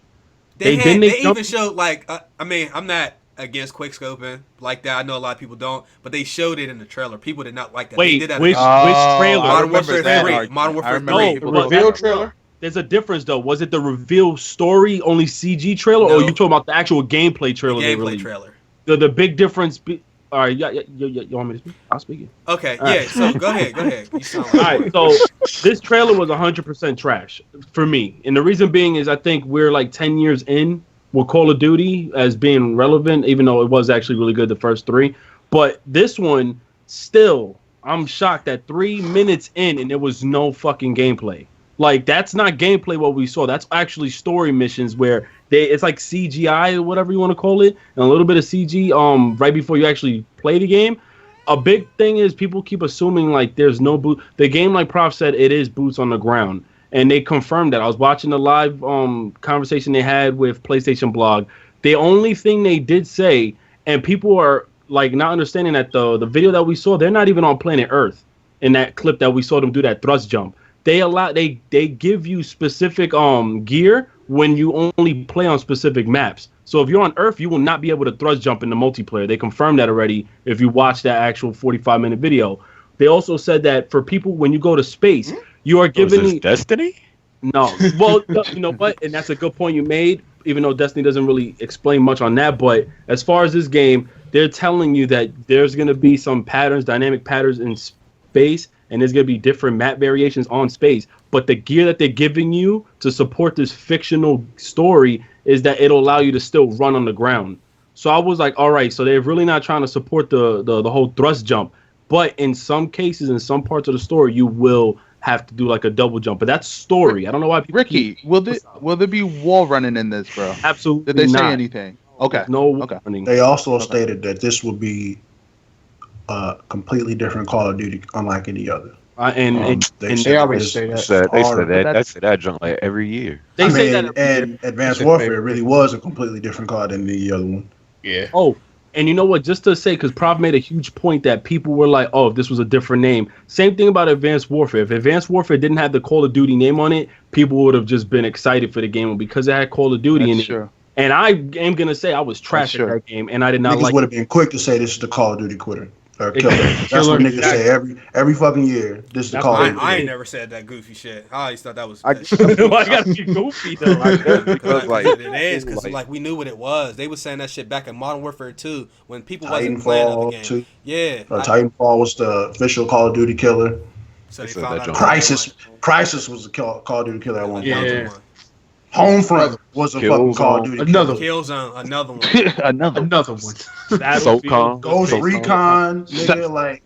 They even showed like, I'm not against quickscoping like that. I know a lot of people don't, but they showed it in the trailer. People did not like that. Wait, they did that which trailer? Modern Warfare 3. Modern I Warfare remember 3. people The talking reveal about that. trailer. There's a difference though. Was it the reveal story only CG trailer, or No. are you talking about the actual gameplay The trailer they gameplay released? trailer. The big difference. All right, yeah, you want me to speak? I'll speak it. Okay, All yeah. right. So go ahead. You sound All like right, so this trailer was 100% trash for me, and the reason being is I think we're like 10 years in with Call of Duty as being relevant, even though it was actually really good the first 3. But this one, still, I'm shocked that 3 minutes in and there was no fucking gameplay. Like, that's not gameplay what we saw. That's actually story missions where it's like CGI or whatever you want to call it, and a little bit of CG right before you actually play the game. A big thing is people keep assuming like there's no boot. The game, like Prof said, it is boots on the ground, and they confirmed that. I was watching the live conversation they had with PlayStation Blog. The only thing they did say, and people are like not understanding that the video that we saw, they're not even on planet Earth in that clip that we saw them do that thrust jump. They give you specific gear when you only play on specific maps. So if you're on Earth, you will not be able to thrust jump in the multiplayer. They confirmed that already if you watch that actual 45-minute video. They also said that for people, when you go to space, you are given... Destiny? No. Well, you know what? And that's a good point you made, even though Destiny doesn't really explain much on that. But as far as this game, they're telling you that there's going to be some patterns, dynamic patterns in space, and there's going to be different map variations on space. But the gear that they're giving you to support this fictional story is that it'll allow you to still run on the ground. So I was like, all right, so they're really not trying to support the whole thrust jump. But in some cases, in some parts of the story, you will have to do like a double jump. But that's story. I don't know why people Ricky, will there be wall running in this, bro? Absolutely Did they say not. anything? Okay. No Okay. running. They also stated that this will be a completely different Call of Duty, unlike any other. And They always say that. They hard, said but that that junk like every year. they I say mean, that. and Advanced Warfare really was a completely different COD than the other one. Yeah. Oh, and you know what? Just to say, because Prov made a huge point that people were like, "Oh, if this was a different name." Same thing about Advanced Warfare. If Advanced Warfare didn't have the Call of Duty name on it, people would have just been excited for the game because it had Call of Duty in That's it. true. And I am gonna say I was trash at true. that game, and I did not Niggas like. would have been quick to say this is the Call of Duty quitter. Or killer. That's Killer, what niggas exactly. say every fucking year. This is the That's Call of I, Duty. I ain't never said that goofy shit. I always thought that was. I- Why I gotta be goofy though? Because like it is because like- like we knew what it was. They was saying that shit back in Modern Warfare 2 when people wasn't playing other Titanfall games. 2. Yeah, Titanfall was the official Call of Duty killer. so They they said found that out. junk. Crisis was the Call of Duty killer at one point. Yeah. Homefront was a fucking Call of Duty Another killer. Killzone, another one. Another. Another one. Battlefield. Ghost Recon, nigga, like.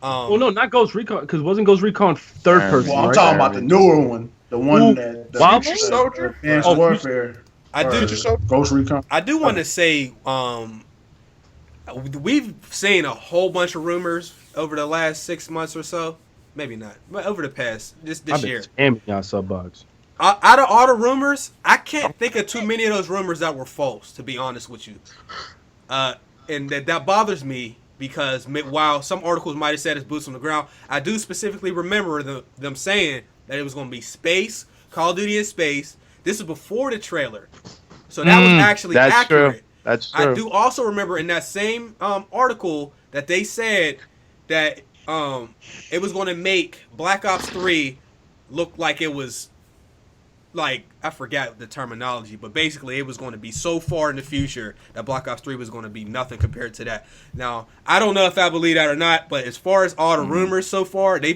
Oh no, not Ghost Recon, because wasn't Ghost Recon third person? Well, I'm right? talking about the newer one, the one Ooh, that Wild Future Soldier? Advanced Oh, Warfare. I do. Future Soldier? Ghost Recon. I do want to say, we've seen a whole bunch of rumors over the last 6 months or so. Maybe not, but over the past this I've been year. spamming y'all sub bugs. Out of all the rumors, I can't think of too many of those rumors that were false. To be honest with you, and that bothers me because while some articles might have said it's boots on the ground, I do specifically remember them saying that it was going to be space, Call of Duty in space. This was before the trailer, so that was actually that's accurate. true. That's true. I do also remember in that same article that they said that it was going to make Black Ops 3 look like it was, like, I forgot the terminology, but basically it was going to be so far in the future that Black Ops 3 was going to be nothing compared to that. Now, I don't know if I believe that or not, but as far as all the rumors so far, they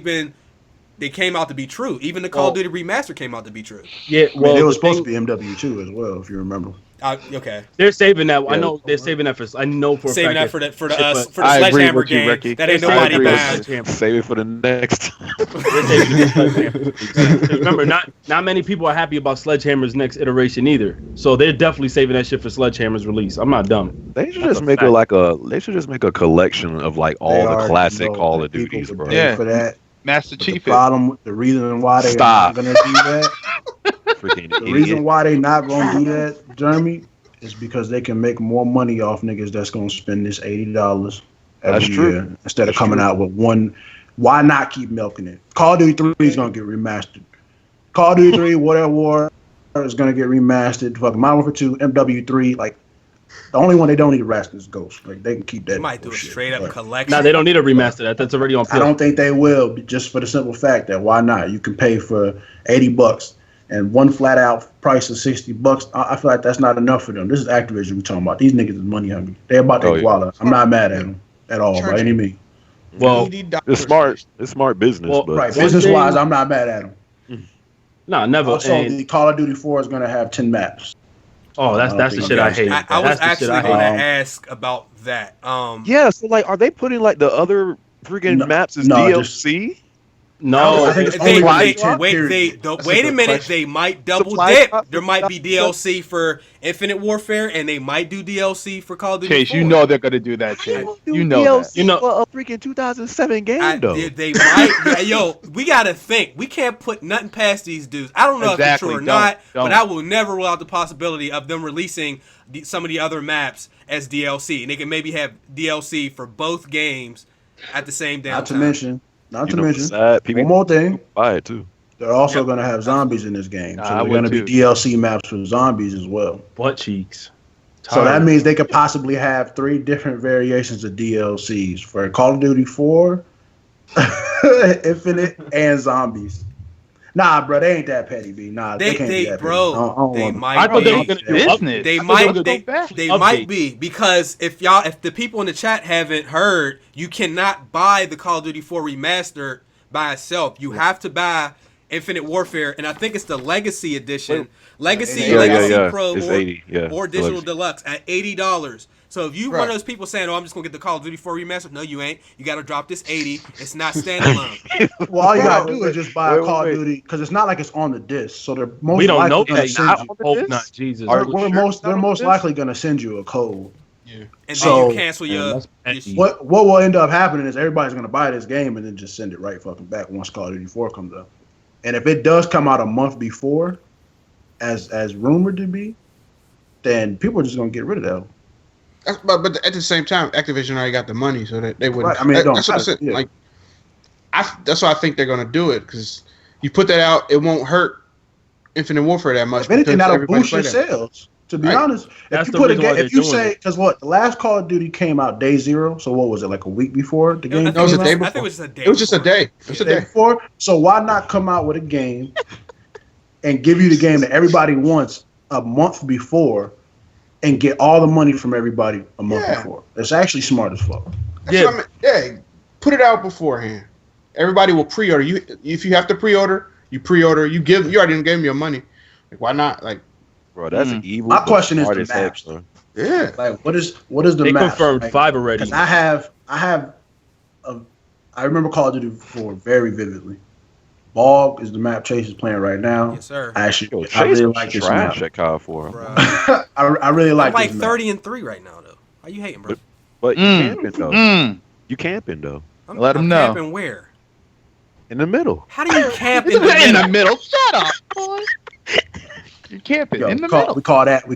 came out to be true. Even the Call of Duty Remaster came out to be true. Yeah, I mean, it was the supposed thing- to be MW2 as well, if you remember. Okay. They're saving that. I know they're saving that for. I know for a Saving fact that for the but I agree Sledgehammer with you, game Ricky. that ain't They're nobody saving it for buying. Sledgehammer. Save it for the next. They're saving it for Sledgehammer. Remember, not many people are happy about Sledgehammer's next iteration either. So they're definitely saving that shit for Sledgehammer's release. I'm not dumb. They should That's just a make fact. They should just make a collection of like all They the already classic know Call that of people Duties, would bro. pay Yeah. for that. Master But the Chief. problem, the reason why they're Stop. not gonna do that, Freaking the reason idiot. why they not gonna do that, Jeremy, is because they can make more money off niggas that's gonna spend this $80 every That's true. year instead of That's coming true. out with one. Why not keep milking it? Call of Duty 3 is gonna get remastered. Call of Duty 3, whatever war is gonna get remastered. Fucking Modern Warfare 2, MW3, like The only one they don't need a remaster is Ghost. Like they can keep that. They might do a bullshit, straight up but collection. Nah, they don't need a remaster. That's already on PS. I don't think they will, just for the simple fact that why not? You can pay for $80 and one flat out price of $60. I feel like that's not enough for them. This is Activision we talking about. These niggas is money hungry. They about their wallet. I'm not mad at them at all by any means. Well, it's smart. It's smart business. Well, but Right, business wise, I'm not mad at them. nah, never. Also, the Call of Duty 4 is going to have 10 maps. Oh, that's the shit I hate. I was That's the shit actually I going to hate. ask about that. yeah, so like, are they putting like the other freaking maps as DLC? No, I think it's They, only they, 10 wait, period. wait a minute. They might double Supply dip. drop There might be stuff. DLC for Infinite Warfare, and they might do DLC for Call of Duty. Chase, 4. you know they're gonna do that, Chase. You know DLC that. You know- for a freaking 2007 game though. They might. Yeah, yo, we gotta think. We can't put nothing past these dudes. I don't know if it's true or Exactly. not, Don't. but I will never rule out the possibility of them releasing some of the other maps as DLC, and they can maybe have DLC for both games at the same damn Not to time. mention, People one more thing. buy it too. They're also going to have zombies in this game. So I they're would going to be too. DLC maps for zombies as well. butt cheeks. So that means they could possibly have 3 different variations of DLCs for Call of Duty 4, Infinite, and zombies. Nah, bro, they ain't that petty, B. Nah, they can't be that petty. I don't They want them. might I thought be. they were gonna do Business. They I thought might were gonna they, go back. they Update. might be, because if the people in the chat haven't heard, you cannot buy the Call of Duty 4 remaster by itself. You have to buy Infinite Warfare, and I think it's the Legacy Edition, Legacy Yeah. Pro, It's or, 80. Yeah, or the Digital Legacy. Deluxe at $80. So if you one Right. of those people saying, "Oh, I'm just gonna get the Call of Duty 4 remaster," no, you ain't. You got to drop this 80. It's not standalone. Well, all you got to do is just buy Wait, Call wait. of Duty, because it's not like it's on the disc. So they're most We don't know likely gonna that. send I you. hope not. Jesus. Are They're, we we're sure most, it's not they're on most the likely going to send you a code. And then So- you cancel Man, your. that's petty. What will end up happening is everybody's going to buy this game and then just send it right fucking back once Call of Duty 4 comes out. And if it does come out a month before, as rumored to be, then people are just going to get rid of that. But at the same time, Activision already got the money, so that they wouldn't. Right, I mean, it don't that's what I matter, said. yeah. Like, that's why I think they're gonna do it, because you put that out, it won't hurt Infinite Warfare that much. If anything, because that'll everybody boost your play that. sales. To be Right. honest, That's if the you put a reason why game, they're if you doing say, it. because what, the last Call of Duty came out day 0, so what was it, like a week before the game? it was a came day out? I think it was just a day. It was just a before. day. It was a The day day. before. So why not come out with a game and give you the game that everybody wants a month before, and get all the money from everybody a month Yeah. before? It's actually smart as fuck. That's what I mean. Yeah, put it out beforehand. Everybody will pre-order. You, if you have to pre-order, you pre-order. You already gave them your money. Like, why not? Like, Bro, that's evil. My but question is smart the as heck, maps. bro. yeah. Like, what is the They map? confirmed Like, 5 already. Because I remember Call of Duty 4 very vividly. Bog is the map Chase is playing right now. Yes, sir. Actually, Yo, I Chase really was like this trash map. at COD 4. Bruh. I really like I'm like this map. 30-3 right now, though. How you hating, bro? But you camping though. Mm. You camping though. Let 'em I'm know. Camping where? In the middle. How do you camp in In the middle? the middle. Shut up, boy. You camping Yo, in the we middle.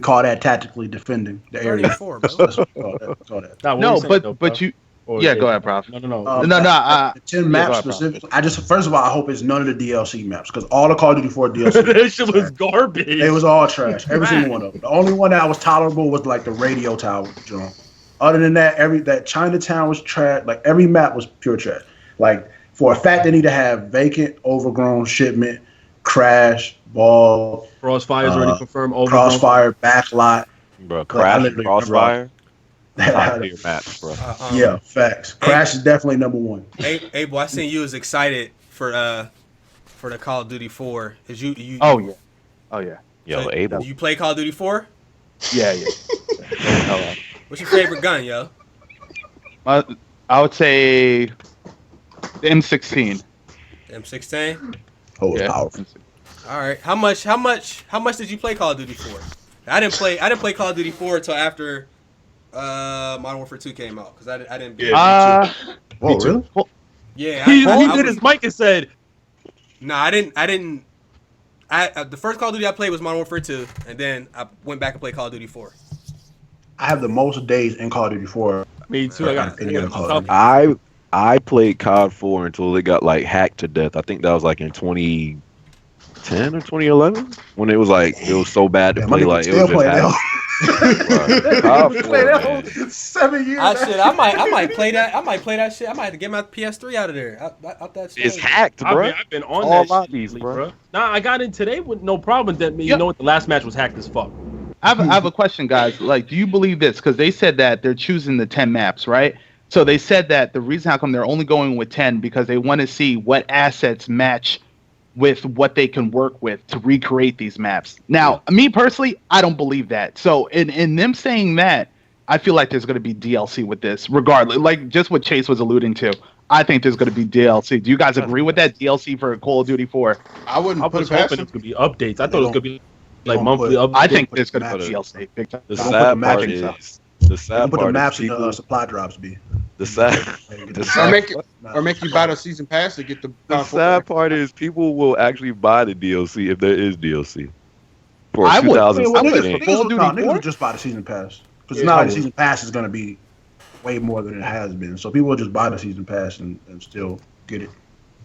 call that tactically defending the area. 34, bro. That's what we call that. We call that. Nah, what No, were you saying, though, bro? but you. Or Yeah, they- go ahead, Prof. No. Um, No, the 10 yeah, maps go ahead, bro. specifically. First of all, I hope it's none of the DLC maps, because all the Call of Duty 4 DLC, that shit was garbage. they was all trash. Every single one of them. The only one that was tolerable was like the radio tower joint. Other than that, that Chinatown was trash. Like every map was pure trash. Like for a fact, they need to have vacant, overgrown shipment, crash, ball, Crossfire's already confirmed. Over crossfire, backlot. Bro, I Crash, literally Crossfire. Top tier maps, bro. Yeah, facts. Crash is definitely number one. Abel, I seen you was excited for the Call of Duty 4. Is you? Oh yeah. Oh yeah. Yo, so Abel. You play Call of Duty 4? Yeah. Yeah. What's your favorite gun, yo? I would say the M16. M16. Oh, Yeah. powerful. All right. How much did you play Call of Duty 4? I didn't play Call of Duty 4 until after Modern Warfare 2 came out, because I didn't. Yeah. Whoa, really? Yeah. He I did was- his mic and said, No, I didn't. The first Call of Duty I played was Modern Warfare 2, and then I went back and played Call of Duty 4. I have the most days in Call of Duty 4. me too. I got Any other Call of Duty. I played COD 4 until it got like hacked to death. I think that was like in 2010 or 2011 when it was like it was so bad to Yeah, my play. nigga Like it still was just play now. hacked. We played that whole 7 years. I might play that. I might play that shit. I might have to get my PS3 out of there. Out that It's storage. hacked, bro. I've been on All that lobbies, shit, bro. bro. Nah, I got in today with no problem. That you know what? The last match was hacked as fuck. I have a question, guys. Like, do you believe this? Because they said that they're choosing the 10 maps, right? So they said that the reason how come they're only going with 10 because they want to see what assets match with what they can work with to recreate these maps. Now, me personally, I don't believe that. So in them saying that, I feel like there's going to be DLC with this, regardless. Like just what Chase was alluding to. I think there's going to be DLC. Do you guys agree with that DLC for Call of Duty 4? I wouldn't I put was it past hoping him. it was gonna be updates. I thought it was gonna be like don't monthly put- updates. I think there's going to be DLC. Big time. The Don't put sad the part matching is the You sad put the part maps is in the people. supply drops, B. The sad. The Or sad make you buy the season pass to get the. The sad part is people will actually buy the DLC if there is DLC for I would. 2016. For Call of Duty Niggas 4? will just buy the season pass because Yeah, now I the would. season pass is going to be way more than it has been. So people will just buy the season pass and still get it.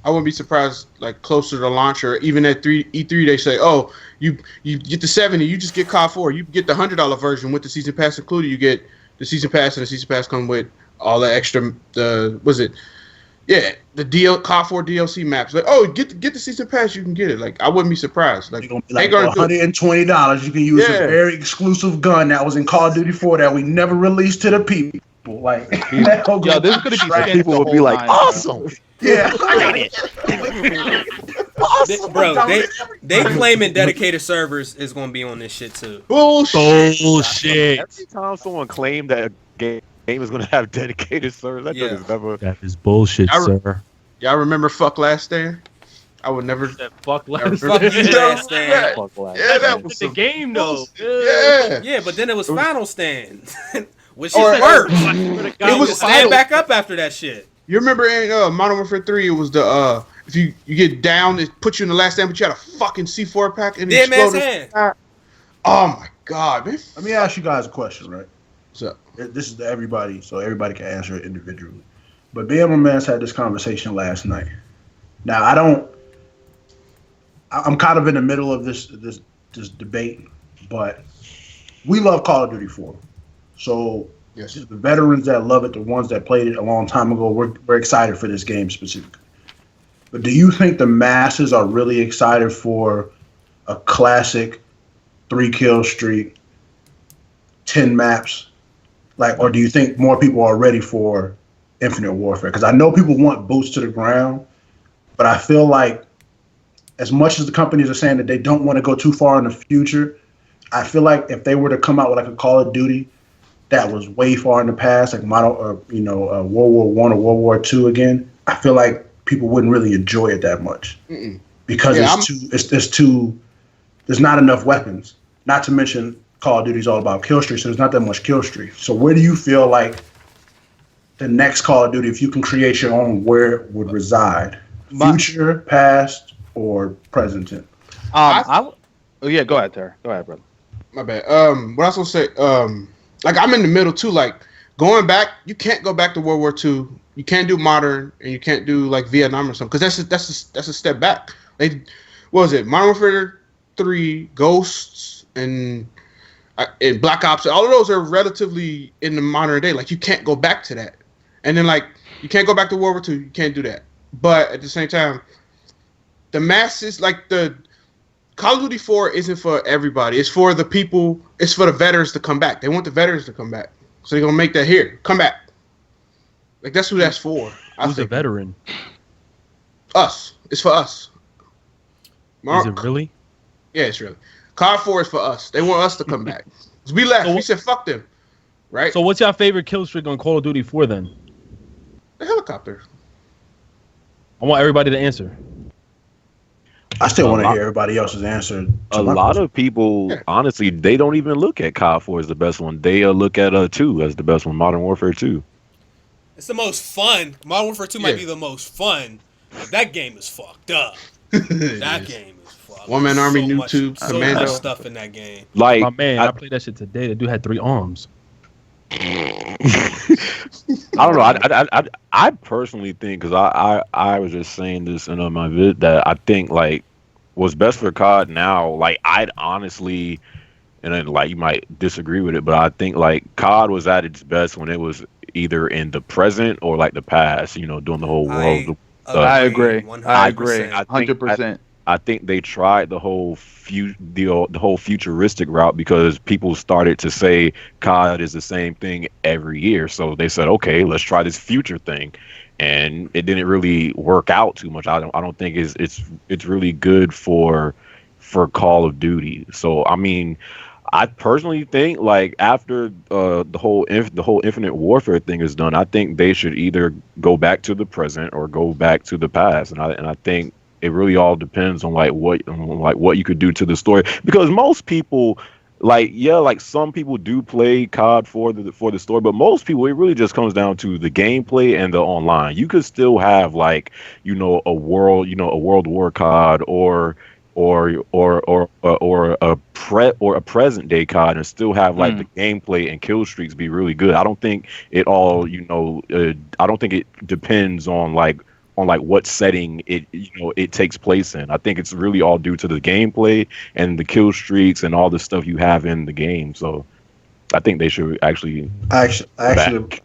I wouldn't be surprised, like closer to launch or even at E3, they say, "Oh, you get the 70, you just get COD 4. You get the $100 version with the season pass included. You get the season pass, and the season pass come with all the extra. The COD 4 DLC maps. Like, oh, get the season pass, you can get it. Like, I wouldn't be surprised. Like, You're going to be they like gonna do it. $120. You can use Yeah. a very exclusive gun that was in Call of Duty 4 that we never released to the people. Like, Yo, this is going to be Right. spent People the will be whole like, time, awesome. yeah. They claiming dedicated servers is gonna be on this shit too. Bullshit. Bullshit. Every time someone claimed that a game is going to have dedicated servers, that Yeah. shit is never. That is bullshit, sir. Y'all remember Fuck Last Stand? I would never. That fuck last. Fuck you, last stand. Yeah, that was the some game though. Yeah. Yeah, but then it was Final Stand, which Or- is worse. It was Stand Final. back up after that shit. You remember in Modern Warfare 3, it was the if you get down, it puts you in the last stand, but you had a fucking C4 pack and it Dead man's exploded. hand. Oh my god, man! Let me ask you guys a question, right? What's up? This is to everybody, so everybody can answer it individually. But me and my man's had this conversation last night. Now I'm kind of in the middle of this debate, but we love Call of Duty 4. So Yes. the veterans that love it, the ones that played it a long time ago, we're excited for this game specifically. But do you think the masses are really excited for a classic 3-kill streak, 10 maps? Like, or do you think more people are ready for Infinite Warfare? Because I know people want boots to the ground, but I feel like as much as the companies are saying that they don't want to go too far in the future, I feel like if they were to come out with like a Call of Duty that was way far in the past, like World War I or World War II again, I feel like people wouldn't really enjoy it that much because there's not enough weapons. Not to mention Call of Duty is all about kill streaks, so there's not that much kill streak. So where do you feel like the next Call of Duty, if you can create your own, where it would reside? Future, past, or present? yeah, go ahead, Terry. Go ahead, brother. My bad. What I was gonna say, like I'm in the middle too. Like going back, you can't go back to World War II. You can't do modern, and you can't do like Vietnam or something, because that's a step back. What was it? Modern Warfare 3, Ghosts, and Black Ops. All of those are relatively in the modern day. Like you can't go back to that. And then like you can't go back to World War II. You can't do that. But at the same time, the masses, like the Call of Duty 4 isn't for everybody. It's for the people. It's for the veterans to come back. They want the veterans to come back. So they're going to make that here. Come back. Like, that's who that's for. Who's a veteran? Us. It's for us. Is it really? Yeah, it's really. COD 4 is for us. They want us to come back. 'Cause we left. We said, fuck them. Right? So what's your favorite kill streak on Call of Duty 4 then? The helicopter. I want everybody to answer. I still want to hear everybody else's answer. A lot of people, honestly, they don't even look at COD 4 as the best one. They look at 2 as the best one, Modern Warfare 2. It's the most fun. Modern Warfare 2 might be the most fun. But that game is fucked up. That game is fucked. One Man Army, so much, Noob, so Commando. much stuff in that game. Like, My man, I played that shit today. The dude had 3 arms. I don't know. I personally think, because I was just saying this in my vid, that I think like what's best for COD now, like I'd honestly, and then like you might disagree with it, but I think like COD was at its best when it was either in the present or like the past. You know, doing the whole world. I agree. 100%. I agree. 100%. I think they tried the whole the whole futuristic route because people started to say COD is the same thing every year. So they said, okay, let's try this future thing, and it didn't really work out too much. I don't think it's really good for Call of Duty. So I mean, I personally think like after the whole Infinite Warfare thing is done, I think they should either go back to the present or go back to the past, and I think it really all depends on what you could do to the story, because most people like some people do play COD for the story, but most people, it really just comes down to the gameplay and the online. You could still have like a World War COD or a present day COD and still have like the gameplay and kill streaks be really good. I don't think it all I don't think it depends on what setting it takes place in. I think it's really all due to the gameplay and the kill streaks and all the stuff you have in the game. So I think they should actually. I actually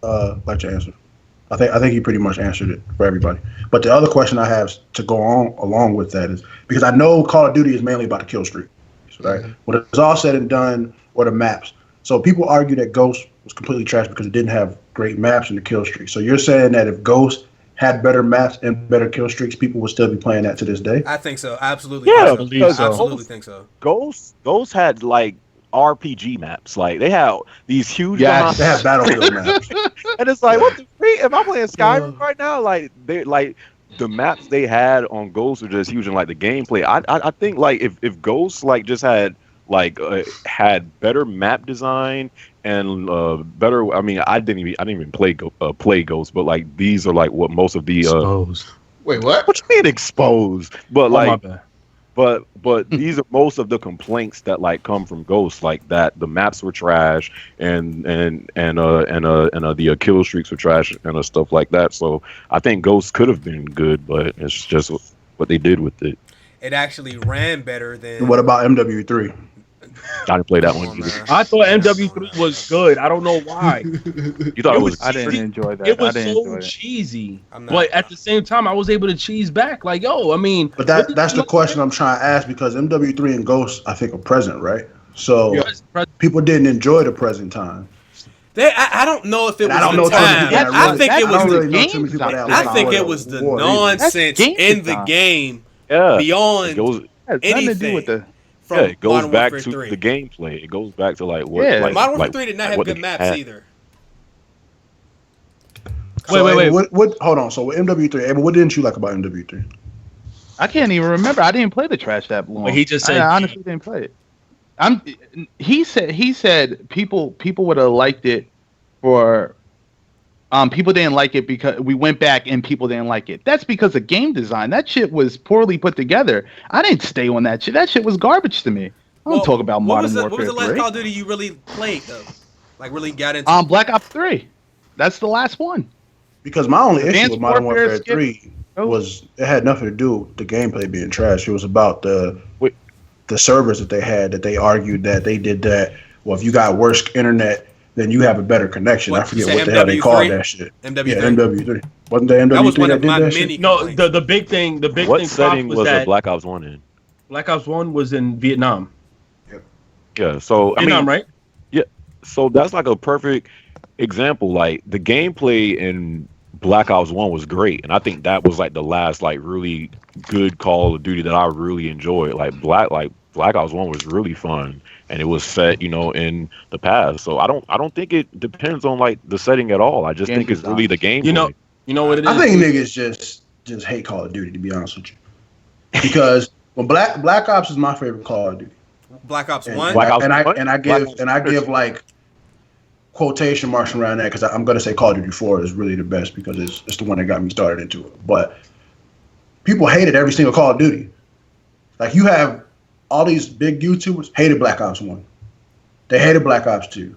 like to answer. I think you pretty much answered it for everybody. But the other question I have to go on along with that is because I know Call of Duty is mainly about the kill streak, right? Mm-hmm. When it's all said and done, or the maps. So people argue that Ghost was completely trash because it didn't have great maps in the kill streak. So you're saying that if Ghost had better maps and better kill streaks, people would still be playing that to this day? I think so. Absolutely. Yeah, I believe so. Absolutely think so. Ghost had like RPG maps. Like they have these huge. They have Battlefield maps. And it's like, what the freak? Am I playing Skyrim right now? Like they the maps they had on Ghost are just huge, and like the gameplay. I think like if Ghost like just had had better map design and better. I mean, I didn't even play Ghost, but like these are like what most of the exposed. Wait, what? What you mean exposed? But my bad. But these are most of the complaints that like come from Ghost, like that the maps were trash and the kill streaks were trash and stuff like that. So I think Ghost could have been good, but it's just what they did with it. It actually ran better than. What about MW3? I didn't play that one. I thought MW3 was good. I don't know why. You thought it was? I didn't enjoy that. It was so cheesy, but at the same time, I was able to cheese back. Like, yo, I mean. But that's the question I'm trying to ask, because MW3 and Ghost, I think, are present, right? So people didn't enjoy the present time. I don't know if it was the time. I think it was the game. I think it was the nonsense in the game beyond anything. To do with the. It goes back to the gameplay. It goes back to like what. Yeah. Modern Warfare 3 did not have good maps either. Wait. What? Hold on. So with MW3, Abel, what didn't you like about MW3? I can't even remember. I didn't play the trash that long. Well, he just said. I honestly didn't play it. He said people would have liked it for. People didn't like it because we went back and people didn't like it. That's because of game design. That shit was poorly put together. I didn't stay on that shit. That shit was garbage to me. I don't talk about Modern Warfare 3. What was the last Call of Duty you really played though? Like really got into? Black Ops 3. That's the last one. Because my only issue with Modern Warfare 3 was it had nothing to do with the gameplay being trash. It was about the servers that they had, that they argued that they did that. Well, if you got worse internet, then you have a better connection. I forget what the hell they called that shit. MW3. Yeah, MW3. Wasn't there MW3 that was one of did my that many shit? No, the big thing. What setting was the Black Ops 1 in? Black Ops 1 was in Vietnam. Yeah, so Vietnam, right? Yeah, so that's like a perfect example. Like the gameplay in Black Ops 1 was great, and I think that was like the last like really good Call of Duty that I really enjoyed. Like Black Ops 1 was really fun, and it was set, in the past. So I don't think it depends on like the setting at all. I just think it's really the game. You know what it is. I think niggas just hate Call of Duty, to be honest with you, because Black Ops is my favorite Call of Duty. Black Ops 1. And I give like quotation marks around that, because I'm gonna say Call of Duty 4 is really the best because it's the one that got me started into it. But people hated every single Call of Duty. Like you have all these big YouTubers hated Black Ops 1. They hated Black Ops 2.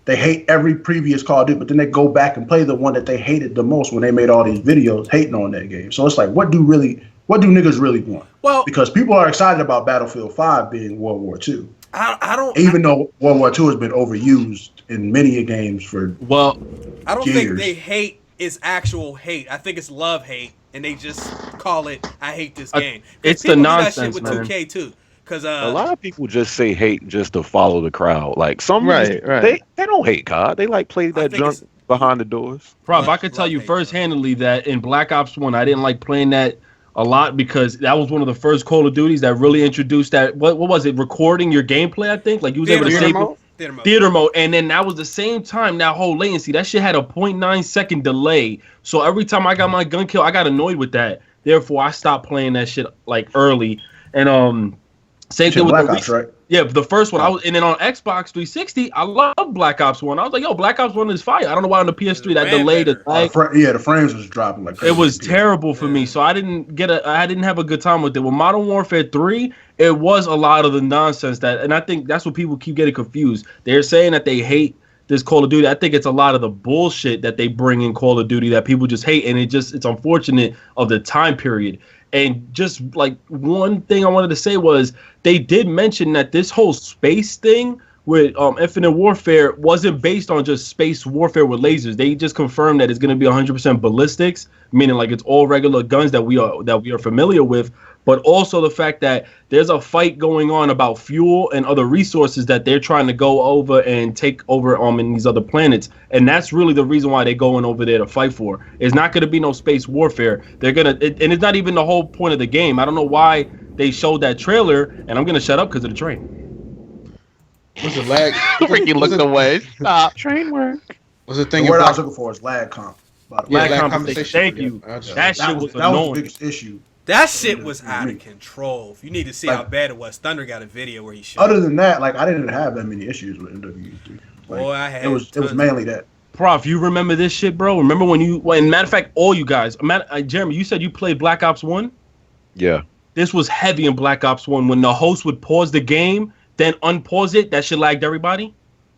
They hate every previous Call of Duty, but then they go back and play the one that they hated the most when they made all these videos hating on that game. So it's like, what do niggas really want? Well, because people are excited about Battlefield 5 being World War II. I don't. Even though World War II has been overused in many games for Well, I don't years. think they hate is actual hate. I think it's love hate, and they just call it "I hate this game." 'Cause it's the people do nonsense, that shit with man. 2K too. Because A lot of people just say hate just to follow the crowd. Like some, Right. they don't hate COD. They like play that think junk it's- behind the doors. Prob, I Love- could tell love you hate, first-handedly that in Black Ops 1, I didn't like playing that a lot because that was one of the first Call of Duties that really introduced that. What was it? Recording your gameplay, I think. Like you was able to Theater save mode? theater mode, and then that was the same time that whole latency. That shit had a 0.9-second delay. So every time I got my gun kill, I got annoyed with that. Therefore, I stopped playing that shit like early. And same thing with Black the Ops, right? Yeah, the first one. And then on Xbox 360, I love Black Ops 1. I was like, yo, Black Ops 1 is fire. I don't know why on the PS3 that ran delayed better. the lag. The frames was dropping like It crazy. was terrible for me, Yeah. so I didn't have a good time with it. With Modern Warfare 3, it was a lot of the nonsense and I think that's what people keep getting confused. They're saying that they hate this Call of Duty. I think it's a lot of the bullshit that they bring in Call of Duty that people just hate, and it's unfortunate of the time period. And just like one thing I wanted to say was they did mention that this whole space thing with Infinite Warfare wasn't based on just space warfare with lasers. They just confirmed that it's going to be 100% ballistics, meaning like it's all regular guns that we are familiar with, but also the fact that there's a fight going on about fuel and other resources that they're trying to go over and take over in these other planets, and that's really the reason why they're going over there to fight for. It's not going to be no space warfare. And it's not even the whole point of the game. I don't know why they showed that trailer, and I'm going to shut up because of the train. Was it lag? Ricky looked away. Stop. Train work. Was the The thing word I about was looking for is lag comp. By the way. Lag lag compensation. Thank you. Yeah, That shit was that was annoying. the biggest issue. That shit was out of control. If you need to see Like- how bad it was, Thunder got a video where he showed. Other than that, like I didn't have that many issues with MW3. Like, Boy, I had it was tons. mainly that. Prof, you remember this shit, bro? Remember when matter of fact, all you guys, Jeremy, you said you played Black Ops 1? Yeah. This was heavy in Black Ops 1 when the host would pause the game, then unpause it. That shit lagged everybody.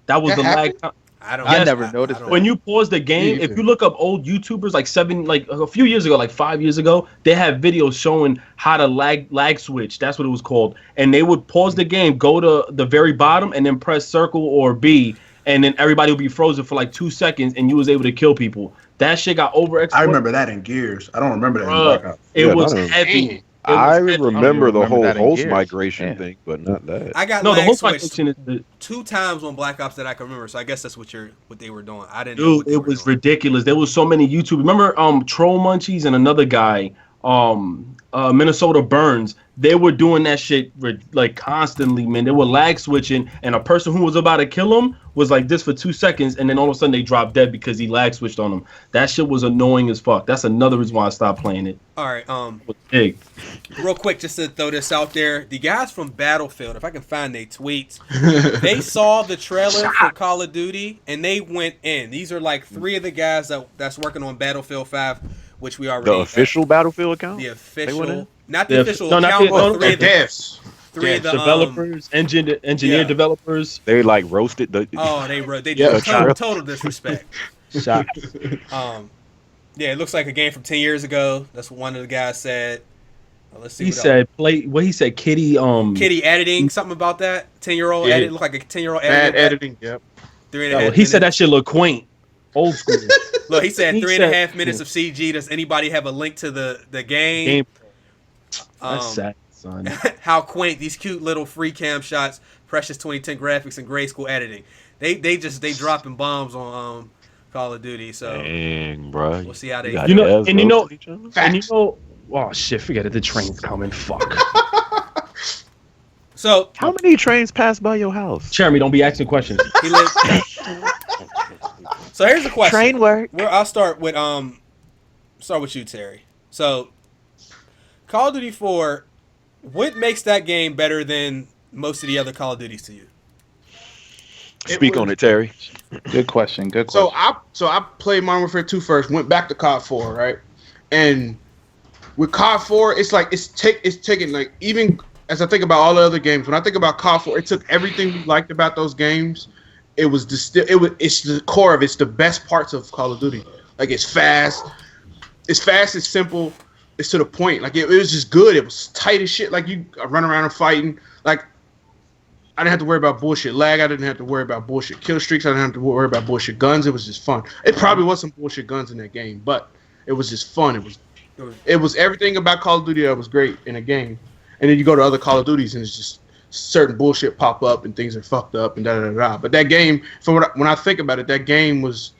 That was That the happened? lag. I never noticed don't- When you pause the game, Me if either. you look up old YouTubers like a few years ago, like 5 years ago, they had videos showing how to lag switch. That's what it was called. And they would pause the game, go to the very bottom, and then press circle or B, and then everybody would be frozen for like 2 seconds, and you was able to kill people. That shit got overexploited. I remember that in Gears. I don't remember that in Bruh. Black Ops. It Yeah, was that is- heavy. I heavy. remember the remember whole that in host Gears. migration Yeah. thing, but not that. I got No, the lag whole switched migration is 2 times on Black Ops that I can remember. So I guess that's what they were doing. I didn't know dude, what they it were was doing. ridiculous. There was so many YouTube. Remember Troll Munchies and another guy, Minnesota Burns. They were doing that shit like constantly, man. They were lag switching, and a person who was about to kill him was like this for 2 seconds, and then all of a sudden they dropped dead because he lag switched on them. That shit was annoying as fuck. That's another reason why I stopped playing it. All right, It was big. real quick, just to throw this out there, the guys from Battlefield, if I can find their tweets, they saw the trailer for Call of Duty and they went in. These are like 3 of the guys that's working on Battlefield 5, which we already The official Battlefield account? the went official, in? not the The- official no, not account, the- but no, 3 of The the devs. 3 of the Developers, engineer yeah. developers. They like roasted the. Oh, they Yeah, did sure. total disrespect. Shots. Yeah, it looks like a game from 10 years ago. That's what one of the guys said. Let's see. He what else. said he said Kitty Kitty editing, something about that. 10-year-old Yeah. edit, look like a 10-year-old Bad editing. editing. Yep. 3.5 he said that minutes. shit look quaint. Old school. Look, he said he 3.5 said- minutes of CG. Does anybody have a link to the game? Game. That's Um, sad, son. How quaint these cute little free cam shots, precious 2010 graphics and grade school editing. They dropping bombs on Call of Duty. So Dang, bro. we'll see how they. got You know- devs and you know- roasting each other? And you know, oh shit, forget it. The train's coming. Fuck. So How many trains pass by your house? Jeremy, don't be asking questions. he lives. So here's the question. work. I'll start with you, Terry. So Call of Duty 4, what makes that game better than most of the other Call of Duties to you? Speak on it, Terry. Good question. Good question. So I played Modern Warfare 2 first, went back to COD 4, right? And with COD 4, it's like it's taking like, even as I think about all the other games, when I think about COD 4, it took everything we liked about those games. It's the core of it's the best parts of Call of Duty. Like it's fast, it's simple, it's to the point. Like it was just good. It was tight as shit. Like you run around and fighting. Like I didn't have to worry about bullshit lag. I didn't have to worry about bullshit kill streaks. I didn't have to worry about bullshit guns. It was just fun. It probably was some bullshit guns in that game, but it was just fun. It was everything about Call of Duty that was great in a game. And then you go to other Call of Duties and it's just certain bullshit pop up and things are fucked up and da da da. But that game, when I think about it, that game was.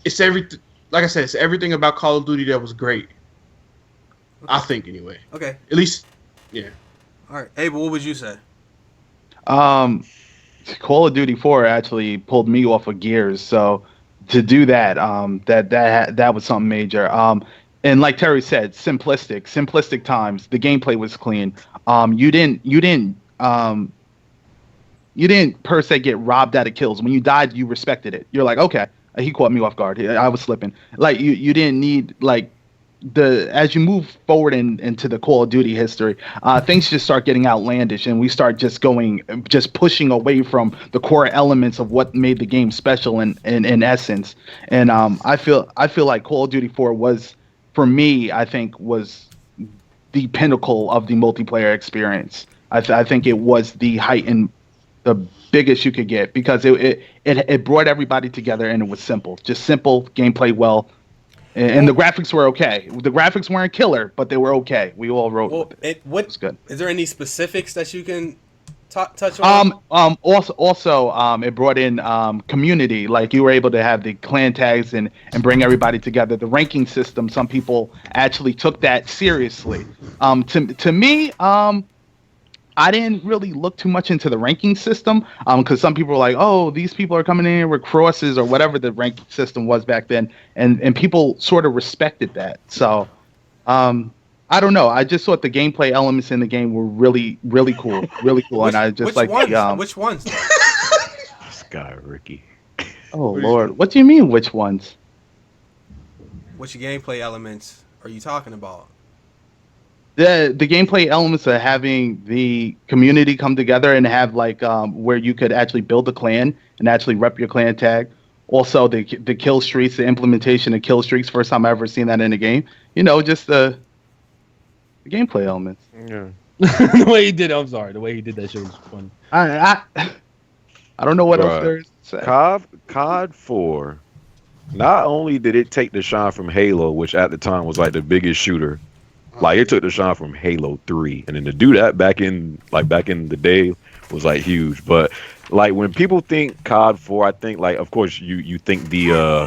It's everything. Like I said, it's everything about Call of Duty that was great. Okay. I think anyway. Okay. At least, yeah. All right, Abel, what would you say? Call of Duty 4 actually pulled me off of Gears, so to do that, that was something major. And like Terry said, simplistic times. The gameplay was clean. You didn't per se get robbed out of kills. When you died, you respected it. You're like, okay, he caught me off guard. I was slipping. Like you didn't need like. As you move forward into the Call of Duty history, things just start getting outlandish, and we start just pushing away from the core elements of what made the game special in essence. And I feel like Call of Duty 4 was, for me, I think was the pinnacle of the multiplayer experience. I think it was the height and the biggest you could get because it brought everybody together and it was simple, just simple gameplay, well. And the graphics were okay. The graphics weren't killer, but they were okay. We all wrote with it. It's good. Is there any specifics that you can touch on? Also, it brought in community. Like you were able to have the clan tags and bring everybody together. The ranking system, some people actually took that seriously. To me, I didn't really look too much into the ranking system because some people were like, oh, these people are coming in here with crosses or whatever the ranking system was back then. And people sort of respected that. So I don't know. I just thought the gameplay elements in the game were really, really cool. Really cool. And I just like which ones? This guy, Ricky. Oh, Lord. What do you mean, which ones? Which gameplay elements are you talking about? The gameplay elements of having the community come together and have like where you could actually build a clan and actually rep your clan tag. Also the kill streaks, the implementation of kill streaks. First time I ever seen that in a game. You know, just the gameplay elements. Yeah. The way he did it, I'm sorry. The way he did that shit was funny. I don't know what else there is to say. COD 4. Not only did it take the shine from Halo, which at the time was like the biggest shooter. Like it took the shine from Halo 3, and then to do that back in the day was like huge. But like when people think COD 4, I think like of course you think the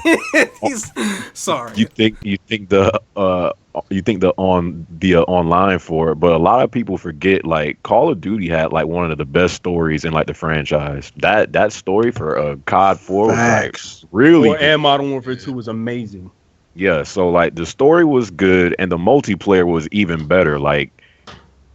sorry. You think the online for it, but a lot of people forget like Call of Duty had like one of the best stories in like the franchise. That story for COD 4 was like really good. And Modern Warfare 2 was amazing. Yeah, so like the story was good and the multiplayer was even better. Like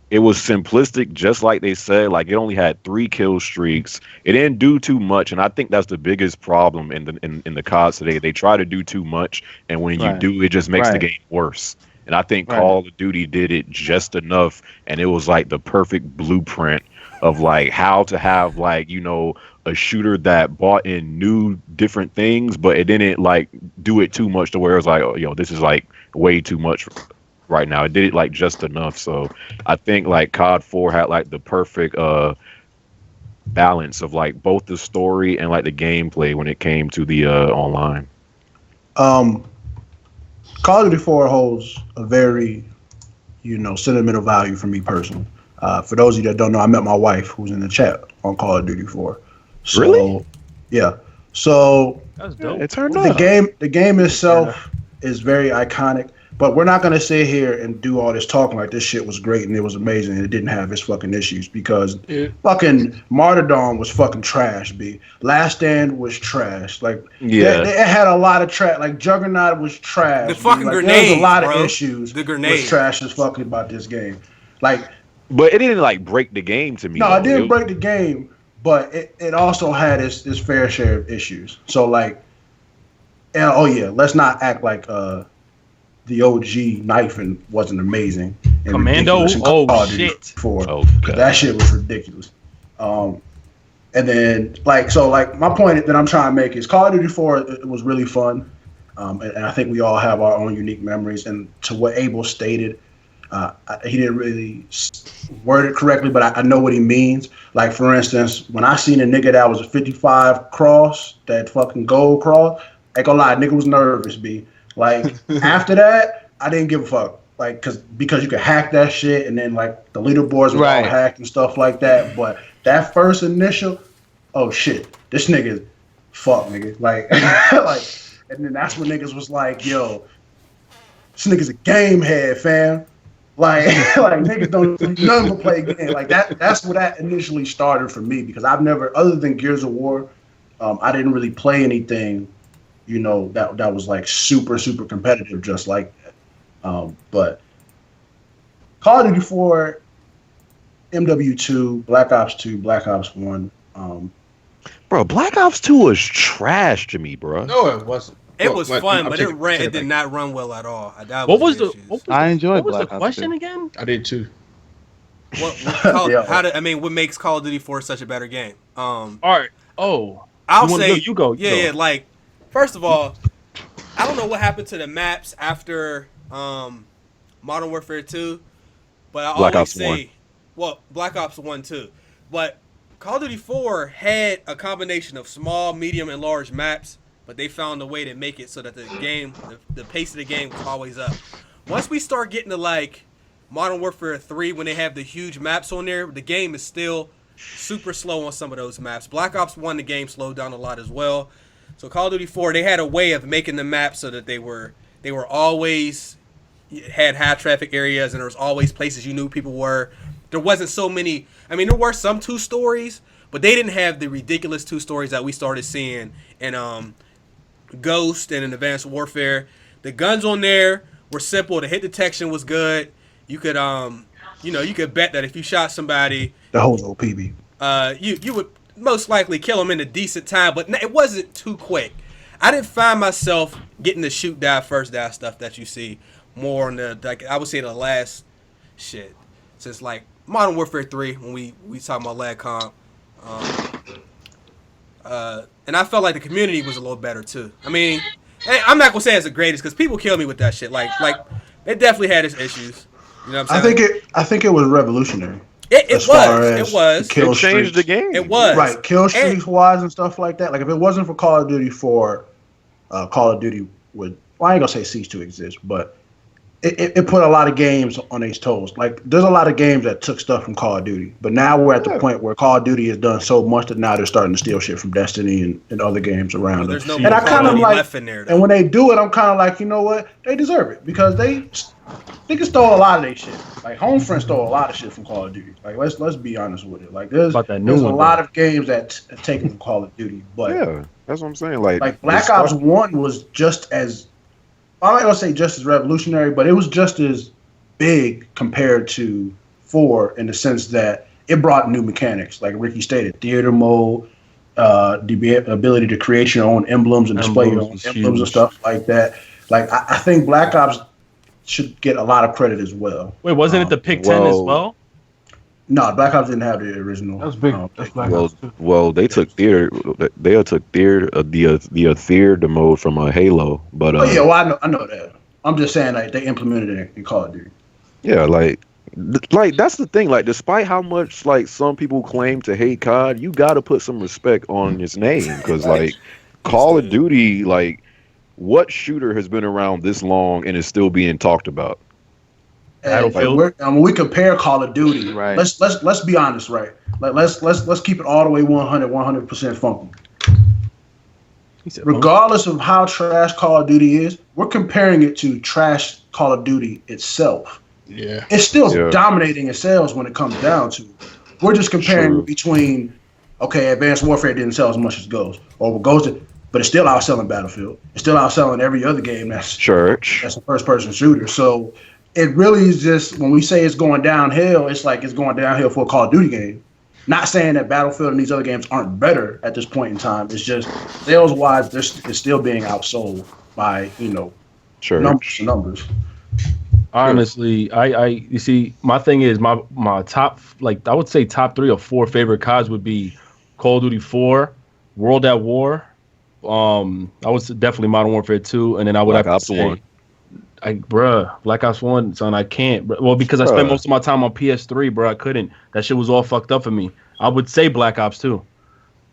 it was simplistic, just like they said. Like it only had 3 kill streaks. It didn't do too much, and I think that's the biggest problem in the CODs today. They try to do too much, and when you do, it just makes the game worse. And I think Call of Duty did it just enough, and it was like the perfect blueprint of like how to have like, you know, a shooter that brought in new different things, but it didn't like do it too much to where it was like, oh, yo, this is like way too much right now. It did it like just enough. So I think like COD 4 had like the perfect balance of like both the story and like the gameplay when it came to the online. Call of Duty 4 holds a very, you know, sentimental value for me personally. For those of you that don't know, I met my wife who's in the chat on Call of Duty 4. So, really? Yeah. So that's dope. It turned the up. the game itself is very iconic, but we're not gonna sit here and do all this talking like this shit was great and it was amazing and it didn't have its fucking issues because fucking Martyrdom was fucking trash. Last Stand was trash. Like it had a lot of trash. Like Juggernaut was trash. The fucking like, grenades, there was a lot bro. of issues. The grenades was trash as fucking about this game. Like, but it didn't like break the game to me. No, it didn't break the game. But it also had its fair share of issues. So like, and let's not act like the OG knifing wasn't amazing. Commando, shit! That shit was ridiculous. And then like my point that I'm trying to make is Call of Duty 4 it was really fun, and I think we all have our own unique memories. And to what Abel stated, He didn't really word it correctly, but I know what he means. Like, for instance, when I seen a nigga that was a 55 cross, that fucking gold cross, I ain't gonna lie, nigga was nervous, B. Like, after that, I didn't give a fuck. Like, because you could hack that shit, and then, like, the leaderboards were all hacked and stuff like that. But that first initial, oh, shit, this nigga, fuck, nigga. Like, like, and then that's when niggas was like, yo, this nigga's a game head, fam. Like niggas don't do nothing but play games. Like that's where that initially started for me, because I've never, other than Gears of War, I didn't really play anything, you know, that was like super competitive just like that. But Call of Duty 4, MW2, Black Ops 2, Black Ops 1. Bro, Black Ops 2 was trash to me, bro. No, it wasn't. It was fun, but it did not run well at all. I enjoyed what was Black the Ops question 2. again? I did too. What makes Call of Duty 4 such a better game? All right. Oh, I'll say you go. Yeah. Like, first of all, I don't know what happened to the maps after Modern Warfare 2, but I Black always Ops say, 1. well, Black Ops 1 too, but Call of Duty 4 had a combination of small, medium, and large maps. But they found a way to make it so that the game, the pace of the game was always up. Once we start getting to like Modern Warfare 3, when they have the huge maps on there, the game is still super slow on some of those maps. Black Ops 1, the game slowed down a lot as well. So Call of Duty 4, they had a way of making the maps so that they were always had high traffic areas, and there was always places you knew people were. There wasn't so many. I mean, there were some 2 stories, but they didn't have the ridiculous 2 stories that we started seeing in Ghost and in Advanced Warfare. The guns on there were simple. The hit detection was good. You could you could bet that if you shot somebody, The whole OPB. you would most likely kill them in a decent time, but it wasn't too quick. I didn't find myself getting the shoot die first die stuff that you see more on the, like, I would say the last shit since like Modern Warfare 3 when we talking about lag comp. And I felt like the community was a little better too. I mean, I'm not gonna say it's the greatest because people kill me with that shit. Like it definitely had its issues. You know what I'm saying? I think it was revolutionary. It was. Kill It changed streaks. the game. It was. Right, kill streaks wise and stuff like that. Like, if it wasn't for Call of Duty 4, Call of Duty would, well, I ain't gonna say cease to exist, but it put a lot of games on its toes. Like, there's a lot of games that took stuff from Call of Duty, but now we're at the point where Call of Duty has done so much that now they're starting to steal shit from Destiny and other games around Well, there's it. no And I kind of like, left in there, though. and when they do it, I'm kind of like, you know what? They deserve it because they can stole a lot of their shit. Like, Homefront stole a lot of shit from Call of Duty. Like, let's be honest with it. Like, there's a lot of games that taken from Call of Duty, but Yeah, that's what I'm saying. Like Black Ops 1 was just as, I'm not gonna say just as revolutionary, but it was just as big compared to 4 in the sense that it brought new mechanics, like Ricky stated, theater mode, the ability to create your own emblems and display your own emblems and stuff like that. Like, I think Black Ops should get a lot of credit as well. Wait, wasn't it the Pick 10 as well? No, Black Ops didn't have the original. That's big. That's Black Ops too. Well, they took theater. They took theater the theater mode from Halo, but Oh yeah, well I know that. I'm just saying, like, they implemented it in Call of Duty. yeah, like that's the thing. Like, despite how much like some people claim to hate COD, you got to put some respect on his name because like Call of Duty, like, what shooter has been around this long and is still being talked about? And when we compare Call of Duty, Right. let's be honest, right? Let's keep it all the way 100% funky. Regardless of how trash Call of Duty is, we're comparing it to trash Call of Duty itself. Yeah. It's still dominating in sales when it comes down to it. We're just comparing between, okay, Advanced Warfare didn't sell as much as Ghost, or Ghost, but it's still outselling Battlefield. It's still outselling every other game that's a first-person shooter. So it really is just, when we say it's going downhill, it's like it's going downhill for a Call of Duty game. Not saying that Battlefield and these other games aren't better at this point in time. It's just sales-wise, it's still being outsold by, numbers. Honestly, you see, my thing is my top, like, I would say top 3 or 4 favorite CODs would be Call of Duty 4, World at War. I would say definitely Modern Warfare 2, and then I would have to say, Black Ops 1, son, I can't. Well, because I spent most of my time on PS3, bro. I couldn't. That shit was all fucked up for me. I would say Black Ops 2.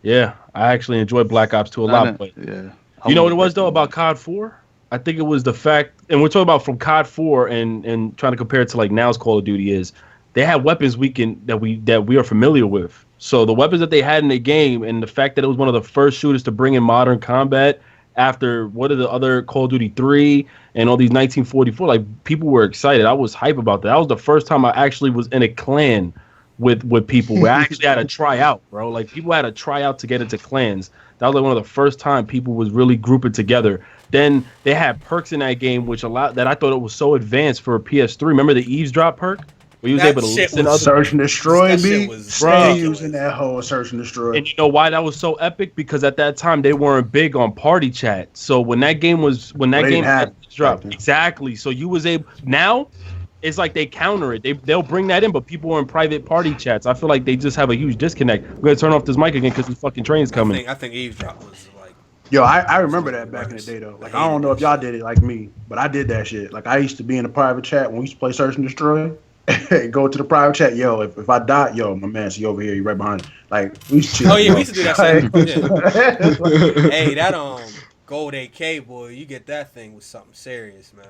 Yeah, I actually enjoyed Black Ops 2 a lot. But Yeah. you know what it was, though, about COD 4? I think it was the fact, and we're talking about from COD 4 and trying to compare it to, like, now's Call of Duty is, they had weapons that we are familiar with. So the weapons that they had in the game and the fact that it was one of the first shooters to bring in modern combat after what are the other Call of Duty 3 and all these 1944, like people were excited. I was hype about that. That was the first time I actually was in a clan with people where I actually had to try out, bro. Like people had to try out to get into clans. That was like one of the first time people was really grouping together. Then they had perks in that game, which allowed that I thought it was so advanced for a PS3. Remember the eavesdrop perk? Where you was able to listen to Search and Destroy, That me. shit was Stay using that whole Search and Destroy. And you know why that was so epic? Because at that time they weren't big on party chat. So when that game dropped, exactly. So you was able now. It's like they counter it. They'll bring that in, but people are in private party chats. I feel like they just have a huge disconnect. I'm gonna turn off this mic again because the fucking train's coming. I think eavesdrop was like. Yo, I remember that back in the day though. Like I don't know if y'all did it like me, but I did that shit. Like I used to be in a private chat when we used to play Search and Destroy. Go to the private chat. Yo, if I die, yo, my man, see over here, you right behind. Like we used to. Oh yeah, we used to do that shit. Yeah. Hey, that gold AK boy, you get that thing with something serious, man.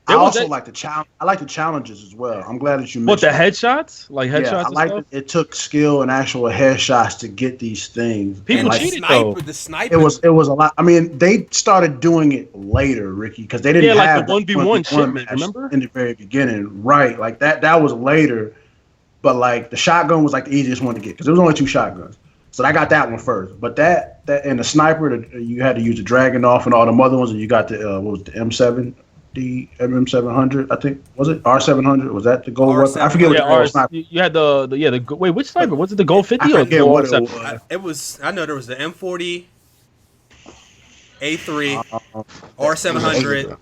I also like the challenge. I like the challenges as well. I'm glad that you mentioned. What, the headshots? Like headshots? Yeah, I like it took skill and actual headshots to get these things. People like, cheated though. The sniper. It was a lot. I mean, they started doing it later, Ricky, because they didn't have the 1v1 shit, man, remember? In the very beginning, right? Like that was later. But like the shotgun was like the easiest one to get because there was only 2 shotguns. So I got that one first. But that and the sniper, you had to use the Dragon off and all them other ones, and you got the what was the M7. The MM700, I think, was it R700? Was that the gold weapon? I forget what the gold sniper. You had the wait, which sniper? Was it the gold 50 or the gold R7? It was. I know there was the M40, A3, R700,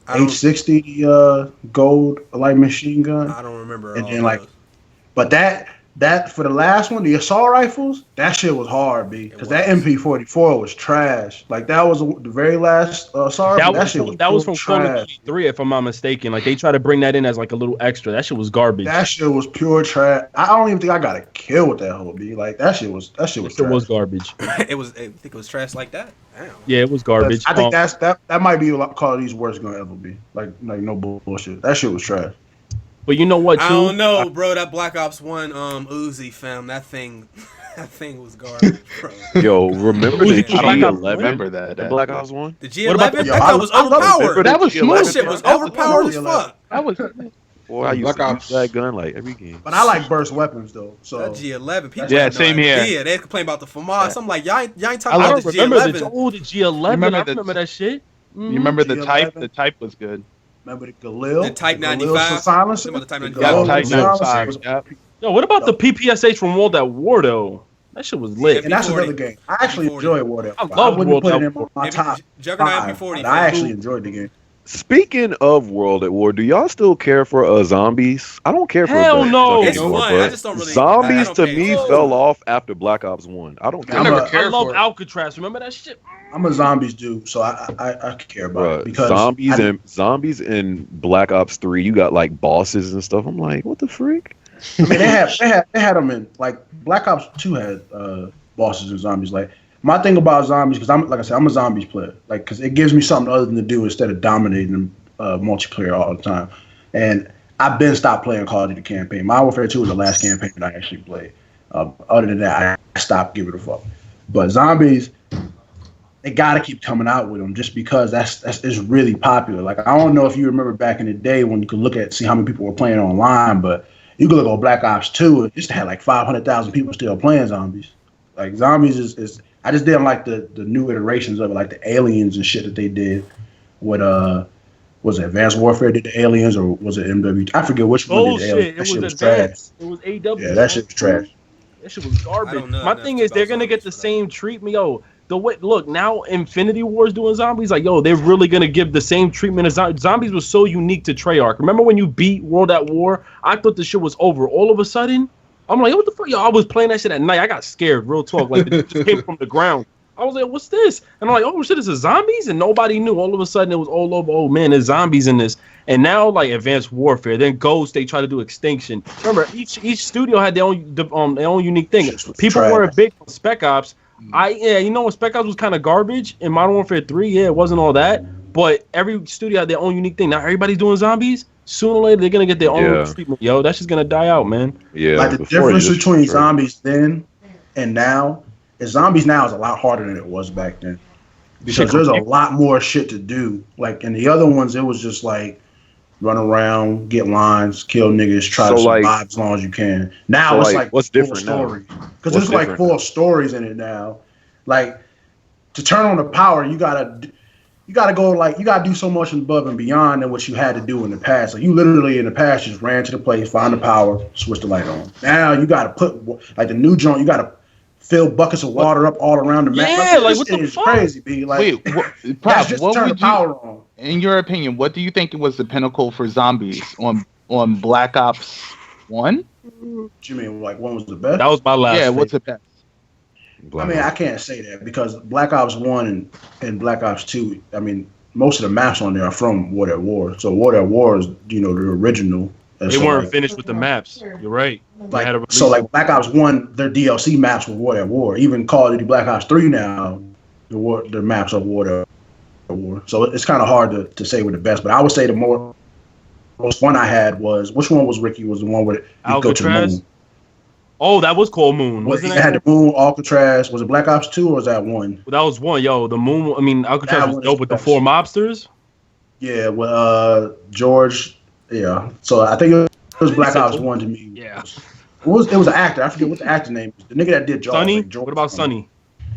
H60 gold light machine gun. I don't remember. And then but that for the last one, the assault rifles, that shit was hard, B. Because that MP44 was trash. Like that was the very last assault rifle. That was from Call of Duty 3, if I'm not mistaken. Like they tried to bring that in as like a little extra. That shit was garbage. That shit was pure trash. I don't even think I got a kill with that whole B. Like that shit was trash. It was garbage. I think it was trash like that. Damn. Yeah, it was garbage. I think that might be Call of Duty's worst gonna ever be. Like no bullshit. That shit was trash. But you know what, too? I don't know, bro. That Black Ops 1 Uzi, fam. That thing was garbage, bro. Yo, remember the G11? Remember that. The Black Ops 1? The G11? That was overpowered. That was smooth. That shit was overpowered as fuck. That was. Boy, I used to use that gun like every game. But I like burst weapons though. So that G11, people same here. Yeah, they complain about the FAMAS. I'm like, y'all ain't talking about the G11. The G11. I remember that shit. You remember the type? The type was good. Remember the Galil? The Type 95. Silencer? The Type 95. Yeah, Type 95. Yeah. Yo, what about the PPSH from World at War though? That shit was lit. And that's another game. I actually enjoy World at War. I love wouldn't put it in War. my top Juggernaut 5, MP40. but I actually enjoyed the game. Speaking of World at War, do y'all still care for zombies? I don't care for Hell that no. It's anymore, fun. but I just don't really. zombies I to don't me care. fell off after Black Ops 1. I don't care. I never I cared love for it. Alcatraz. Remember that shit? I'm a zombies dude, so I care about it because zombies in Black Ops 3, you got like bosses and stuff. I'm like, what the freak? I mean, they had them in like Black Ops 2 had bosses and zombies. Like my thing about zombies, because I'm a zombies player, like because it gives me something other than to do instead of dominating multiplayer all the time. And I've been stopped playing Call of Duty campaign. Modern Warfare 2 was the last campaign that I actually played. Other than that, I stopped giving a fuck. But zombies, they gotta keep coming out with them just because it's really popular. Like I don't know if you remember back in the day when you could see how many people were playing online, but you could look at Black Ops 2, it just had like 500,000 people still playing zombies. Like zombies is I just didn't like the new iterations of it, like the aliens and shit that they did. What was it Advanced Warfare did the aliens or was it MW? I forget which one did the aliens. That shit was trash. It was AW. Yeah, that shit was trash. That shit was garbage. My thing is they're gonna get the same treatment. Yo, the way look now, Infinity War's doing zombies. Like yo, they're really gonna give the same treatment as zombies. Was so unique to Treyarch. Remember when you beat World at War? I thought the shit was over. All of a sudden, I'm like, what the fuck? Yo, I was playing that shit at night. I got scared. Real talk. Like it just came from the ground. I was like, what's this? And I'm like, oh shit, this is zombies, and nobody knew. All of a sudden, it was all over. Oh man, there's zombies in this. And now, like Advanced Warfare, then Ghost, they try to do Extinction. Remember, each studio had their own unique thing. People weren't big on Spec Ops. You know, when Spec Ops was kind of garbage in Modern Warfare 3, it wasn't all that. But every studio had their own unique thing. Now everybody's doing zombies. Sooner or later, they're gonna get their own treatment. Yo, that's just gonna die out, man. Yeah. Like the difference between zombies then and now is zombies now is a lot harder than it was back then. Because there's a lot more shit to do. Like in the other ones, it was just like run around, get lines, kill niggas, try to survive as long as you can. Now it's like what's different stories. Because there's like full stories in it now. Like to turn on the power, you gotta go like you gotta do so much above and beyond than what you had to do in the past. Like you literally in the past just ran to the place, find the power, switch the light on. Now you gotta put like the new joint, you gotta fill buckets of water up all around the map. Yeah, like what the fuck? Crazy, B. Like, wait, that's just what turn the would power on. In your opinion, what do you think was the pinnacle for zombies on Black Ops 1? What you mean, like one was the best? That was my last. Yeah, what's the best? I mean, I can't say that because Black Ops 1 and Black Ops 2, I mean, most of the maps on there are from World at War. So World at War is, you know, the original. They weren't finished with the maps. You're right. Like Black Ops 1, their DLC maps were World at War. Even Call of Duty Black Ops 3 now, the maps are World at War. So it's kind of hard to say what the best. But I would say the most fun I had was, which one was Ricky? Was the one where you go to the moon? Oh, that was called Moon. Wasn't it? Had the Moon, Alcatraz. Was it Black Ops 2 or was that one? Well, that was one. Yo, the Moon. I mean, Alcatraz was dope with the 4 mobsters. Yeah, well, George. Yeah, so I think it was Black Ops 1 to me. Yeah. It was an actor. I forget what the actor name was. The nigga that did Jaws. Sonny? Like What about Sonny?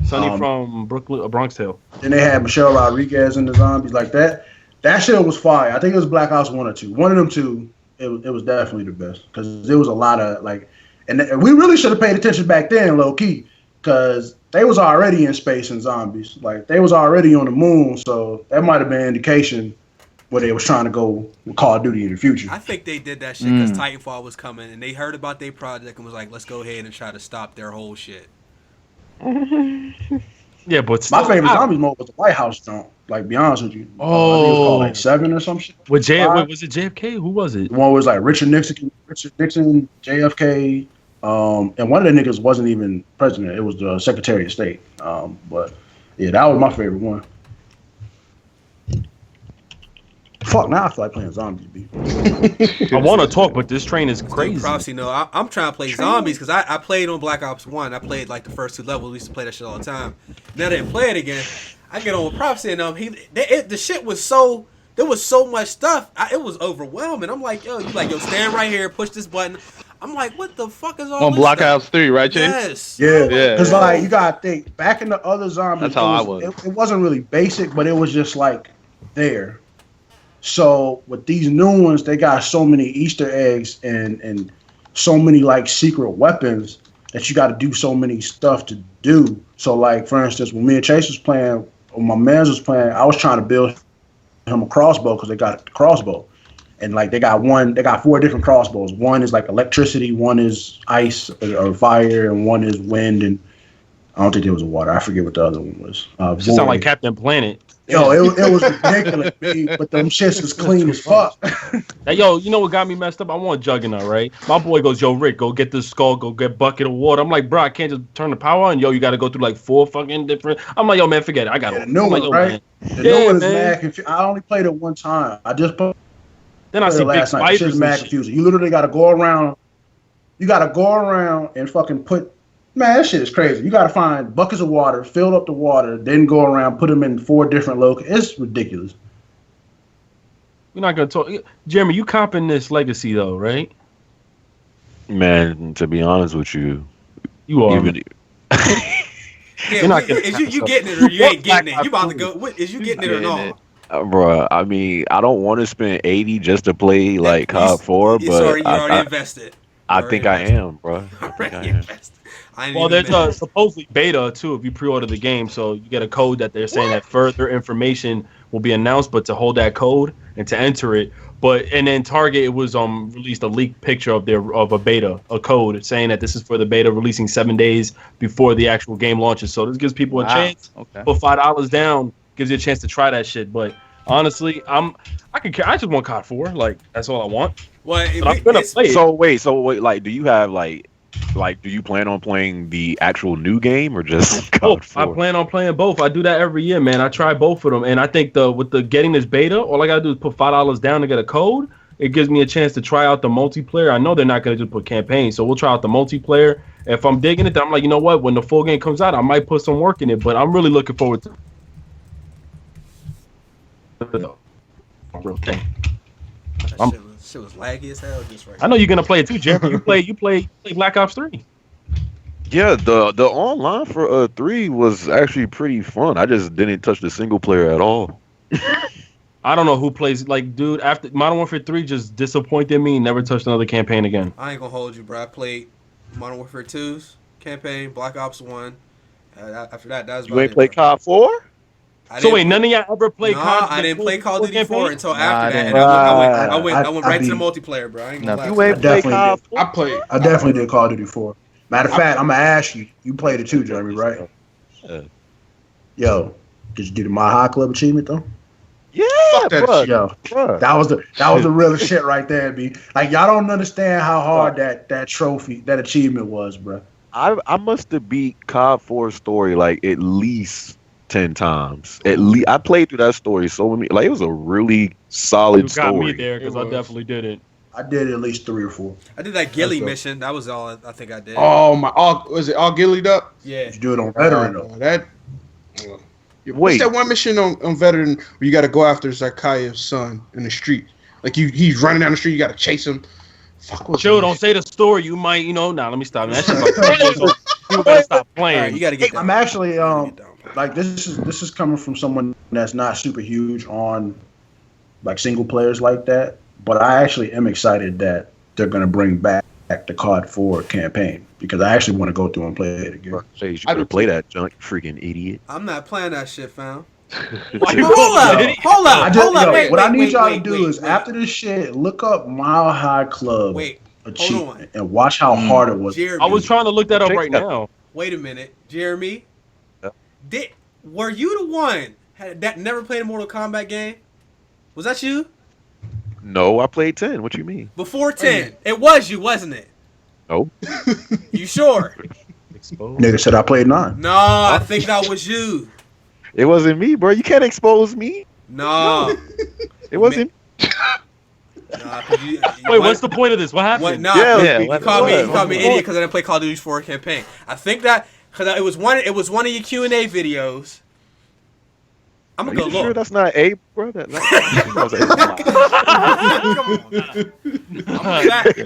Sonny from Brooklyn, Bronx Tale. Then they had Michelle Rodriguez in the zombies like that. That shit was fire. I think it was Black Ops 1 or 2. One of them two, it was definitely the best. Because there was a lot of, like, and we really should have paid attention back then, low key. Because they was already in space and zombies. Like, they was already on the moon. So that might have been an indication where they was trying to go with Call of Duty in the future. I think they did that shit because Titanfall was coming. And they heard about their project and was like, let's go ahead and try to stop their whole shit. Yeah, but still, my favorite zombies mode was the White House jump. Like, be honest with you. I think it was called like 7 or some shit. Was it JFK? Who was it? The one was like Richard Nixon, JFK, and one of the niggas wasn't even president. It was the Secretary of State. But yeah, that was my favorite one. Fuck, now I feel like playing zombies, B. I want to talk, but this train is crazy. Prophecy, no, I'm trying to play zombies because I played on Black Ops 1. I played like the first 2 levels. We used to play that shit all the time. Now they didn't play it again. I get on with Prophecy and the shit was so, there was so much stuff. It was overwhelming. I'm like, yo, stand right here, push this button. I'm like, what the fuck is all on this Black stuff? Ops 3, right, Chase? Yes. Yeah. Because Yeah. like, you got to think, back in the other zombies, That's how I was. It wasn't really basic, but it was just like there. So with these new ones, they got so many Easter eggs and so many like secret weapons that you got to do so many stuff to do. So like, for instance, when me and Chase was playing, when my man was playing, I was trying to build him a crossbow because they got a crossbow. And like they got 4 different crossbows. One is like electricity, one is ice or fire, and one is wind. And I don't think there was water. I forget what the other one was. It sound like Captain Planet. Yo, it was ridiculous, but them shits was clean as fuck. Hey, yo, you know what got me messed up? I want Juggernaut, right? My boy goes, yo, Rick, go get this skull, go get a bucket of water. I'm like, bro, I can't just turn the power on. Yo, you got to go through like 4 fucking different. I'm like, yo, man, forget it. I got it. The new one, right? Man. The new one is mad confusing. I only played it one time. I just played then I see it last big night. spiders. It's mad confusing. You literally got to go around. You got to go around and fucking put. Man, that shit is crazy. You got to find buckets of water, fill up the water, then go around, put them in 4 different locations. It's ridiculous. We're not gonna talk. Jeremy, you copping this legacy though, right? Man, to be honest with you, You are. Yeah, not getting is you getting it or you ain't getting it? You about to go? Is you getting it or not? Bro, I mean, I don't want to spend $80 just to play like COD 4, but Sorry, you already invested. I think I am, bro. I think I am. Well, there's a supposedly beta too if you pre-order the game, so you get a code that they're saying that further information will be announced, but to hold that code and to enter it. And then Target, it was released a leaked picture of a beta, a code saying that this is for the beta, releasing 7 days before the actual game launches. So this gives people a chance. Okay. Put $5 down, gives you a chance to try that shit. But honestly, I just want COD 4. Like that's all I want. Well, I'm gonna play it. So wait, like, do you have do you plan on playing the actual new game or just COD 4? I plan on playing both. I do that every year, man. I try both of them, and I think with the getting this beta, all I gotta do is put $5 down to get a code. It gives me a chance to try out the multiplayer. I know they're not gonna just put campaign, so we'll try out the multiplayer. If I'm digging it, then I'm like, you know what? When the full game comes out, I might put some work in it. But I'm really looking forward to the real thing. Shit was laggy as hell just right. I know you're gonna play it too, Jeremy. You play Black Ops 3. Yeah, the online for 3 was actually pretty fun. I just didn't touch the single player at all. I don't know who plays dude. After Modern Warfare 3 just disappointed me. Never touched another campaign again. I ain't gonna hold you, bro. I played Modern Warfare 2's campaign, Black Ops 1. After that was. You ain't play COD 4? So wait, none of y'all ever played COD? I didn't play Call of Duty 4 until after that. I went right to the multiplayer, bro. I ain't gonna lie. You ain't play COD 4? I definitely did Call of Duty 4. Matter of fact, I'm gonna ask you. You played it too, Jeremy, right? Yo, did you do the My High Club achievement though? Yeah, bro. Yo, that was the real shit right there, B. Like y'all don't understand how hard that trophy, that achievement was, bro. I must have beat COD 4 story like at least 10 times. At least I played through that story so many. Like it was a really solid story. You got me there because I definitely did it. I did at least 3 or 4. I did that Gilly mission. That was all I think I did. Oh my! Was it all gillied up? Yeah. Did you do it on veteran though? What's that one mission on veteran where you got to go after Zakaya's son in the street? Like he's running down the street, you got to chase him. Fuck. Chill, don't say the story. You might, let me stop. That shit's like people gotta stop playing. Right, you gotta get that. I'm actually like this is coming from someone that's not super huge on like single players like that, but I actually am excited that they're gonna bring back the COD 4 campaign because I actually want to go through and play it again. You better play that junk, freaking idiot. I'm not playing that shit, fam. Hold up. What I need y'all to do is after this shit, look up Mile High Club achievement and watch how hard it was. Jeremy, I was trying to look that up right now. Wait a minute, Jeremy. Were you the one that never played a Mortal Kombat game? Was that you? No, I played 10. What you mean? Before 10. It was you, wasn't it? No. You sure? Nigga said I played 9. No, I think that was you. It wasn't me, bro. You can't expose me. No. It wasn't. Wait, what's the point of this? What happened? You called me an idiot because I didn't play Call of Duty 4 campaign. I think that because it was one of your Q&A videos. I'm gonna go look. Sure that's not Abel, bro? Come on, I'm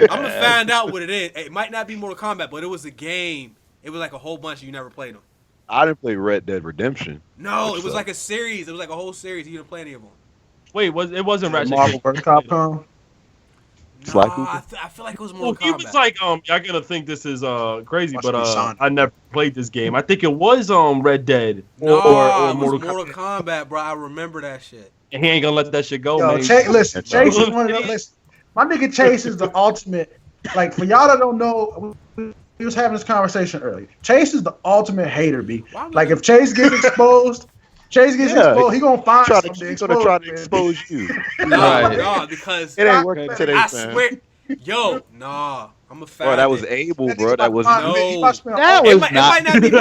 gonna find out what it is. It might not be Mortal Kombat, but it was a game. It was like a whole bunch. You never played them. I didn't play Red Dead Redemption. No, it was like a series. It was like a whole series. You didn't play any of them. Wait, it wasn't Ratchet? Marvel vs. Capcom. No, I feel like it was Mortal Kombat. He was like, y'all gonna think this is crazy, but I never played this game. I think it was Red Dead or Mortal Kombat, bro. I remember that shit. And he ain't gonna let that shit go, man. Listen, Chase is one of those. My nigga Chase is the ultimate. Like for y'all that don't know, we was having this conversation earlier. Chase is the ultimate hater, B. Like if Chase gets exposed. He gonna find something. He's gonna try to expose you. No, because it ain't working today, man. I swear, I'm a fan. Bro, that was Abel, bro. That was It might not be.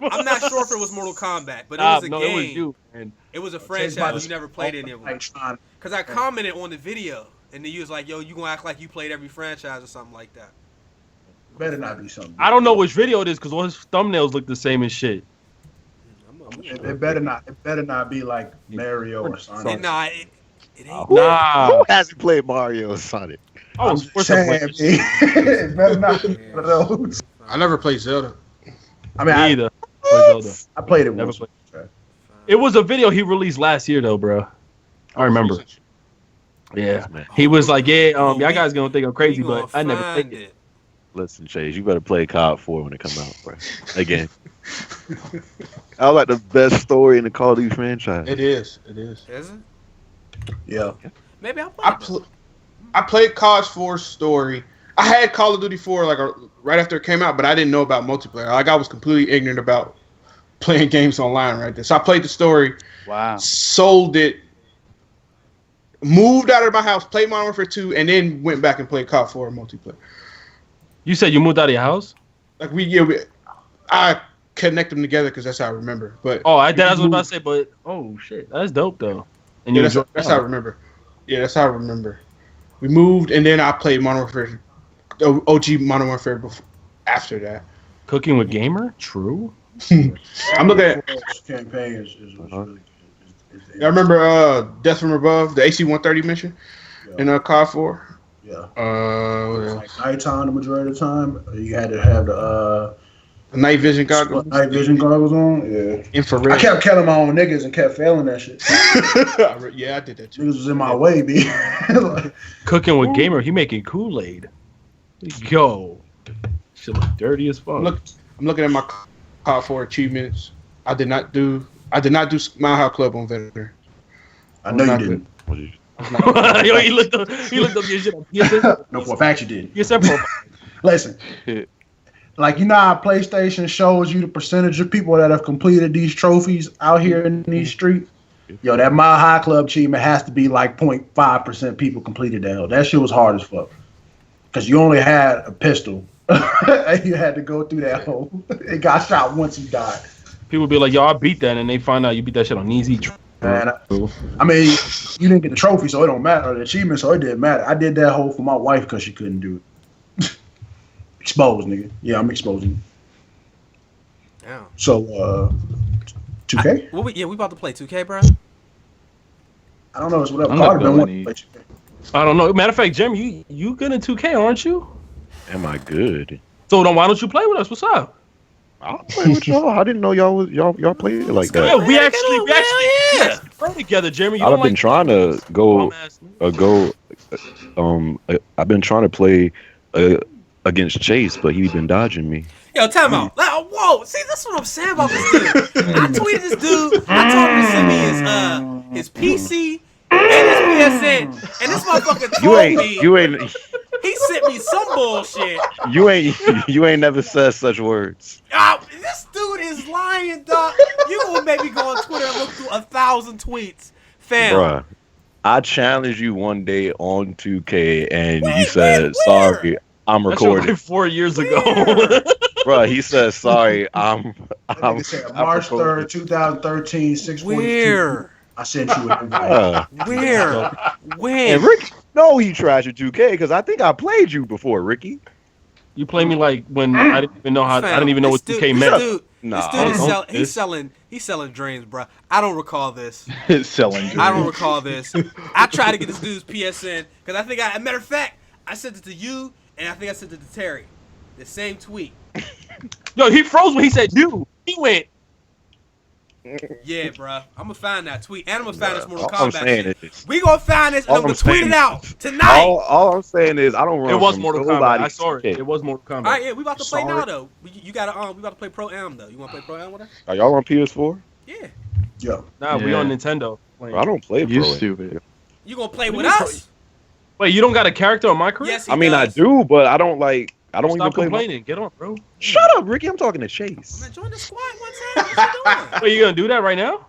I'm not sure if it was Mortal Kombat, but it was a game. It was you, man. It was a franchise. You never played any of them. Because I commented on the video, and then you was like, "Yo, you gonna act like you played every franchise or something like that." Better not be something. I don't know which video it is because all his thumbnails look the same as shit. It better not be like Mario or Sonic. It ain't. Who hasn't played Mario or Sonic? I'm saying, it better not be one of those. I never played Zelda. I mean, either. I played it once. It was a video he released last year, though, bro. I remember. Yeah, Man. he was like, yeah, Oh, y'all guys gonna think I'm crazy, We gonna but I never find played it. Listen, Chase, you better play COD 4 when it come out, bro. Again. I like the best story in the Call of Duty franchise. It is. It is. Is it? Yeah. Maybe I'll play I it. I played COD 4's story. I had Call of Duty 4 right after it came out, but I didn't know about multiplayer. Like I was completely ignorant about playing games online right there. So I played the story. Wow. Sold it. Moved out of my house, played Modern Warfare 2, and then went back and played COD 4 multiplayer. You said you moved out of your house? Like I connect them together because that's how I remember. But Oh, that's what I was about to say, but oh shit, that's dope though. And yeah, you that's how I remember. Yeah, that's how I remember. We moved, and then I played Modern Warfare, OG Modern Warfare after that. Cooking with Gamer? True. I'm looking at. Campaign is really good. I remember Death from Above, the AC-130 mission in COD 4. Yeah. What else? Like nighttime the majority of the time. You had to have the Night vision goggles. night vision goggles on. Yeah. Infrared. I kept killing my own niggas and kept failing that shit. Yeah, I did that too. Niggas was in my way, B. Like, Cooking with Gamer, he making Kool-Aid. Yo. Shit look dirty as fuck. I'm looking at my COD 4 achievements. I did not do Mile High Club on Veteran. I know you didn't. Yo, he looked up your shit on PSN. No, for a fact you did. PSN profile. Listen, like you know how PlayStation shows you the percentage of people that have completed these trophies out here in these streets? Yo, that Mile High Club achievement has to be like 0.5% people completed that. That shit was hard as fuck. Because you only had a pistol. And you had to go through that hole. It got shot once you died. People be like, yo, I beat that, and they find out you beat that shit on easy. Man, I mean, you didn't get the trophy, so it don't matter. The achievement, so it didn't matter. I did that hole for my wife because she couldn't do it. Exposed, nigga. Yeah, I'm exposing. Damn. So, 2K? We about to play 2K, bro. I don't know. It's whatever. I'm not Carter been going wanting to to play 2K. I don't know. Matter of fact, Jim, you good in 2K, aren't you? Am I good? So then why don't you play with us? What's up? I'll play with y'all. I didn't know y'all played it like that. Yeah, we actually play together, Jeremy. You I've don't been like trying to go I've been trying to play against Chase, but he's been dodging me. Yo, time out. Whoa, see, that's what I'm saying about this dude. I tweeted this dude. I told him to send me his PC and his PSN, and this motherfucker told me he sent me some bullshit. You ain't never said such words. This dude is lying, dog. You gonna make me go on Twitter and look through 1,000 tweets, fam. Bruh, I challenged you one day on 2K, and you Wait, said, where? "Sorry, I'm That shit was recording." like 4 years ago. Bruh, he said, "Sorry, I'm." That nigga said March 3rd, 2013, 6:42. Where? I sent you an invite. Where? When? And Rick, no, he trashed your 2K because I think I played you before, Ricky. You play me like when I didn't even know I didn't even know what 2K meant. This dude he's selling dreams, bro. I don't recall this. Selling dreams. I don't recall this. I tried to get this dude's PSN because I think a matter of fact, I sent it to you and I think I sent it to Terry. The same tweet. Yo, he froze when he said you. He went. Yeah, bro. I'm gonna find that tweet and I'm gonna find this Mortal All I'm Kombat saying shit. is, We gonna find this and all I'm gonna I'm tweet saying it out tonight. all I'm saying is I don't run. It was from Mortal Kombat. nobody. I saw it. It was Mortal Kombat. All right, yeah, we about to play Sorry. now though. We gotta we about to play Pro Am though. You wanna play Pro Am with us? Are y'all on PS4? Yeah. Yo, Nah, we Yeah. on Nintendo. Playing. I don't play You Pro. stupid. You gonna play What with do you mean us? Wait, you don't got a character on my career? Yes, he I mean, does. I do, but I don't like. I don't Stop even play. complaining. Get on, bro. Shut up, Ricky. I'm talking to Chase. Man, join the squad one time. What you doing? Wait, you gonna do that right now?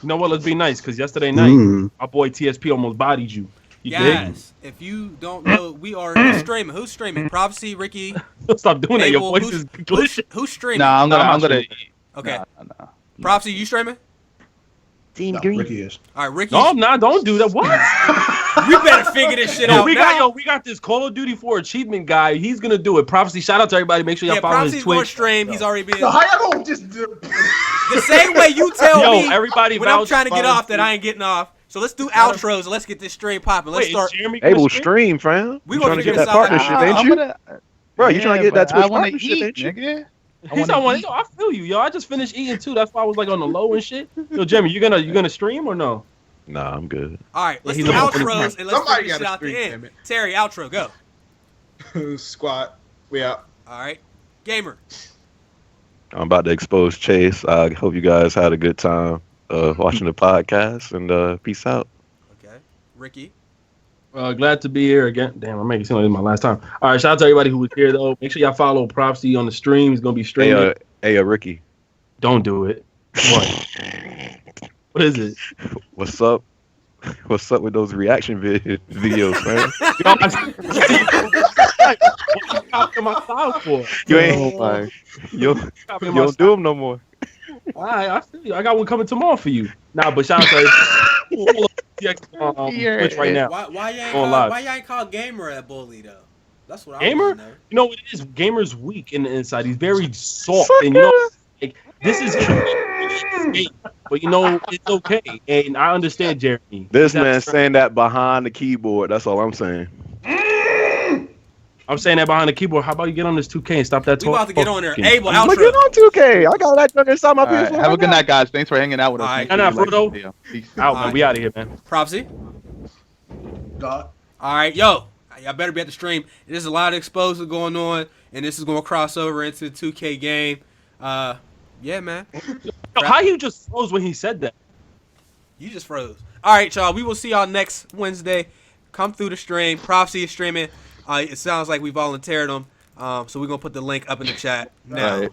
You know what? Let's be nice, because yesterday night, our boy TSP almost bodied you. You Guys, if you don't know, we are streaming. Who's streaming? Prophecy, Ricky, dig? Stop doing that. Your Abel. voice is glitching. Who's streaming? Nah, I'm I'm gonna. not Okay. Nah. Prophecy, you streaming? Team no, Ricky is. All right, Ricky. No, I'm not. Don't do that. What? We better figure this shit Yo, out. we got this Call of Duty 4 achievement guy. He's gonna do it. Prophecy. Shout out to everybody. Make sure y'all follow his Prophecy's going to Twitch. stream. He's already been. Yo, how y'all gonna just do? The same way you tell Yo, me everybody when I'm vouch trying to get for off that I ain't getting off. So let's do outros and let's get this stream popping. Let's Wait, start. is Jeremy gonna Abel stream? stream, fam. We You gonna trying to figure get that this out. partnership, I'm ain't you? gonna, Bro, you trying to get that but I Twitch wanna partnership, eat, ain't you? nigga. He's not one. Yo, I feel you, yo. I just finished eating too. That's why I was like on the low and shit. Yo, Jeremy, you gonna stream or no? Nah, I'm good. All right, let's he's do a fucking outros and let's Somebody finish it gotta out the scream, end. damn it. Terry, outro, go. Squad. We out. All right, gamer. I'm about to expose Chase. I hope you guys had a good time watching the podcast, and peace out. Okay, Ricky. Glad to be here again. Damn, I'm making it seem like this is my last time. All right, shout out to everybody who was here though. Make sure y'all follow Propsy on the stream. He's gonna be streaming. Hey, Ricky. Don't do it. What? What is it? What's up? What's up with those reaction videos, man? What you copying my style for? You ain't. You don't do them no more. All right, I feel you. I got one coming tomorrow for you. Nah, but shout out to Twitch right now. Why y'all ain't called Gamer that bully though? That's what I Gamer? want to know. You know what it is? Gamer's weak in the inside. He's very soft, and you know, like this is. But you know, it's okay, and I understand Jeremy. This man saying that behind the keyboard. That's all I'm saying. I'm saying that behind the keyboard. How about you get on this 2K and stop that talk? We about to get on there. Abel, I'm outro. looking on 2K. I got that junk inside my All right, PS4. have a good night, guys. Thanks for hanging out with us. All Make right. sure Nah, you like Frodo. the video. Peace. Out, man. We out of here, man. Propsy. God. All right, yo, y'all better be at the stream. There's a lot of exposure going on, and this is going to cross over into the 2K game. Yeah, man. Yo, how you just froze when he said that? You just froze. All right, y'all. We will see y'all next Wednesday. Come through the stream. Propsy is streaming. It sounds like we volunteered him. So we're going to put the link up in the chat now. All right.